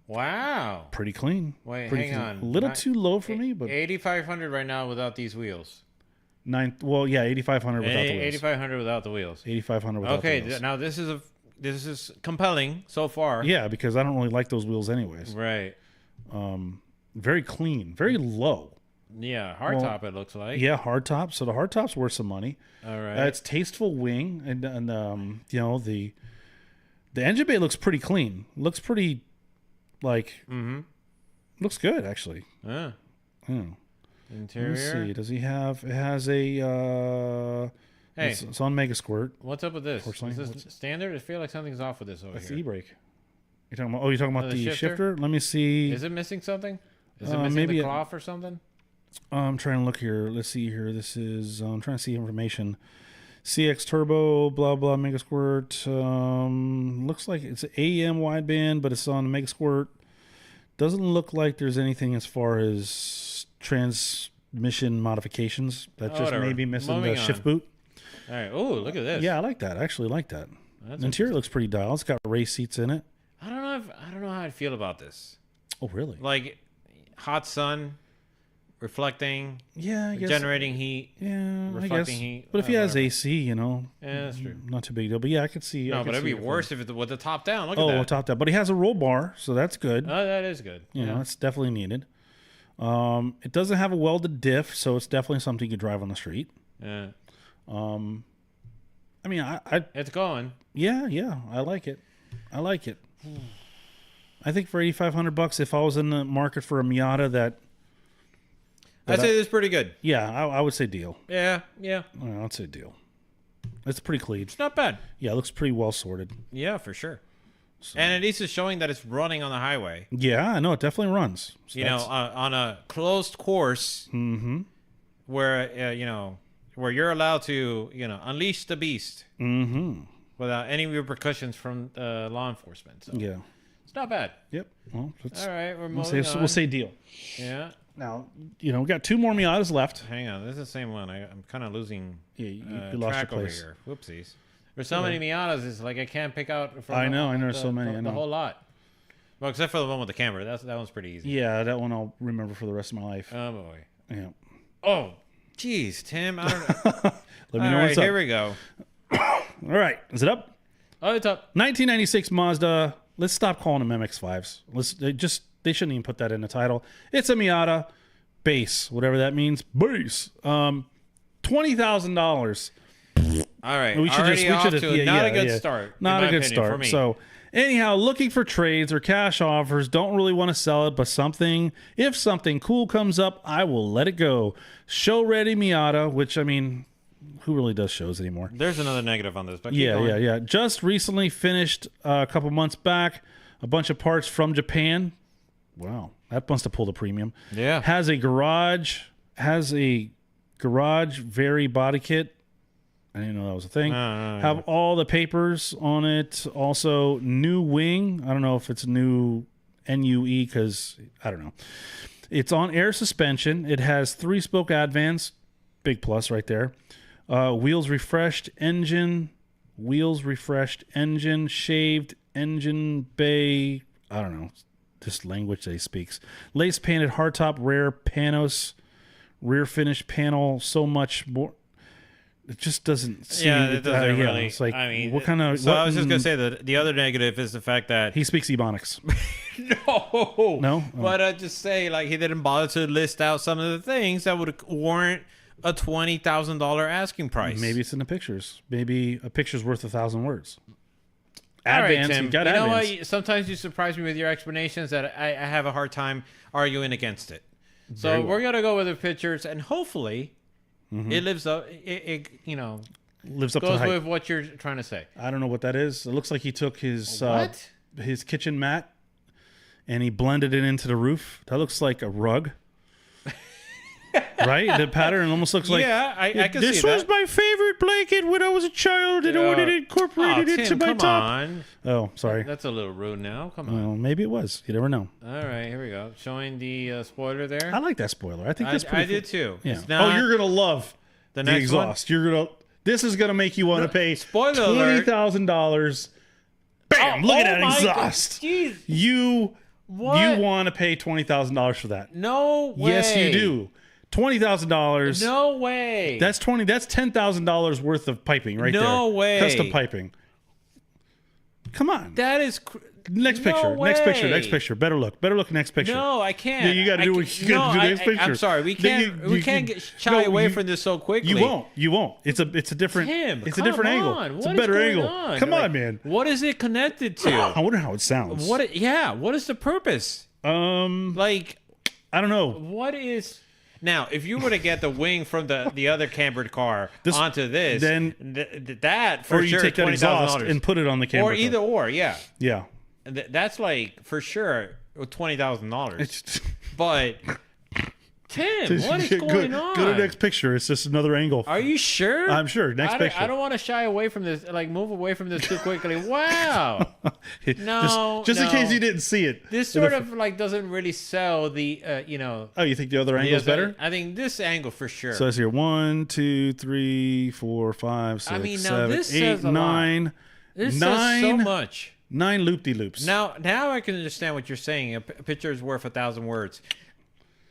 Wow. Pretty clean. Wait, Pretty hang clean. on. A little too low for me, but 8,500 right now without these wheels. 8,500 without the wheels. 8,500 without the wheels. 8,500 without the Okay, wheels. now this is compelling so far. Yeah, because I don't really like those wheels anyways. Right. Very clean, very low. Yeah, hardtop it looks like. Yeah, hard top. So the hard top's worth some money. All right. It's tasteful wing, and you know, the engine bay looks pretty clean. Looks pretty like looks good actually. Yeah. Yeah. Interior. Let me see. Does he have? It has a. Hey. It's on Mega Squirt. What's up with this? Unfortunately, Is this standard? I feel like something's off with this over That's here. the e-brake. You're talking about? Oh, you're talking about the the shifter? shifter? Let me see. Is it missing something? Is it missing maybe the it- cloth or something? I'm trying to look here. Let's see here. This is. I'm trying to see information. CX Turbo, blah blah, Mega Squirt. Looks like it's an AEM wideband, but it's on Mega Squirt. Doesn't look like there's anything as far as transmission modifications. That just whatever. may be missing Moving the on. shift boot. All right. Oh, look at this. Yeah, I like that. I actually like that. That's The interior looks pretty dialed. It's got race seats in it. I don't know how I feel about this. Oh, really? Like hot sun, reflecting, Yeah, I guess. generating heat. Yeah, I guess. reflecting heat, But if he has whatever. AC, you know, Yeah, that's true. not too big deal. But yeah, I could see. I No, could but it'd see be it worse if it's with the top down. Look at Oh, that. top that. But he has a roll bar, so that's good. Oh, that is good. You know, it's definitely needed. It doesn't have a welded diff, so it's definitely something you could drive on the street. Yeah. I mean, I It's going. yeah, I like it. I like it. I think for $8,500, if I was in the market for a Miata, I'd say it's pretty good. yeah, I would say deal. Yeah. I'd say deal. It's pretty clean. It's not bad. Yeah, it looks pretty well sorted. Yeah, for sure. And at least it's showing that it's running on the highway. Yeah, I know it definitely runs. So You know, that's- on a closed course, where where you're allowed to unleash the beast without any repercussions from law enforcement. So yeah. it's not bad. Yep. Well, All right, we're we'll moving say on. we'll say deal. Yeah. Now, we got two more Miatas left. Hang on, this is the same one. I'm kind of losing Yeah, you lost track your over place. here. Whoopsies. There's so many Miatas. It's like I can't pick out. From I know. There's the, so many. The, I the know. whole lot. Well, except for the one with the camera. That one's pretty easy. Yeah, that one I'll remember for the rest of my life. Oh boy. Yeah. Oh, jeez, Tim. I don't know. Let me All know right, what's up. here we go. All right, is it up? Oh, it's up. 1996 Mazda. Let's stop calling them MX-5s. They shouldn't even put that in the title. It's a Miata base, whatever that means. Base. $20,000. All right. We should Already just off to not a good start. Not in a my good opinion, for start. me. So anyhow, looking for trades or cash offers, don't really want to sell it, but if something cool comes up, I will let it go. Show ready Miata, which I mean, Who really does shows anymore? There's another negative on this, but keep Yeah, going. yeah. Just recently finished a couple months back. A bunch of parts from Japan. Wow, that must have pulled a premium. Yeah. Has a garage very body kit. I didn't know that was a thing. Have all the papers on it. Also, new wing. I don't know if it's new NUE because I don't know. It's on air suspension. It has 3-spoke advance. Big plus right there. Wheels refreshed. Engine. Shaved engine bay. I don't know. This language that he speaks. Lace painted hardtop rear panos. Rear finish panel. So much more. It just doesn't seem. Yeah, it doesn't really. It's like, I mean, what kind of? So I was just gonna say that the other negative is the fact that he speaks Ebonics. no. Oh. But I just say like he didn't bother to list out some of the things that would warrant a $20,000 asking price. Maybe it's in the pictures. Maybe a picture's worth 1,000 words. All right, Advance. Tim. You got you know advance. what? Sometimes you surprise me with your explanations that I have a hard time arguing against it. So Very well. we're gonna go with the pictures, and hopefully, it lives up. It Lives up to the goes hype. with what you're trying to say. I don't know what that is. It looks like he took his What? his kitchen mat and he blended it into the roof. That looks like a rug. Right? The pattern almost looks like I can this see was that. my favorite blanket when I was a child and I wanted it incorporated Tim, into my come top. on. Oh, sorry. That's a little rude now. Come on. Well, maybe it was. You never know. All right, here we go. Showing the spoiler there. I like that spoiler. I think that's pretty I cool. did too. Yeah. It's not, Oh, you're gonna love the the next exhaust. You're gonna. This is gonna make you want to pay spoiler alert. $20,000. Bam! Look at that my exhaust. God. Jeez. You What? want to pay $20,000 for that? No way. Yes, you do. $20,000. No way. That's $10,000 worth of piping right there. No way. Custom piping. Come on. That is Next no picture. Next picture. way. Next picture. Better look. Better look. Next picture. No, I can't. Yeah, you got to I do ca- what you got to do. no, Next picture. I'm sorry. We Then can't. We can't shy away from this so quickly. You won't. You won't. It's a different. Tim, it's a different come angle. on. It's a What is better going angle. on? Come Like, on, man. What is it connected to? I wonder how it sounds. What is the purpose? Like, I don't know. what is now? If you were to get the wing from the other cambered car onto this, then that for Or you sure take that exhaust $20,000 and put it on the camera. or either or, yeah. Yeah. That's like for sure $20,000. It's But Tim, what is going on? Go to the next picture. It's just another angle. Are you sure? I'm sure. Next picture. I don't want to shy away from this, like move away from this too quickly. Wow. No, just in no. case you didn't see it. This sort of like doesn't really sell the, Oh, you think the other angle's better? I think this angle for sure. So it's here 1, 2, 3, 4, 5, 6, I mean, now 7, this 8, says a lot. 9. this nine, says so much. 9 loop-de-loops. Now I can understand what you're saying. A picture is worth 1,000 words.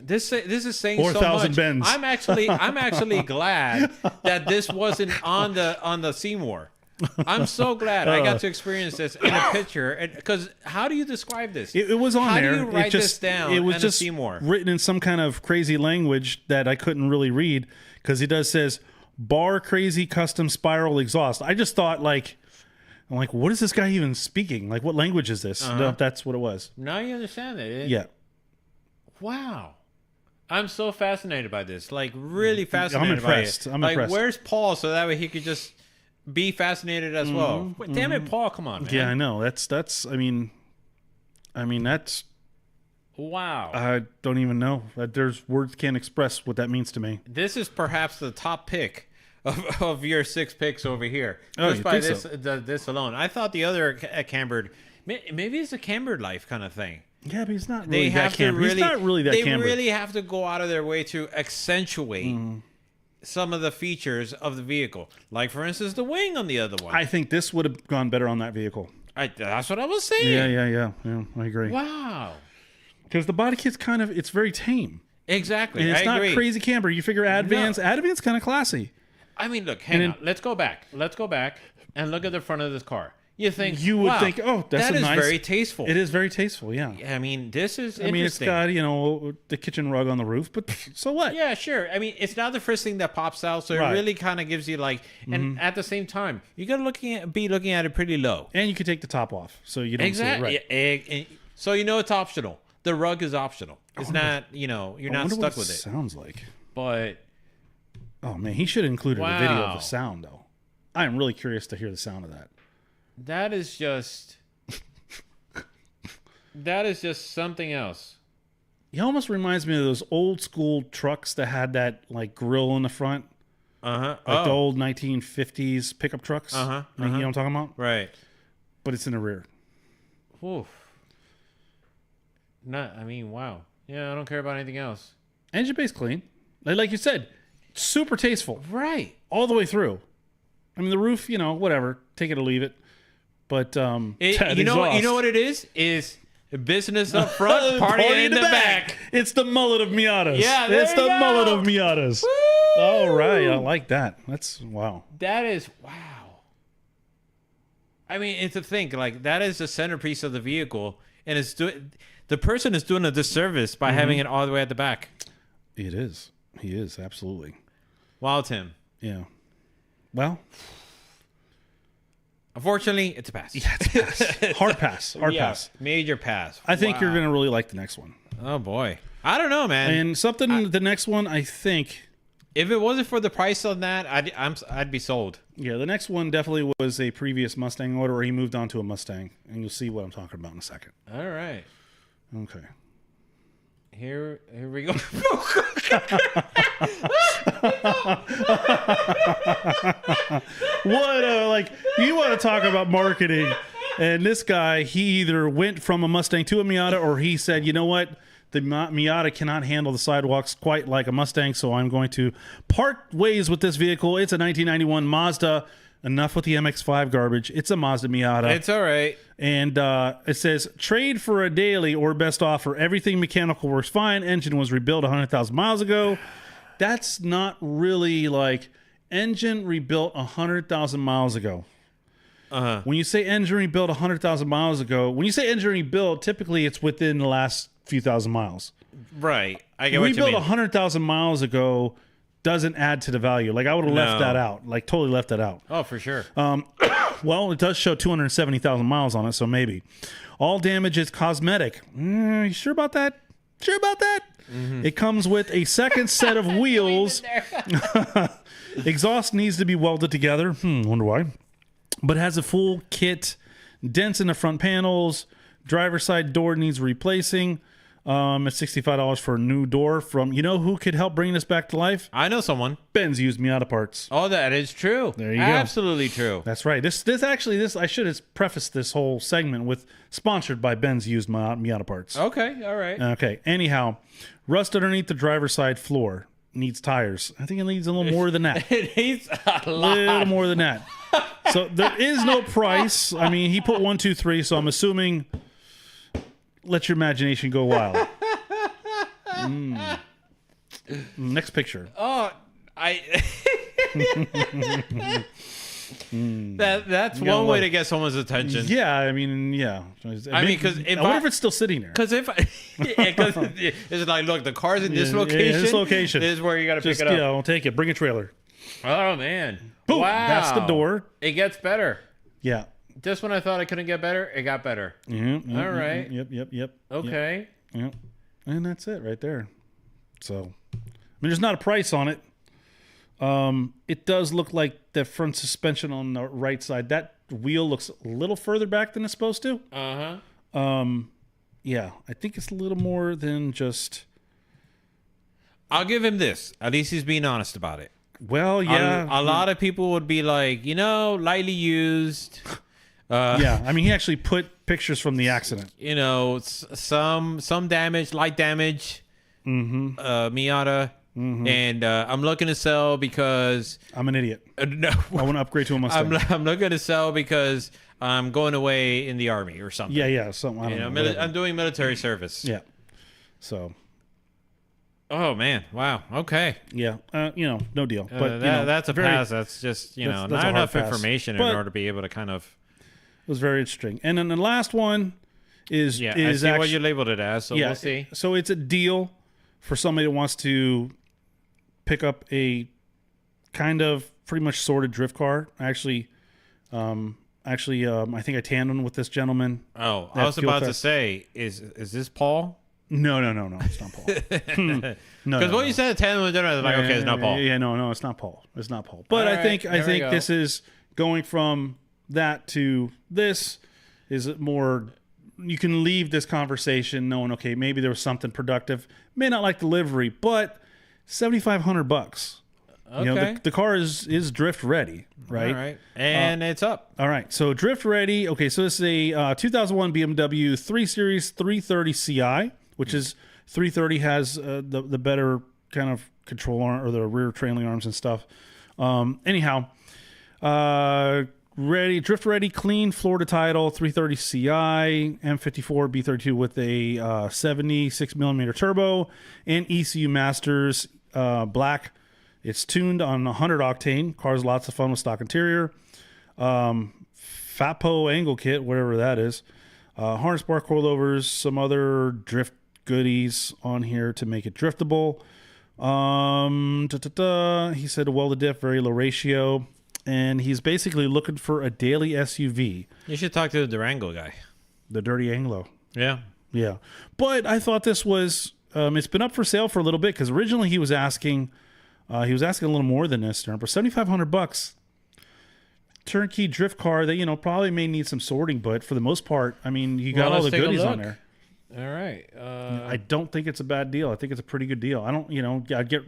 This is saying Or so 1,000 much. bends. I'm actually glad that this wasn't on the Seymour. I'm so glad I got to experience this in a picture. Because how do you describe this? It was on how there. How do you write it just, this down? It was in just a Seymour? written in some kind of crazy language that I couldn't really read because it does says bar crazy custom spiral exhaust. I just thought I'm like, what is this guy even speaking? Like, what language is this? No, that's what it was. Now you understand it. Yeah. Wow. I'm so fascinated by this. Like, really fascinated I'm impressed. by it. I'm like, impressed. where's Paul so that way he could just be fascinated as well? Wait, damn it, Paul, come on, man. Yeah, I know. That's. I mean, that's. Wow. I don't even know. There's words can't express what that means to me. This is perhaps the top pick of your 6 picks over here. Oh, Just you by think so? this alone. I thought the other cambered, maybe it's a cambered life kind of thing. Yeah, but he's not They really have that to cambered. really, He's not really that they cambered. really have to go out of their way to accentuate some of the features of the vehicle. Like, for instance, the wing on the other one. I think this would have gone better on that vehicle. That's what I was saying. Yeah. I agree. Wow. Because the body kit's it's very tame. Exactly. And it's I not agree. crazy camber. You figure Advance. No. Advance kind of classy. I mean, look, hang on. Let's go back. Let's go back and look at the front of this car. You think You would wow, think, oh, that's that a is nice. very tasteful. It is very tasteful. Yeah. I mean, this is I mean, it's interesting. got the kitchen rug on the roof, but so what? Yeah, sure. I mean, it's not the first thing that pops out, so Right. it really kind of gives you like, and at the same time, you got to be looking at it pretty low. And you could take the top off, so you don't Exactly. see it. Right. So it's optional. The rug is optional. It's not. You're not stuck with it. Sounds like. But Oh man, he should have included a video of Wow. the sound though. I am really curious to hear the sound of that. That is just something else. He almost reminds me of those old school trucks that had that like grill in the front, Uh-huh. like the old 1950s pickup trucks. Uh-huh, You know what I'm talking about? Right. But it's in the rear. Oof. Wow. Yeah, I don't care about anything else. Engine bay's clean. Like you said, super tasteful Right. all the way through. I mean, the roof, whatever, take it or leave it. But that You know exhaust- what it is? Is business up front, party in the back. It's the mullet of Miatas. Yeah, there it's you the go. mullet of Miatas. All right, I like that. That's wow. That is wow. I mean, and to think like that is the centerpiece of the vehicle, and the person is doing a disservice by having it all the way at the back. It is. He is absolutely. Wow, Tim. Yeah. Well, Unfortunately, it's a pass. yeah, it's a pass. Hard pass. Hard Yeah, pass. major pass. I think you're Wow. gonna really like the next one. Oh boy, I don't know, man. And something, the next one, I think. If it wasn't for the price on that, I'd be sold. Yeah, the next one definitely was a previous Mustang order where he moved on to a Mustang, and you'll see what I'm talking about in a second. All right, Okay. here we go. What you want to talk about marketing? And this guy, he either went from a Mustang to a Miata, or he said, you know what, the Miata cannot handle the sidewalks quite like a Mustang, so I'm going to part ways with this vehicle. It's a 1991 Mazda. Enough with the MX-5 garbage. It's a Mazda Miata. It's all right. And it says, trade for a daily or best offer. Everything mechanical works fine. Engine was rebuilt 100,000 miles ago. That's not really like engine rebuilt 100,000 miles ago. Uh-huh. When you say engine rebuilt 100,000 miles ago, when you say engine rebuilt, typically it's within the last few thousand miles. Right. I get what you Rebuilt mean. 100,000 miles ago doesn't add to the value. Like I would have left No. that out. Like totally left that out. Oh, for sure. Well, it does show 270,000 miles on it, so maybe. All damage is cosmetic. You sure about that? Sure about that? Mm-hmm. It comes with a second set of wheels. Exhaust needs to be welded together. Wonder why. But has a full kit. Dents in the front panels. Driver's side door needs replacing. It's $65 for a new door from, who could help bring this back to life? I know someone. Ben's used Miata parts. Oh, that is true. There you go. Absolutely true. That's right. This I should have prefaced this whole segment with sponsored by Ben's used Miata parts. Okay. All right. Okay. Anyhow, rust underneath the driver's side floor. Needs tires. I think it needs a little more than that. It needs a A lot. little more than that. So there is no price. I mean, he put 1, 2, 3. So I'm assuming. Let your imagination go wild. Next picture. Oh, that's one way to get someone's attention. Yeah, I mean, yeah. I mean, 'cause if I wonder I- if it's still sitting there. Because it's like, look, the car's in this Yeah, location. this location. This is where you got to pick Just it up. I'll take it. Bring a trailer. Oh man! Boom. Wow, That's the door. It gets better. Yeah. Just when I thought it couldn't get better, it got better. All right. Yep. Okay. Yep. And that's it right there. So, I mean, there's not a price on it. It does look like the front suspension on the right side. That wheel looks a little further back than it's supposed to. Yeah, I think it's a little more than just. I'll give him this. At least he's being honest about it. Well, yeah. A lot of people would be like, lightly used. Yeah, I mean, he actually put pictures from the accident. Some damage, light damage. Miata. And I'm looking to sell because I'm an idiot. no, I want to upgrade to a Mustang. I'm looking to sell because I'm going away in the army or something. Yeah. Something. I don't know. Whatever. I'm doing military service. Yeah. So. Oh man! Wow. Okay. Yeah. No deal. But that's a very, pass. That's just that's not a hard enough pass. information But- in order to be able to kind of. It was very interesting. And then the last one is Yeah, is I see actually, what you labeled it as. So we'll see. So it's a deal for somebody that wants to pick up a kind of pretty much sorted drift car. I think I tandemed with this gentleman. Oh, at I was about to FuelFest. say, is this Paul? No, it's not Paul. No, Because what you said at 10 was like, okay, it's not Paul. Yeah, no, it's not Paul. It's not Paul. But All I think right, there we go. this is going from that to this is more. You can leave this conversation knowing, okay, maybe there was something productive. May not like the livery, but $7,500. You know, Okay. the car is drift ready, right? All right. And it's up. All right, so drift ready. Okay, so this is a 2001 BMW 3 Series 330 Ci, which is 330 has the better kind of control arm or the rear trailing arms and stuff. Anyhow, drift ready, clean Florida title, 330 Ci, M54 B32 with a 76 millimeter turbo and ECU Masters black. It's tuned on 100 octane. Car's lots of fun with stock interior. Fapo angle kit, whatever that is. Harness bar coilovers, some other drift goodies on here to make it driftable. He said a welded diff, very low ratio. And he's basically looking for a daily SUV. You should talk to the Durango guy. The Dirty Anglo. Yeah. Yeah. But I thought this was, it's been up for sale for a little bit because originally he was asking a little more than this, for $7,500. Turnkey drift car that, probably may need some sorting, but for the most part, I mean, you got all the let's take a goodies on look. there. All right. I don't think it's a bad deal. I think it's a pretty good deal. I don't, I'd get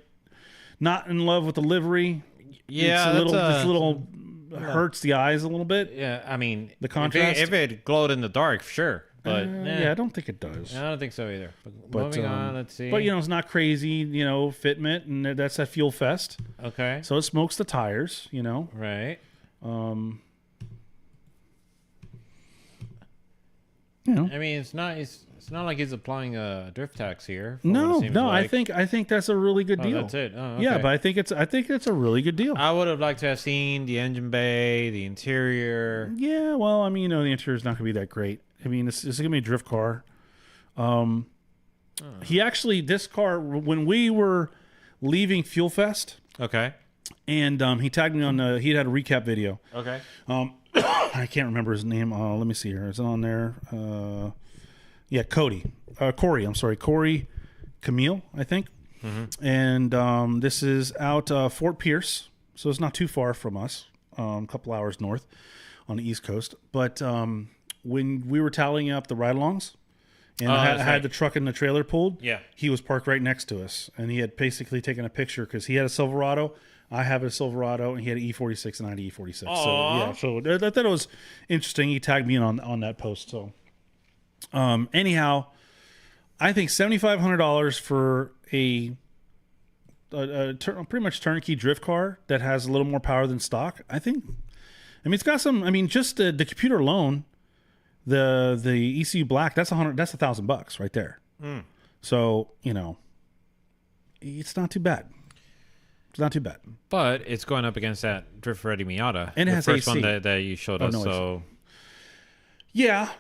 not in love with the livery. Yeah, it's a little hurts the eyes a little bit. Yeah, I mean, The contrast? If it glowed in the dark, sure. But Yeah, I don't think it does. I don't think so either. But But, moving on, let's see. But it's not crazy, fitment, and that's at FuelFest. Okay. So it smokes the tires, Right. I mean, it's not like he's applying a drift tax here. from what it No, seems no, like. I think that's a really good Oh, deal. that's it. Oh, okay. Yeah, but I think it's a really good deal. I would have liked to have seen the engine bay, the interior. Yeah, well, I mean, the interior's not going to be that great. I mean, it's going to be a drift car. He actually, this car, when we were leaving FuelFest, Okay. and he tagged me on he had a recap video. Okay. I can't remember his name. Let me see here. Is it on there? Yeah, Corey. I'm sorry, Corey Camille, I think. And this is out Fort Pierce, so it's not too far from us. A couple hours north on the East Coast. But when we were tallying up the ride-alongs, and I that's had right. the truck and the trailer pulled, Yeah. he was parked right next to us, and he had basically taken a picture because he had a Silverado. I have a Silverado, and he had an E46 and I had an E46. So yeah, so I thought it was interesting. He tagged me in on that post. So anyhow, I think $7,500 for a pretty much turnkey drift car that has a little more power than stock. I mean, it's got some. I mean, just the computer alone, the ECU black, that's $1,000 right there. So it's not too bad. It's not too bad. But it's going up against that drift ready Miata. And it the has first AC. one that you showed us. no So Yeah,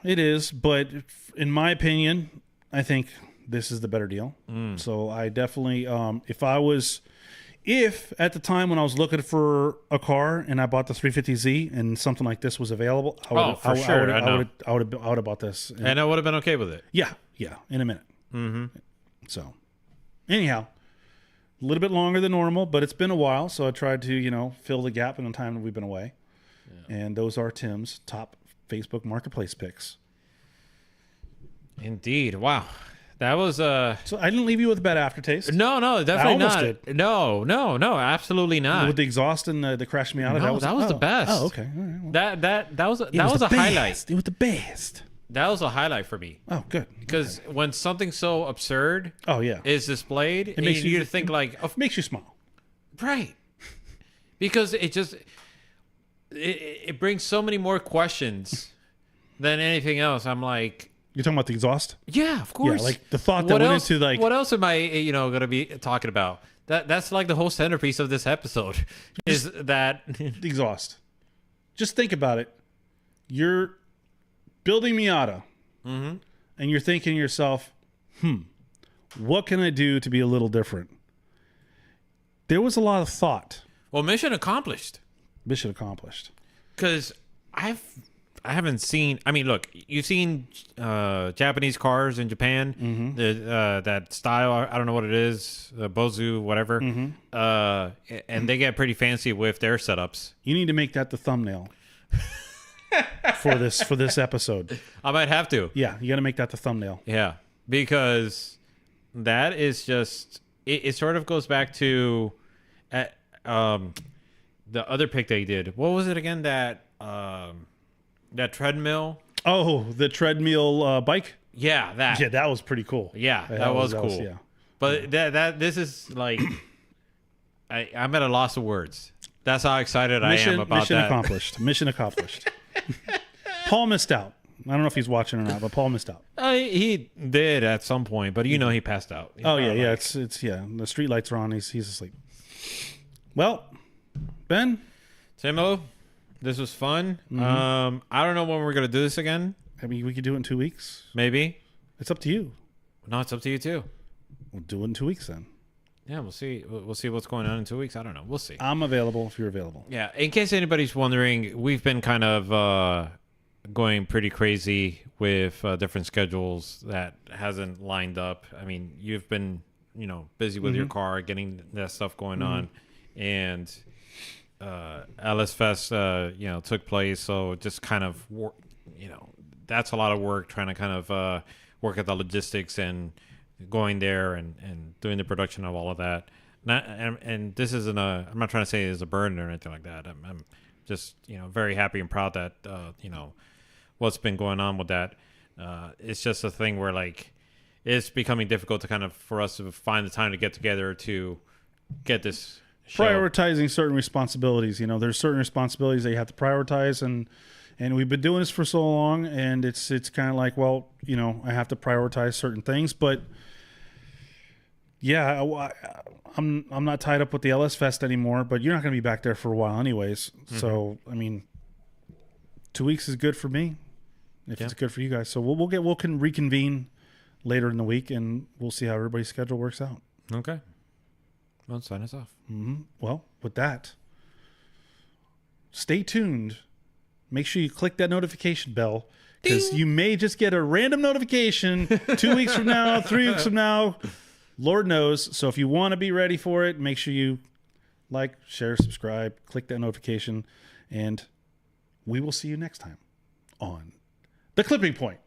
it is. But in my opinion, I think this is the better deal. So I definitely, if at the time when I was looking for a car and I bought the 350Z and something like this was available, I would have bought this. and I would have been okay with it. Yeah, in a minute. So anyhow, a little bit longer than normal, but it's been a while. So I tried to, fill the gap in the time that we've been away. Yeah. And those are Tim's top Facebook Marketplace picks. Indeed. Wow. That was So I didn't leave you with a bad aftertaste. No, definitely almost not. did. No, absolutely not. With the exhaust and the crash Miata. No, that was the best. Oh, okay. All right. Well, That was a highlight. It was the best. That was a highlight for me Oh, good. because when something so absurd Oh, yeah. is displayed, it makes makes you- you think like, oh, Makes you smile. right, because it brings so many more questions than anything else. I'm like, You're talking about the exhaust? yeah, of course. Yeah, like the thought that What went else, into like. what else am I gonna be talking about? That's like the whole centerpiece of this episode is that The exhaust. Just think about it. You're building Miata, and you're thinking to yourself, what can I do to be a little different? There was a lot of thought. well, mission accomplished. Mission accomplished. Because I I haven't seen. I mean, look, you've seen Japanese cars in Japan. That style, I don't know what it is, Bozu, whatever. And they get pretty fancy with their setups. You need to make that the thumbnail for this episode. I might have to. Yeah, you got to make that the thumbnail. Yeah, because that is just. It sort of goes back to, the other pick they did. What was it again? That treadmill. Oh, the treadmill bike. Yeah, that. Yeah, that was pretty cool. Yeah, that was cool. Yeah. But this is like, I'm at a loss of words. That's how excited I am about mission that. Accomplished. Mission accomplished. Paul missed out. I don't know if he's watching or not, but Paul missed out. He did at some point, but he passed out. He's Oh yeah, not yeah. like- It's the street lights are on. He's asleep. Well, Ben, Timo, this was fun. I don't know when we're gonna do this again. I mean, we could do it in 2 weeks. Maybe. It's up to you. No, it's up to you too. We'll do it in 2 weeks then. Yeah, we'll see. We'll see what's going on in 2 weeks. I don't know. We'll see. I'm available if you're available. Yeah, in case anybody's wondering, we've been kind of going pretty crazy with different schedules that hasn't lined up. I mean, you've been, busy with your car, getting that stuff going on, and LS Fest, took place. So just kind of, that's a lot of work trying to kind of work at the logistics and going there and doing the production of all of that. And this isn't I'm not trying to say it's a burden or anything like that. I'm just, very happy and proud that, what's been going on with that. It's just a thing where like, it's becoming difficult to kind of, for us to find the time to get together to get this show. Prioritizing certain responsibilities. There's certain responsibilities that you have to prioritize, and we've been doing this for so long, and it's kind of like, well, I have to prioritize certain things, but yeah, I'm not tied up with the LS Fest anymore, but you're not going to be back there for a while anyways. So, I mean, 2 weeks is good for me if it's good for you guys. So we'll reconvene later in the week, and we'll see how everybody's schedule works out. Okay. Well, sign us off. Well, with that, stay tuned. Make sure you click that notification bell, because you may just get a random notification 2 weeks from now, 3 weeks from now. Lord knows. So if you want to be ready for it, make sure you like, share, subscribe, click that notification, and we will see you next time on The Clipping Point.